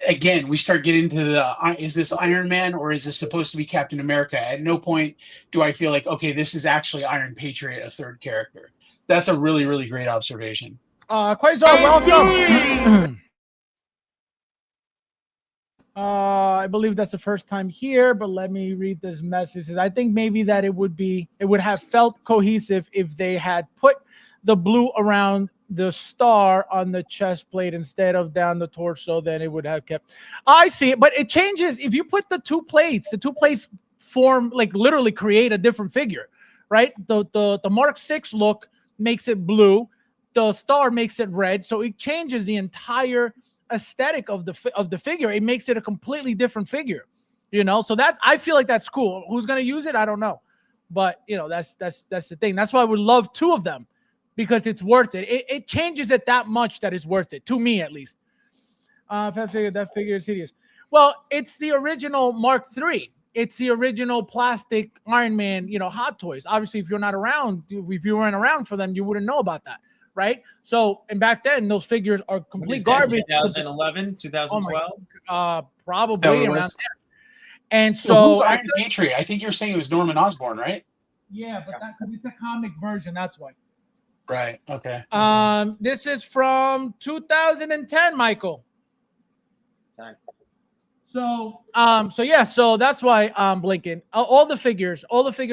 again, we start getting to the, is this Iron Man or is this supposed to be Captain America? At no point do I feel like, okay, this is actually Iron Patriot, a third character. That's a really, really great observation. Quasar, welcome. I believe that's the first time here, but let me read this message. I think maybe that it would have felt cohesive if they had put the blue around the star on the chest plate instead of down the torso. Then it would have kept. I see it, but it changes if you put the two plates form, like, literally create a different figure, right? The Mark VI look makes it blue, the star makes it red, so it changes the entire aesthetic of the figure. It makes it a completely different figure, you know. So that's, I feel like that's cool. Who's gonna use it? I don't know, but you know, that's the thing. That's why I would love two of them, because it's worth it. It changes it that much that it's worth it, to me at least. That figure is hideous. Well, it's the original Mark III. It's the original plastic Iron Man, you know, Hot Toys. Obviously, if you weren't around for them, you wouldn't know about that. Right. So, and back then, those figures are complete garbage. 2011, 2012, probably around there. And so, who's Iron Patriot? I think you're saying it was Norman Osborn, right? Yeah, but it's a comic version. That's why. Right. Okay. This is from 2010, Michael. So that's why I'm blinking. All the figures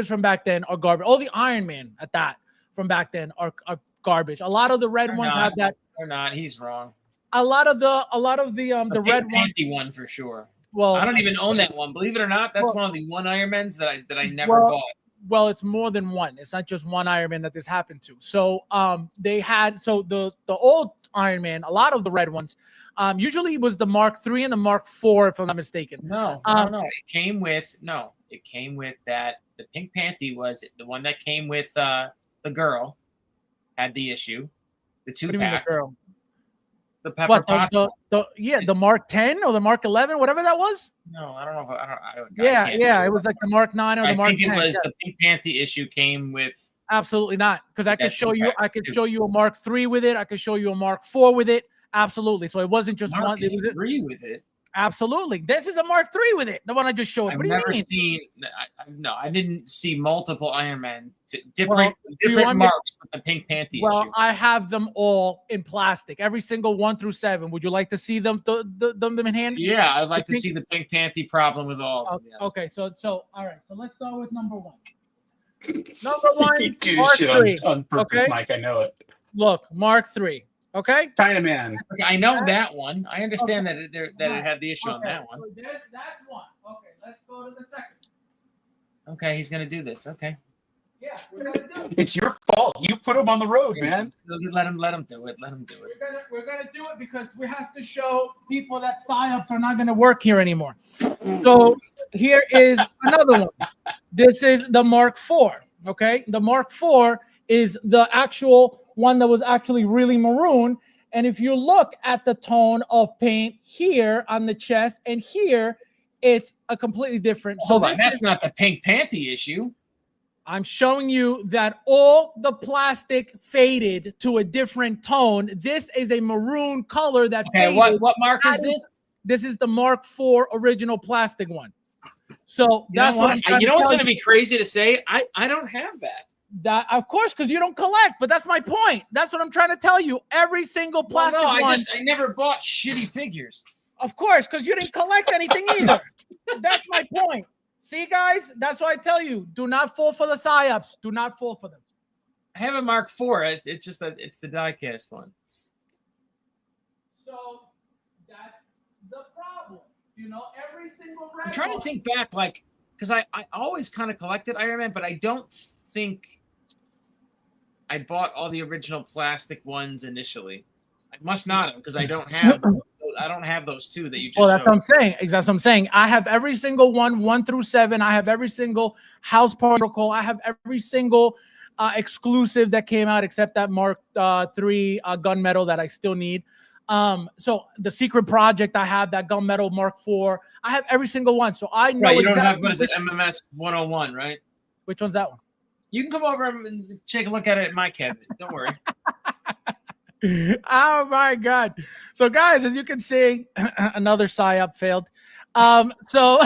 from back then are garbage. All the Iron Man at that from back then are garbage. A lot of the red ones have that. They're not. He's wrong. A lot of the red Panty one for sure. Well, I don't even own that one. Believe it or not, that's one of the one Iron Mans that I never bought. Well, it's more than one. It's not just one Iron Man that this happened to. So they had the old Iron Man, a lot of the red ones, usually it was the Mark III and the Mark IV, if I'm not mistaken. No. It came with that. The pink panty was the one that came with the girl. Had the issue. The two pack. The Pepper Potts. The Mark 10 or the Mark 11, whatever that was. No, I don't know. It was like the Mark 9 or the Mark 10. I think it was the pink panty issue came with. Absolutely not, because I could show you. I could show you a Mark III with it. I could show you a Mark IV with it. Absolutely. So it wasn't just Mark one. It was III with it. Absolutely. This is a Mark III with it. The one I just showed. I've never seen. I didn't see multiple Iron Man different marks with the pink panty issue. Well, I have them all in plastic. Every single 1 through 7. Would you like to see them in hand? Yeah, I'd like to see the pink panty problem with all of them. Yes. Okay, so all right. So let's start with number 1. Number 1. You do shit on purpose, okay? Mike. I know it. Look, Mark III. Okay. Chinaman. Okay, I know that one. I understand that it had the issue on that one. So that's one. Okay, let's go to the second. Okay, he's gonna do this. Okay. Yeah, we're gonna do it. It's your fault. You put him on the road, man. Let him do it. Let him do it. We're gonna do it because we have to show people that psyops are not gonna work here anymore. So here is another one. This is the Mark IV. Okay, the Mark IV is the actual one that was actually really maroon. And if you look at the tone of paint here on the chest and here, it's a completely different. Hold on, that's not the pink panty issue. I'm showing you that all the plastic faded to a different tone. This is a maroon color that faded. What mark is this? This is the Mark IV original plastic one. So that's what I'm trying to tell you. What's going to be crazy to say? I don't have that. That, of course, because you don't collect, but that's my point. That's what I'm trying to tell you. Every single plastic one. I never bought shitty figures. Of course, because you didn't collect anything either. That's my point. See, guys, that's why I tell you, do not fall for the psyops. Do not fall for them. I have a Mark IV. It's just that it's the diecast one. So that's the problem. You know, every single red I'm trying to think back, like, because I always kind of collected Iron Man, but I don't think I bought all the original plastic ones initially. I must not have, because I don't have those two that you just Well, that's showed. what I'm saying. That's what I'm saying. I have every single one, 1 through 7. I have every single house particle. I have every single exclusive that came out except that Mark III gunmetal that I still need. So the secret project, I have that gunmetal Mark IV. I have every single one. So I know you don't exactly have, what is it, MMS 101, right? Which one's that one? You can come over and take a look at it in my cabinet. Don't worry. Oh my God. So guys, as you can see, another psyop failed. So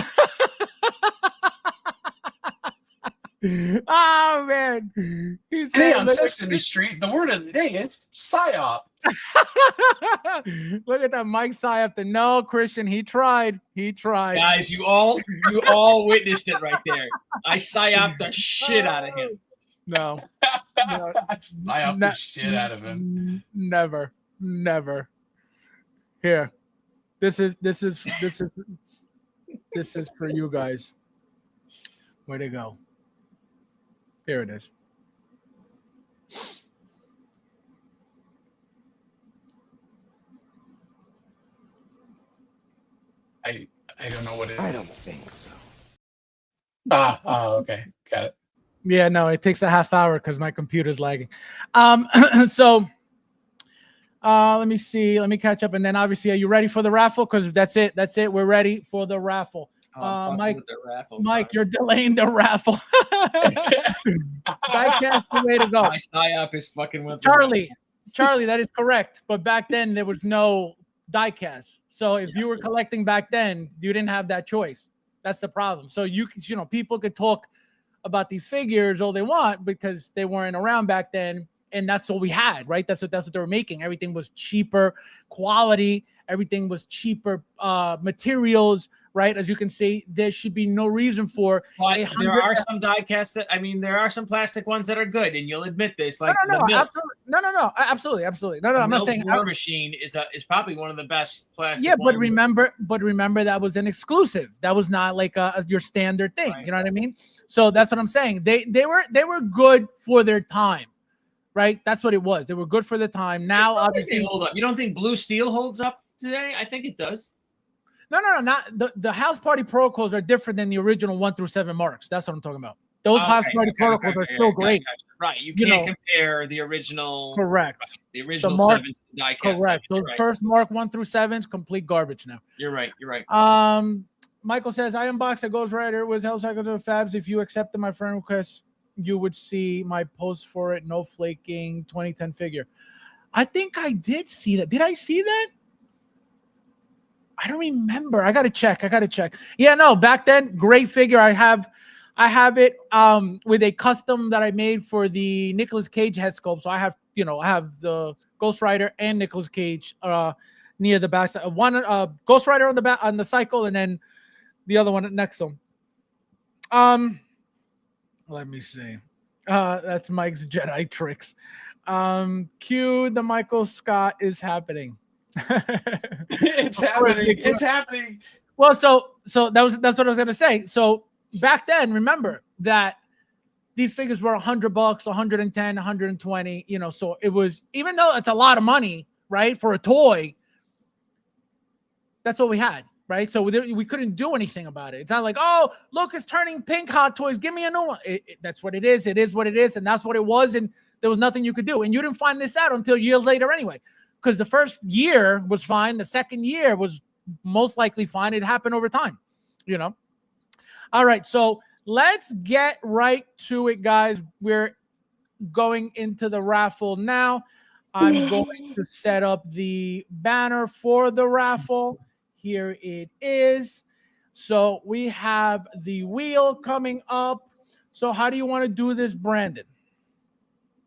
oh man. He's Today on Sesame Street, the word of the day is psyop. Look at that Mike psyop. No, Christian, he tried. Guys, you all witnessed it right there. I psyoped the shit out of him. No. I psyoped the shit out of him. Never. Here. This is for you guys. Where'd it go? Here it is. I don't know what it is. I don't think so. Okay. Got it. Yeah, no, it takes a half hour because my computer's lagging. So let me see. Let me catch up. And then obviously, are you ready for the raffle? Because that's it. We're ready for the raffle. Mike, you're delaying the raffle. Diecast the way to go. My psyop is fucking with Charlie, that is correct. But back then, there was no diecast. So if you were collecting back then, you didn't have that choice. That's the problem. So people could talk about these figures all they want because they weren't around back then, and that's what we had, right? That's what they were making. Everything was cheaper quality, everything was cheaper materials, right? As you can see, there should be no reason for. But there are some die-casts there are some plastic ones that are good, and you'll admit this. Like absolutely. I'm not saying War Machine is probably one of the best plastic. Yeah, ones. but remember that was an exclusive. That was not like your standard thing. Right. You know what I mean? So that's what I'm saying. They were good for their time, right? That's what it was. They were good for the time. Now, obviously, they hold up. You don't think Blue Steel holds up today? I think it does. No, not the house party protocols are different than the original 1 through 7 marks. That's what I'm talking about. Those house party protocols are still great. Right. You can't compare the original. Correct. The original Mark, 7 die-cast. Correct. Those first Mark 1 through 7s, complete garbage now. You're right. Michael says, I unboxed a Ghost Rider with Hell Cycle to Fabs. If you accepted my friend request, you would see my post for it. No flaking 2010 figure. I think I did see that. Did I see that? I don't remember. I gotta check. Yeah, no, back then, great figure. I have it with a custom that I made for the Nicolas Cage head sculpt. So I have the Ghost Rider and Nicolas Cage near the back. One Ghost Rider on the back on the cycle, and then the other one next to him. Let me see. That's Mike's Jedi tricks. Cue the Michael Scott is happening. It's happening. Well, so that's what I was gonna say. So back then, remember that these figures were $100, 110, 120. So it was, even though it's a lot of money, right, for a toy. That's what we had, right? So we couldn't do anything about it. It's not like, oh, look, it's turning pink Hot Toys. Give me a new one. That's what it is. It is what it is, and that's what it was. And there was nothing you could do. And you didn't find this out until years later, anyway. Because the first year was fine. The second year was most likely fine. It happened over time, All right, so let's get right to it, guys. We're going into the raffle now. I'm going to set up the banner for the raffle. Here it is. So we have the wheel coming up. So how do you want to do this, Brandon?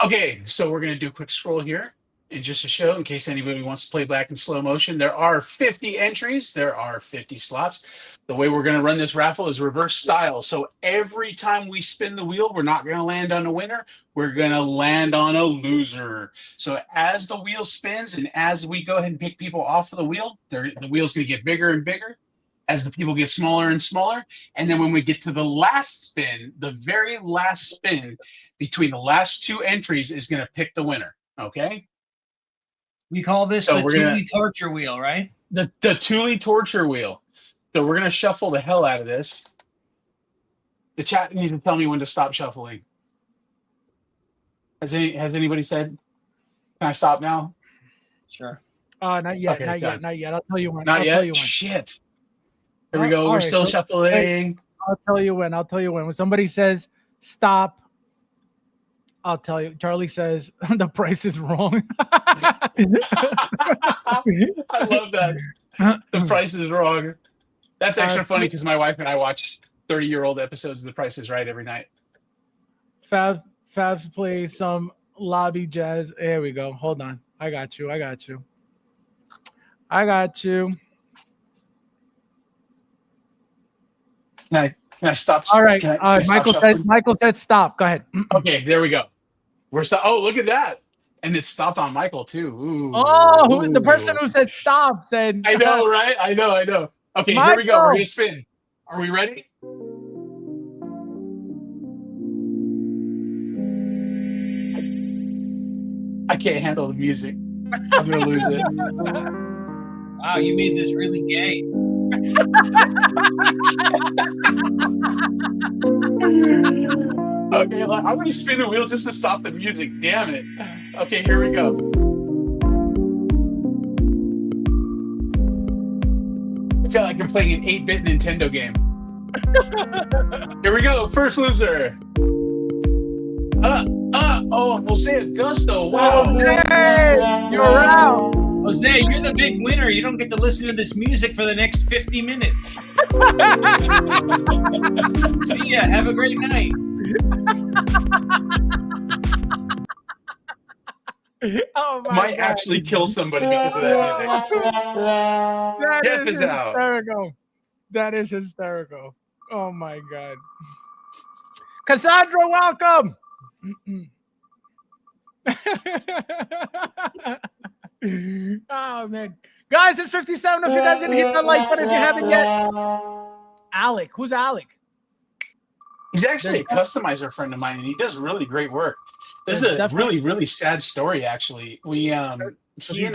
Okay, so we're going to do a quick scroll here. And just to show, in case anybody wants to play back in slow motion, there are 50 entries. There are 50 slots. The way we're going to run this raffle is reverse style. So every time we spin the wheel, we're not going to land on a winner. We're going to land on a loser. So as the wheel spins and as we go ahead and pick people off of the wheel, the wheel's going to get bigger and bigger as the people get smaller and smaller. And then when we get to the last spin, the very last spin between the last two entries is going to pick the winner. Okay? We call this the Thule torture wheel, right? The Thule torture wheel. So we're gonna shuffle the hell out of this. The chat needs to tell me when to stop shuffling. Has anybody said? Can I stop now? Sure. Not yet. Okay, not yet. I'll tell you when. Not yet. Tell you when. Shit. Here we go. We're still shuffling. I'll tell you when. When somebody says stop, I'll tell you. Charlie says the price is wrong. I love that. The price is wrong. That's extra funny because my wife and I watch 30-year-old episodes of The Price is Right every night. Fabs play some lobby jazz. Here we go. Hold on. I got you. Can I stop? All right. Michael said stop. Go ahead. Okay, there we go. Oh, look at that. And it stopped on Michael too. Ooh. Oh, the person who said stop said. I know, right? I know. Okay, Michael. Here we go. We're gonna spin. Are we ready? I can't handle the music. I'm gonna lose it. Wow, you made this really gay. Okay, I'm gonna spin the wheel just to stop the music. Damn it. Okay, here we go. I feel like I'm playing an 8-bit Nintendo game. Here we go. First loser. Jose Augusto. Wow. Jose, you're out. Jose, you're the big winner. You don't get to listen to this music for the next 50 minutes. See ya. Have a great night. Oh my Might God. actually kill somebody because of that music. That is hysterical. That is hysterical. Oh my God. Cassandra, welcome. Oh man. Guys, it's 57. If you guys didn't hit the like button if you haven't yet. Alec. Who's Alec? He's actually a customizer friend of mine, and he does really great work. This is a really, really sad story, actually. He and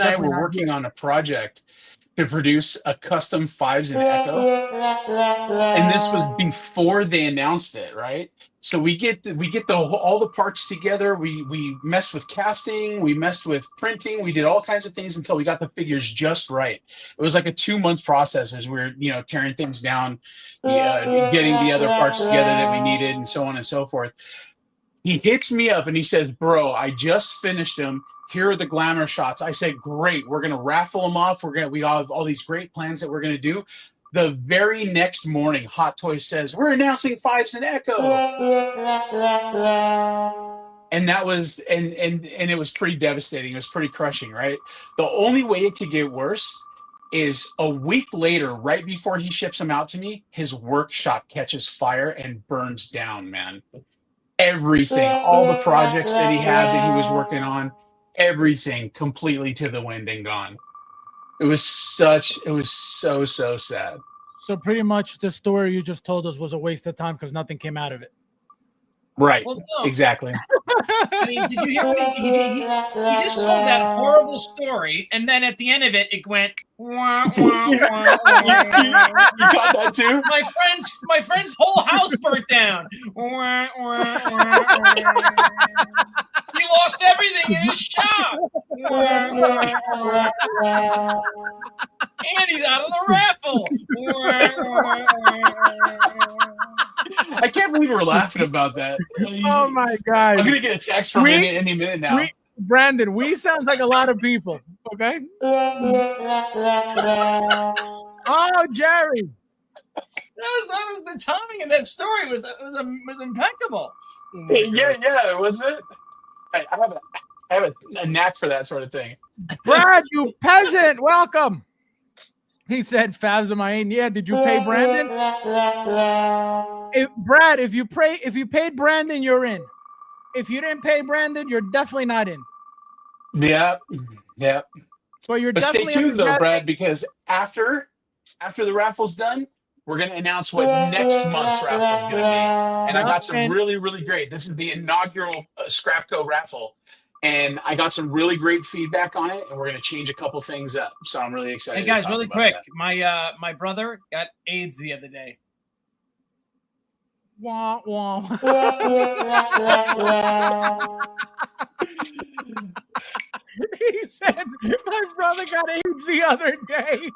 I were working on a project to produce a custom Fives and Echo, and this was before they announced it, right? So we get all the parts together. We messed with casting, we messed with printing, we did all kinds of things until we got the figures just right. It was like a 2-month process as we were tearing things down, getting the other parts together that we needed, and so on and so forth. He hits me up and he says, "Bro, I just finished them. Here are the glamour shots." I said, "Great, we're gonna raffle them off. We have all these great plans that we're gonna do." The very next morning, Hot Toys says, "We're announcing Fives and Echo," and that was and it was pretty devastating. It was pretty crushing, right? The only way it could get worse is a week later, right before he ships them out to me, his workshop catches fire and burns down. Man, everything, all the projects that he had that he was working on. Everything completely to the wind and gone. It was so sad. So pretty much the story you just told us was a waste of time because nothing came out of it. Right. Well, no. Exactly. I mean, did you hear what he just told that horrible story, and then at the end of it, it went. Wah, wah, wah, wah. You got that too? My friend's whole house burnt down. Wah, wah, wah, wah. He lost everything in his shop. Wah, wah, wah, wah. And he's out of the raffle. Wah, wah, wah. I can't believe we're laughing about that. Oh my God. I'm gonna get a text from him any minute now. Brandon, we sounds like a lot of people. Okay. Oh, Jerry. That was the timing of that story was impeccable. Yeah, was it? I I have a knack for that sort of thing. Brad, you peasant, welcome. He said, Fabs, am I in? Yeah, did you pay Brandon? Brad, if you paid Brandon, you're in. If you didn't pay Brandon, you're definitely not in. Yeah. But you're But stay definitely tuned though, Brad, because after the raffle's done, we're going to announce what next month's raffle is going to be. And I got some really, really great. This is the inaugural Scrapco raffle. And I got some really great feedback on it, and we're going to change a couple things up. So I'm really excited. Hey guys, really quick, that. my brother got AIDS the other day. Wah, wah. He said, my brother got AIDS the other day.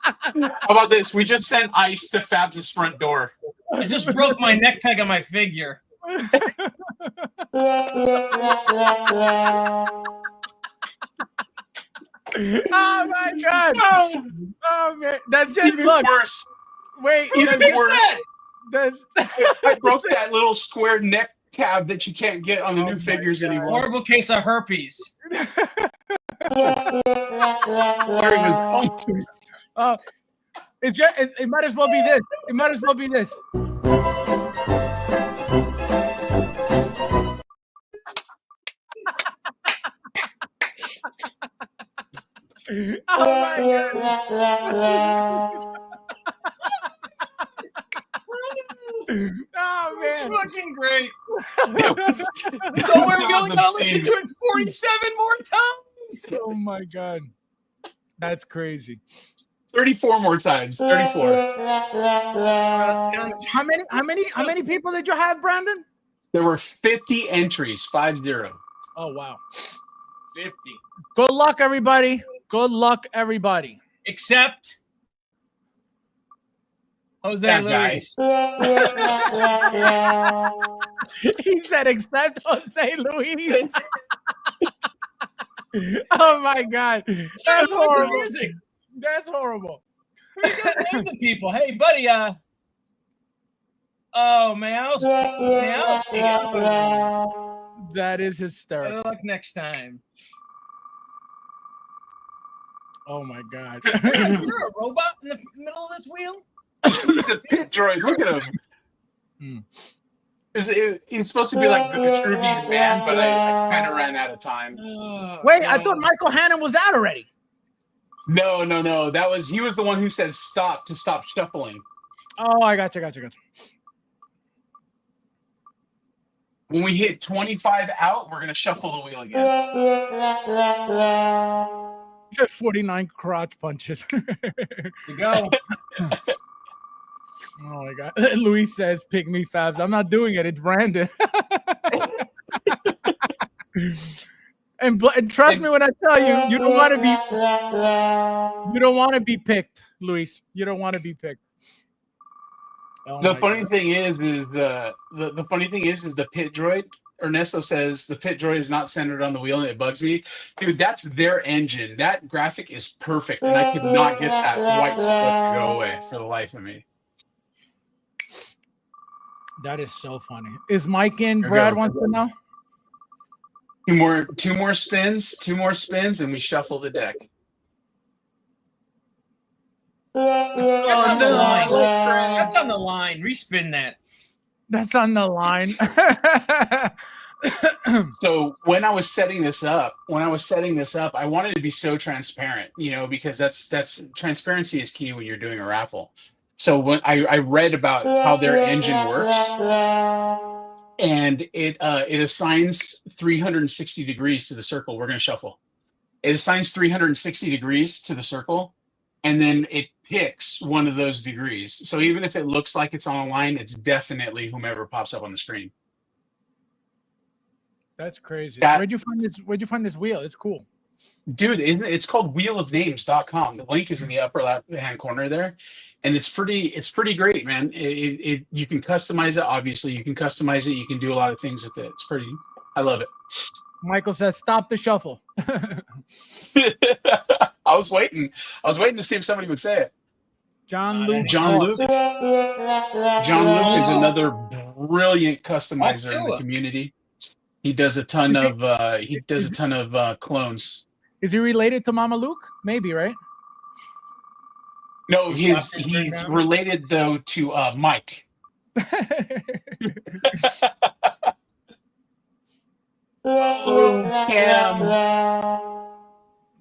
How about this? We just sent ice to Fabs' front door. I just broke my neck peg on my figure. Oh my God! Oh man, that's just even worse. Wait, even worse. I broke That's that little square neck tab that you can't get on the new figures anymore. Horrible case of herpes. It's just, it might as well be this. It might as well be this. Oh my God. Oh man, it's fucking great. Don't worry, we only gotta listen to it 47 more times. Oh my God, that's crazy. 34 more times. 34. How many people did you have, Brandon? There were 50 entries. 50. Oh wow. 50. Good luck, everybody. Good luck, everybody. Except Jose that Luis. He said, except Jose Luis. Oh my God. That's horrible. Music. That's horrible. We gotta name the people. Hey, buddy. Oh, man. That is hysterical. Better luck next time. Oh my God. Is there a robot in the middle of this wheel? He's a pit droid. Look at him. He's supposed to be like the Vitruvian man, but I kind of ran out of time. Wait, I thought Michael Hannon was out already. No. He was the one who said stop to stop shuffling. Oh, I got you. When we hit 25 out, we're gonna shuffle the wheel again. 49 crotch punches. To go. Oh my God. Luis says, pick me, Fabs. I'm not doing it. It's Brandon. And trust me when I tell you, you don't want to be picked, Luis. You don't want to be picked. Oh the funny thing is the funny thing is the pit droid. Ernesto says the pit droid is not centered on the wheel, and it bugs me. Dude, that's their engine. That graphic is perfect, and I could not get that white slip to go away for the life of me. That is so funny. Is Mike in? Brad wants to know. Two more spins, and we shuffle the deck. That's on the line. Respin that. That's on the line. So when I was setting this up, I wanted to be so transparent, because that's transparency is key when you're doing a raffle. So when I read about how their engine works, and it assigns 360 degrees to the circle. We're going to shuffle. It assigns 360 degrees to the circle, and then it picks one of those degrees. So even if it looks like it's on a line, it's definitely whomever pops up on the screen. That's crazy. Where'd you find this wheel? It's cool. Dude, it's called wheelofnames.com. The link is in the upper left-hand corner there. And it's pretty great, man. You can customize it. Obviously, you can customize it. You can do a lot of things with it. It's pretty. I love it. Michael says, "Stop the shuffle." I was waiting to see if somebody would say it. John Luke is another brilliant customizer in the community. He does a ton of clones. Is he related to Mama Luke? Maybe, right? No, he's related though to Mike. Oh,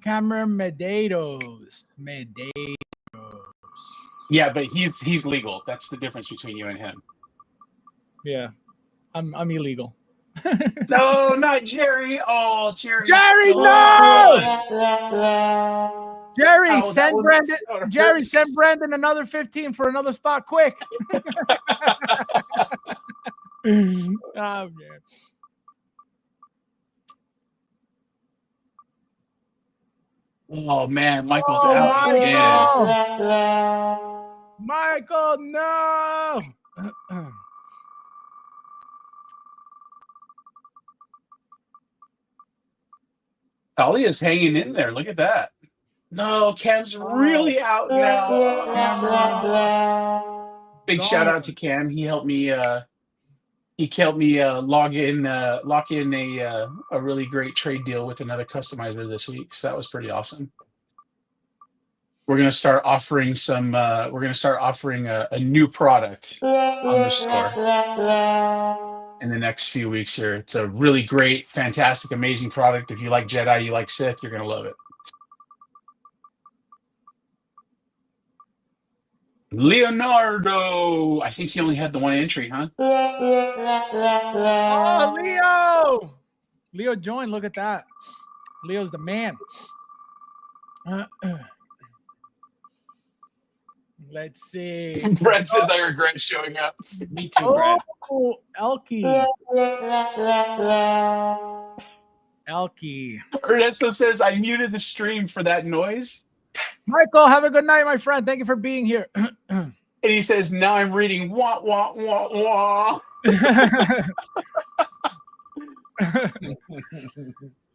Cameron Medeiros. Yeah, but he's legal. That's the difference between you and him. Yeah, I'm illegal. No, not Jerry. Oh, Jerry. Jerry, no! Jerry, send Brandon another 15 for another spot, quick. Oh man. Oh man, Michael's out again. Michael, no. Talia's hanging in there. Look at that. No, Cam's really out now. Big shout out to Cam. He helped me. Lock in a really great trade deal with another customizer this week. So that was pretty awesome. We're gonna start offering some. We're gonna start offering a new product on the store in the next few weeks here. It's a really great, fantastic, amazing product. If you like Jedi, you like Sith, you're gonna love it. Leonardo. I think he only had the one entry, huh? Oh, Leo! Leo joined. Look at that. Leo's the man. Let's see. Brad says, I regret showing up. Me too, Brad. Oh, Elkie. Ernesto says, I muted the stream for that noise. Michael, have a good night, my friend. Thank you for being here. And he says, now I'm reading wah, wah, wah, wah.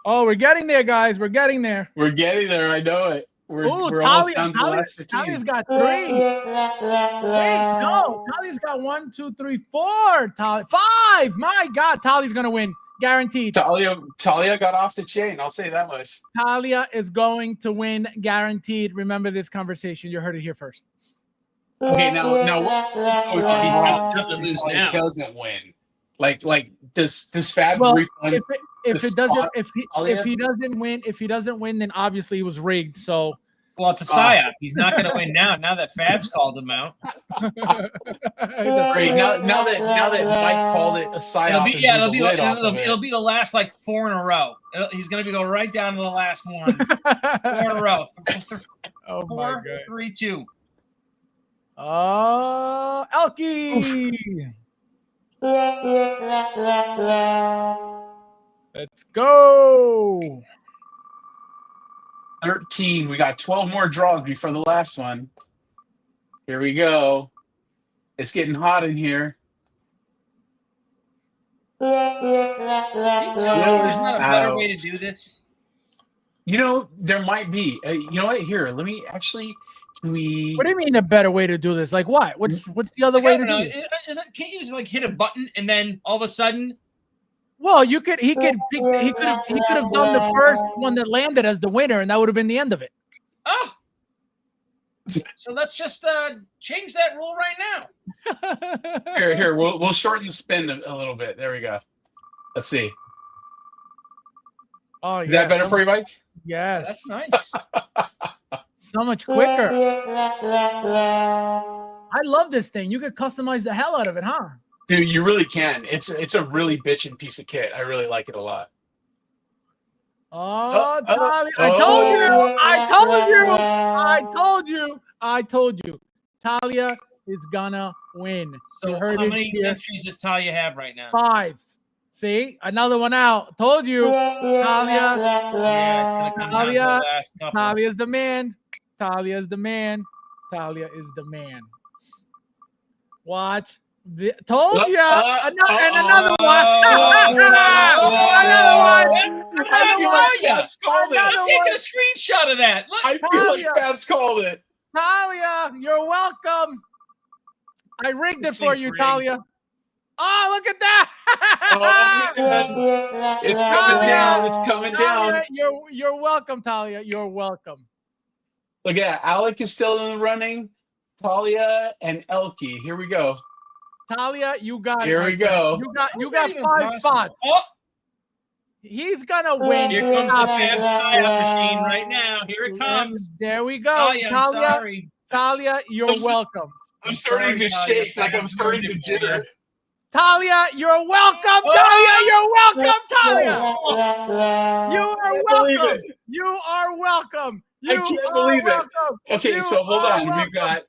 Oh, we're getting there, guys. We're getting there. We're getting there. I know it. We're almost down to the last 15. Talia's got 3. Wait, no. Talia's got 1, 2, 3, 4. 5. My God, Talia's going to win. Guaranteed. Talia got off the chain. I'll say that much. Talia is going to win. Guaranteed. Remember this conversation. You heard it here first. Okay, now he's got to lose now. Doesn't win. Like does Fab refund? If he doesn't win, then obviously it was rigged. So, well, it's a psyop. He's not going to win now. Now that Fab's called him out. Great. Now that Mike called it a psyop, it'll be the last like 4 in a row. He's going to go right down to the last one. 4 in a row. Oh 4, my God. 3, 2. Oh, Elkie. Let's go. 13. We got 12 more draws before the last one. Here we go. It's getting hot in here. Isn't that a better way to do this? You know, there might be. You know what? Here, let me actually. What do you mean a better way to do this? Like what? What's the other way to do it? Can't you just like hit a button and then all of a sudden? Well, he could have done the first one that landed as the winner, and that would have been the end of it. Oh, so let's just change that rule right now. Here, we'll shorten the spin a little bit. There we go. Let's see. Oh, is that better for you, Mike? Yes, that's nice. So much quicker. I love this thing. You could customize the hell out of it, huh? Dude, you really can. It's a really bitchin' piece of kit. I really like it a lot. Oh, Talia. I told you. Talia is gonna win. So how many entries does Talia have right now? 5. See, another one out. Told you, Talia. Yeah, it's gonna come down to the last couple. Talia's the man. Talia is the man. Talia is the man. Told you. Another one. Another one. I'm taking a screenshot of that. Look, I feel like Fab's called it. Talia, you're welcome. I rigged it for you, Talia. Oh, look at that! Oh, it's coming down. It's coming Talia, down. you're welcome, Talia. You're welcome. Look at Alec is still in the running. Talia and Elkie. Here we go. Talia, you got it. Here we go. You got 5 spots. Oh, He's gonna win. here comes the Fab Style machine right now. Here it comes. There we go. Talia, I'm sorry. Talia, you're welcome. I'm starting to shake, like I'm starting to jitter. Talia, you're welcome. Talia, you're welcome. Talia, you are welcome. You are welcome. I can't believe it. Okay, so hold on. We've got.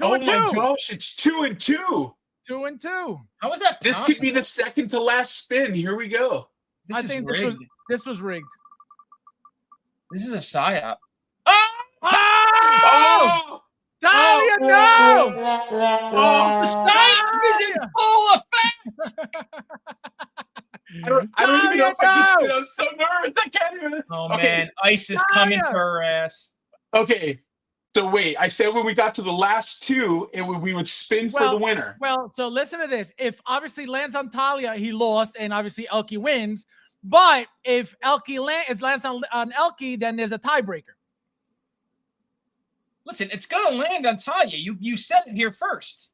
Oh my gosh, it's 2 and 2. 2 and 2. How is that possible? This could be the second to last spin. Here we go. I think this was rigged. This is a psyop. Oh! Talia, no! The psyop is in full effect. I don't even know if I can spin. I'm so nervous. I can't even. Oh man, ice is coming for her ass. Okay. So wait, I said when we got to the last 2, we would spin for the winner. Well, so listen to this. If obviously lands on Talia, he lost, and obviously Elkie wins. But if lands on Elkie, then there's a tiebreaker. Listen, it's gonna land on Talia. You said it here first.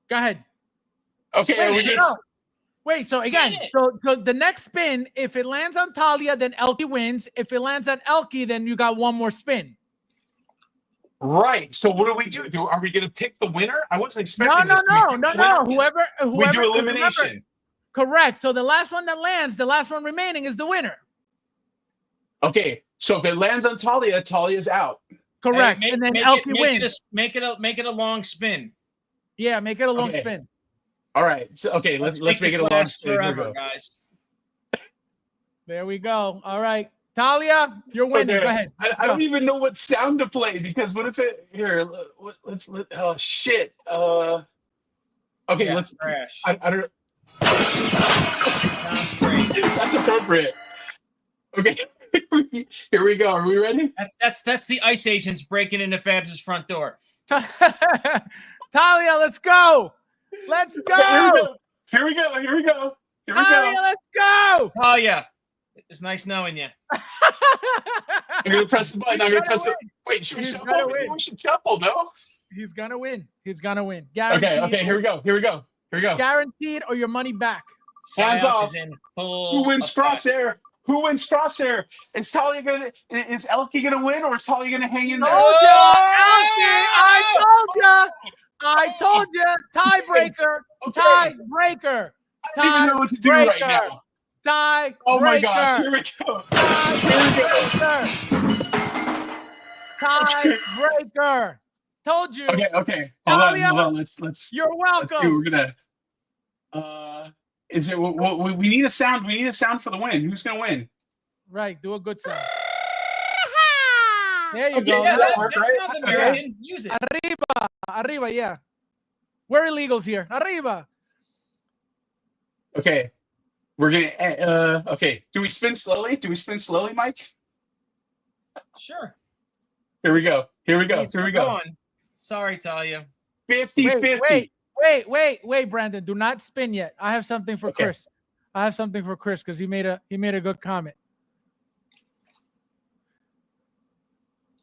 Go ahead. Okay. Wait. So again, so the next spin, if it lands on Talia, then Elkie wins. If it lands on Elkie, then you got one more spin. Right. So what do we do? Are we going to pick the winner? I wasn't expecting No. Whoever we do elimination. Remember, correct. So the last one that lands, the last one remaining is the winner. Okay. So if it lands on Talia, Talia's out. Correct. And then Elkie wins. Make it a long spin. Yeah, make it a long spin. All right. So okay, let's make it a long spin. Forever, guys. There we go. All right. Talia, you're winning. Go ahead. I don't even know what sound to play because what if it here? Let's oh shit. Okay, let's crash. I don't. Sounds great. That's appropriate. Okay, here we go. Are we ready? That's the ice agents breaking into Fabs' front door. Talia, let's go. Let's go. Here we go. Talia, let's go. Oh yeah. It's nice knowing you. I'm gonna press the button. I'm gonna press it. Wait, should we shuffle? We should shuffle, no? He's gonna win. Guaranteed. Okay. Here we go. Guaranteed or your money back. Hands off. Who wins Crosshair? Is Elkie gonna win or is Talia gonna hang in there? I told you. Tiebreaker. Okay. Tiebreaker. I don't even know what to do right now. Oh my gosh, here we go. Tiebreaker. Told you. Okay. Hold on. Let's. You're welcome. We're gonna. Is it? We need a sound. We need a sound for the win. Who's gonna win? Right. Do a good sound. There you go. Yeah, that sounds American. Use it. Arriba. Yeah. We're illegals here. Arriba. Okay. We're gonna. Okay. Do we spin slowly, Mike? Sure. Here we go. Sorry, Talia. 50-50. Wait, Brandon. Do not spin yet. I have something for Chris. Because he made a good comment.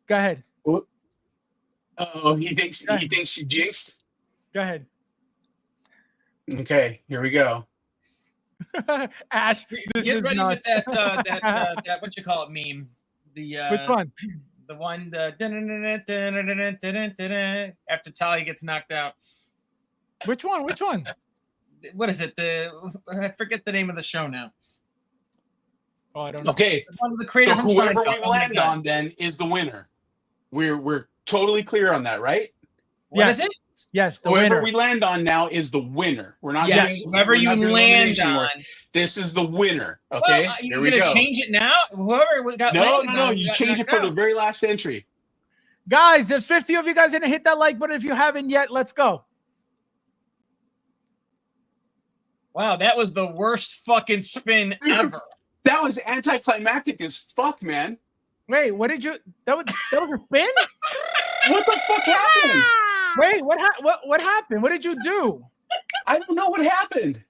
Go ahead. Oh, he thinks she jinxed. Go ahead. Okay, here we go. Ash, get ready with that what you call it meme. Which one? The one after Talia gets knocked out. Which one? What is it? I forget the name of the show now. Oh, I don't know. Okay. One of the creators so whoever we land on then is the winner. We're totally clear on that, right? What is it? Yes, the whoever winner. we land on now is the winner. We're not. Whoever you land on. This is the winner. Okay. Well, you're gonna change it now. Whoever got no. You change it for the very last entry. Guys, there's 50 of you guys gonna hit that like button if you haven't yet. Let's go. Wow, that was the worst fucking spin ever. That was anticlimactic as fuck, man. Wait, what did you? That was a spin? What the fuck happened? Wait, what happened? What did you do? I don't know what happened.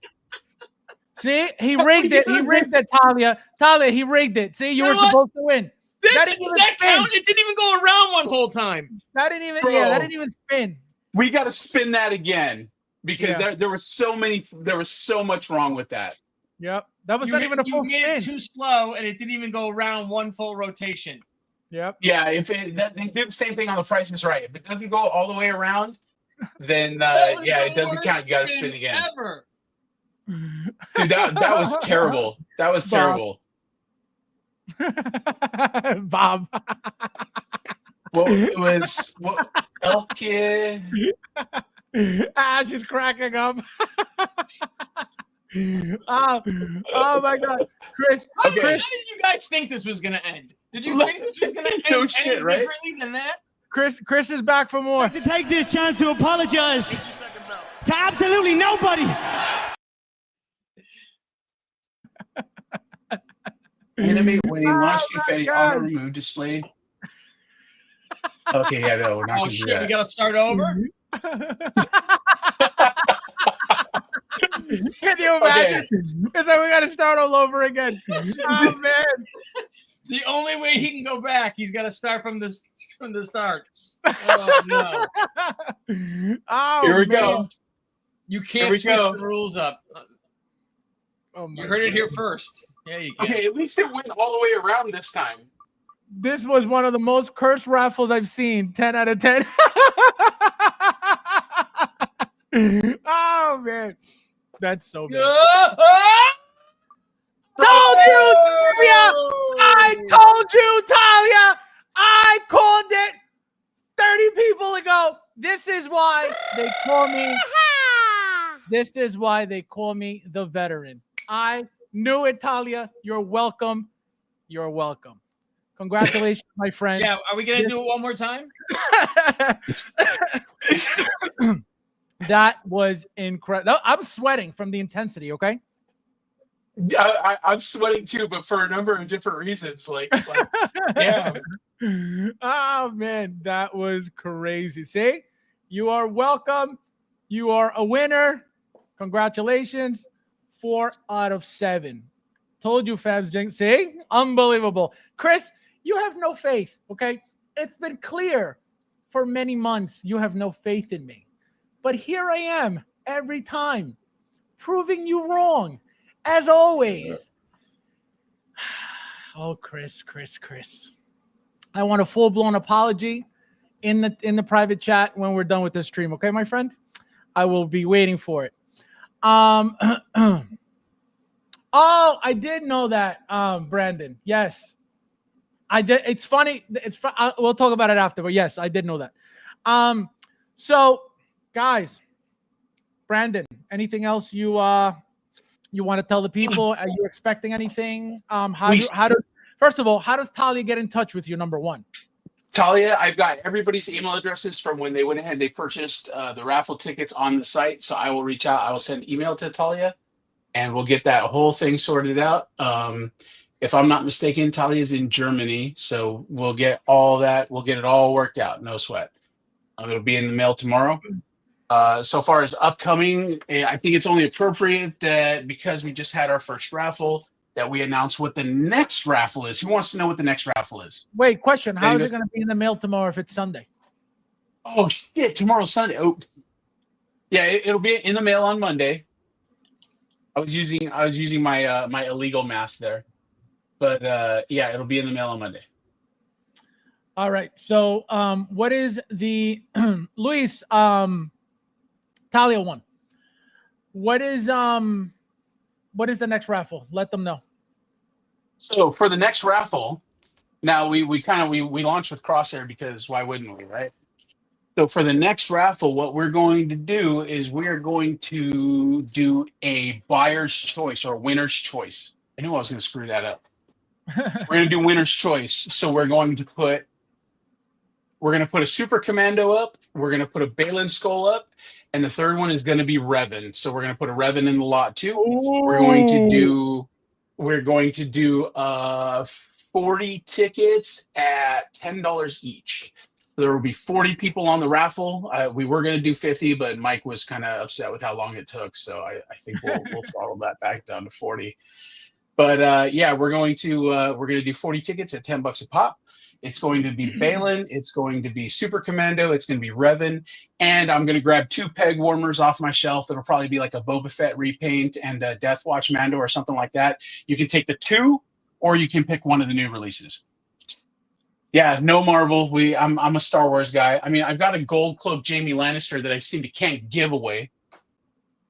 See, he rigged it. He rigged it, Talia. Talia, he rigged it. See, you were supposed to win. Does that count? It didn't even go around one whole time. That didn't even. Bro, yeah, that didn't even spin. We got to spin that again because there was so much wrong with that. Yep, that was not even a full spin. You made it too slow, and it didn't even go around one full rotation. Yep. Yeah, if they did the same thing on The Price is Right. If it doesn't go all the way around, then it doesn't count. You got to spin again. Ever. Dude, that was terrible. That was terrible. Bob. Well, it was Elkid. She's cracking up. oh my God, Chris. How did you guys think this was gonna end? Did you think this was gonna end no shit, right? differently than that? Chris is back for more. I'd like to take this chance to apologize to absolutely nobody. Animate winning launch confetti auto remove display. Okay, yeah, no, we're not. Oh shit, we gotta start over. Can you imagine? It's like we got to start all over again. Oh man! The only way he can go back, he's got to start from the start. Oh no! Here we go. You can't switch the rules up. You heard it here first. Yeah, you can. Okay, at least it went all the way around this time. This was one of the most cursed raffles I've seen. 10 out of 10. Oh man, that's so good. Told you, Talia! I told you, Talia! I called it 30 people ago. This is why they call me. This is why they call me the veteran. I knew it, Talia. You're welcome. You're welcome. Congratulations, my friend. Yeah, are we gonna do it one more time? That was incredible. I'm sweating from the intensity. Okay. I'm sweating too, but for a number of different reasons. Yeah. Oh man, that was crazy. See, you are welcome. You are a winner. Congratulations. 4 out of 7. Told you, Fabs Jinx. See, unbelievable. Chris, you have no faith. Okay, it's been clear for many months you have no faith in me, but here I am every time, proving you wrong. As always. Oh, Chris. I want a full-blown apology in the private chat when we're done with this stream. Okay, my friend? I will be waiting for it. Oh, I did know that, Brandon. Yes. I did. It's funny. We'll talk about it after, but yes, I did know that. So, guys, Brandon, anything else you want to tell the people? Are you expecting anything? First of all, how does Talia get in touch with you? Number one, Talia, I've got everybody's email addresses from when they went ahead and they purchased the raffle tickets on the site. So I will reach out. I will send email to Talia, and we'll get that whole thing sorted out. If I'm not mistaken, Talia's in Germany, so we'll get all that. We'll get it all worked out. No sweat. It'll be in the mail tomorrow. So far as upcoming, I think it's only appropriate that because we just had our first raffle, that we announce what the next raffle is. Who wants to know what the next raffle is? Wait, question. How is it going to be in the mail tomorrow if it's Sunday? Oh, shit. Tomorrow's Sunday. Oh, yeah, it'll be in the mail on Monday. I was using my my illegal math there. But yeah, it'll be in the mail on Monday. All right. So what is the Luis Talia won? What is the next raffle? Let them know. So for the next raffle, now we launched with Crosshair because why wouldn't we, right? So for the next raffle, what we're going to do is we are going to do a buyer's choice or winner's choice. I knew I was going to screw that up. We're going to do winner's choice. So we're going to put a Super Commando up. We're going to put a Balin Skull up. And the third one is going to be Revan. So we're going to put a Revan in the lot too. Ooh. We're going to do 40 tickets at $10 each. There will be 40 people on the raffle. We were going to do 50, but Mike was kind of upset with how long it took. So I think we'll throttle that back down to 40. But yeah, we're going to do 40 tickets at $10 a pop. It's going to be Balin. It's going to be Super Commando. It's going to be Revan. And I'm going to grab 2 peg warmers off my shelf. It'll probably be like a Boba Fett repaint and a Death Watch Mando or something like that. You can take the 2, or you can pick one of the new releases. Yeah, no Marvel. I'm a Star Wars guy. I mean, I've got a gold cloak Jaime Lannister that I seem to can't give away,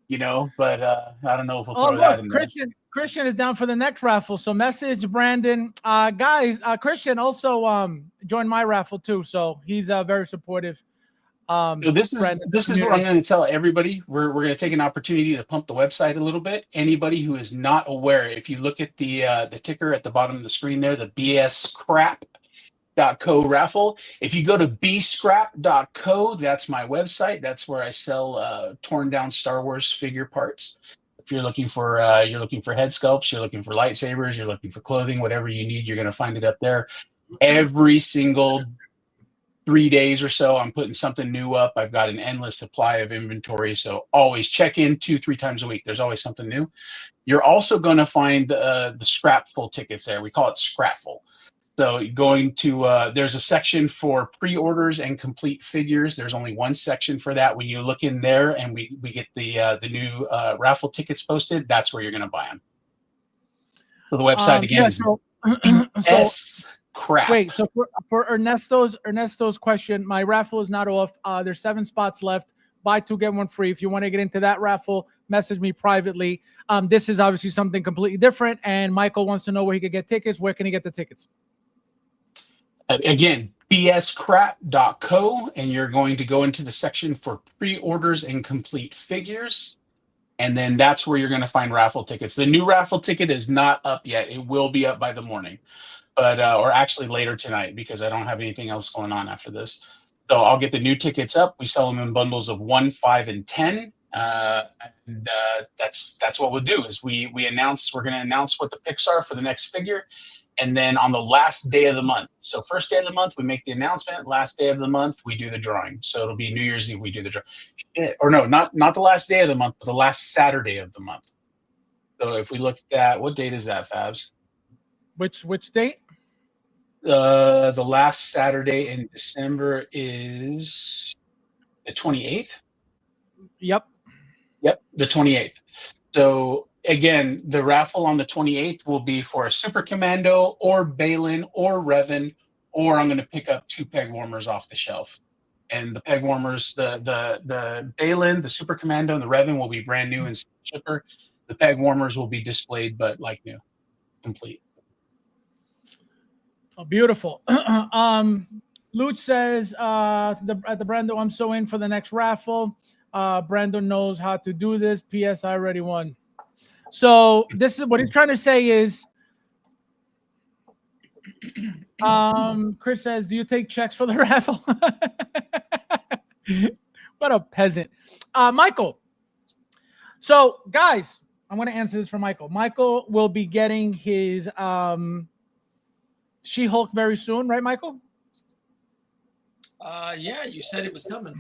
but I don't know if we'll throw that in there. Christian is down for the next raffle, so message Brandon. Guys, Christian also joined my raffle too, so he's very supportive. So this is what I'm going to tell everybody. We're going to take an opportunity to pump the website a little bit. Anybody who is not aware, if you look at the ticker at the bottom of the screen there, the bscrap.co raffle. If you go to bscrap.co, that's my website. That's where I sell torn down Star Wars figure parts. If you're looking for head sculpts, you're looking for lightsabers, you're looking for clothing, whatever you need, you're going to find it up there. Every single 3 days or so, I'm putting something new up. I've got an endless supply of inventory, so always check in 2-3 times a week. There's always something new. You're also going to find the Scrapful tickets there. We call it Scrapful. So going to there's a section for pre-orders and complete figures. There's only one section for that. When you look in there and we get the new raffle tickets posted, that's where you're going to buy them. So the website again is crap. Wait, so for Ernesto's question, my raffle is not off. There's 7 spots left. Buy 2 get 1 free. If you want to get into that raffle, message me privately. This is obviously something completely different, and Michael wants to know where he could get tickets. Where can he get the tickets? Again, bscrap.co, and you're going to go into the section for pre-orders and complete figures, and then that's where you're going to find raffle tickets. The new raffle ticket is not up yet. It will be up by the morning, but or actually later tonight, because I don't have anything else going on after this. So I'll get the new tickets up. We sell them in bundles of 1, 5, and 10. And that's what we'll do is we're going to announce what the picks are for the next figure. And then on the last day of the month, so first day of the month, we make the announcement. Last day of the month, we do the drawing. So it'll be New Year's Eve, we do the drawing. Or no, not the last day of the month, but the last Saturday of the month. So if we look at that, what date is that, Fabs? Which date? The last Saturday in December is the 28th. Yep, the 28th. So again, the raffle on the 28th will be for a Super Commando or Balin or Revan, or I'm going to pick up 2 peg warmers off the shelf. And the peg warmers, the Balin, the Super Commando, and the Revan will be brand new and shipper. The peg warmers will be displayed, but like new, complete. Oh, beautiful. Luch says at the Brando, I'm so in for the next raffle. Brando knows how to do this. P.S. I already won. So this is what he's trying to say is, Chris says, do you take checks for the raffle? What a peasant. Michael. So guys, I'm going to answer this for Michael. Michael will be getting his She-Hulk very soon, right, Michael? Yeah, you said it was coming.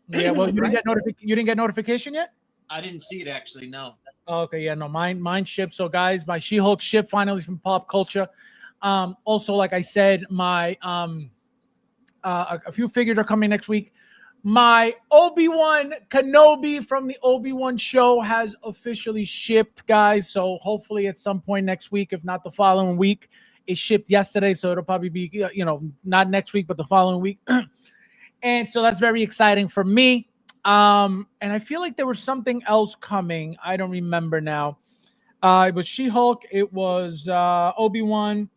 Yeah, well, you didn't get notification yet? I didn't see it actually, no. Okay, yeah, no, mine shipped. So guys, my She-Hulk shipped finally from Pop Culture. Also, like I said, my a few figures are coming next week. My Obi-Wan Kenobi from the Obi-Wan show has officially shipped, guys. So hopefully at some point next week, if not the following week. It shipped yesterday, so it'll probably be, not next week, but the following week. And so that's very exciting for me. And I feel like there was something else coming. I don't remember now. It was She-Hulk. It was Obi-Wan.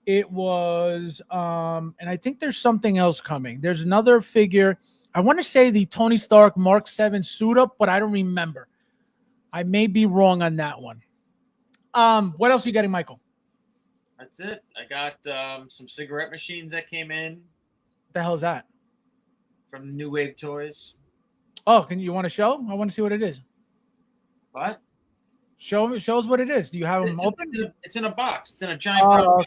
It was, and I think there's something else coming. There's another figure. I want to say the Tony Stark Mark 7 suit up, but I don't remember. I may be wrong on that one. What else are you getting, Michael? That's it. I got some cigarette machines that came in. What the hell is that? From New Wave Toys. Oh, you want to show? I want to see what it is. What? Shows what it is. Do you have them open? It's in a box. It's in a giant. Oh,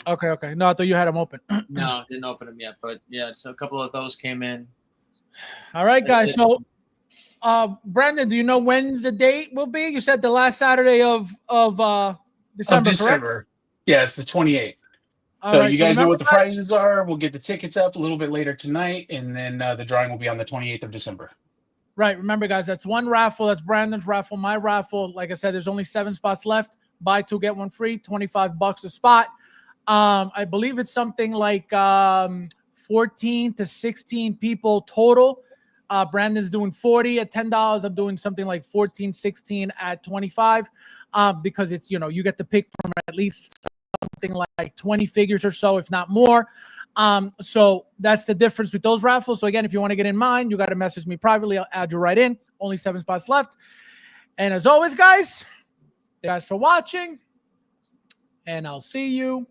okay. No, I thought you had them open. No, didn't open them yet. But yeah, so a couple of those came in. All right, guys. So, Brandon, do you know when the date will be? You said the last Saturday of December. Correct? Yeah, it's the 28th. So right, you guys know what the prizes are. We'll get the tickets up a little bit later tonight, and then the drawing will be on the 28th of December. Right. Remember, guys, that's one raffle. That's Brandon's raffle, my raffle. Like I said, there's only 7 spots left. Buy 2, get 1 free, $25 a spot. I believe it's something like 14 to 16 people total. Brandon's doing 40 at $10. I'm doing something like 14, 16 at 25 because it's, you get to pick from at least something like 20 figures or so, if not more. So that's the difference with those raffles. So again, if you want to get in mine, you got to message me privately. I'll add you right in. Only 7 spots left. And as always, guys, thanks for watching. And I'll see you.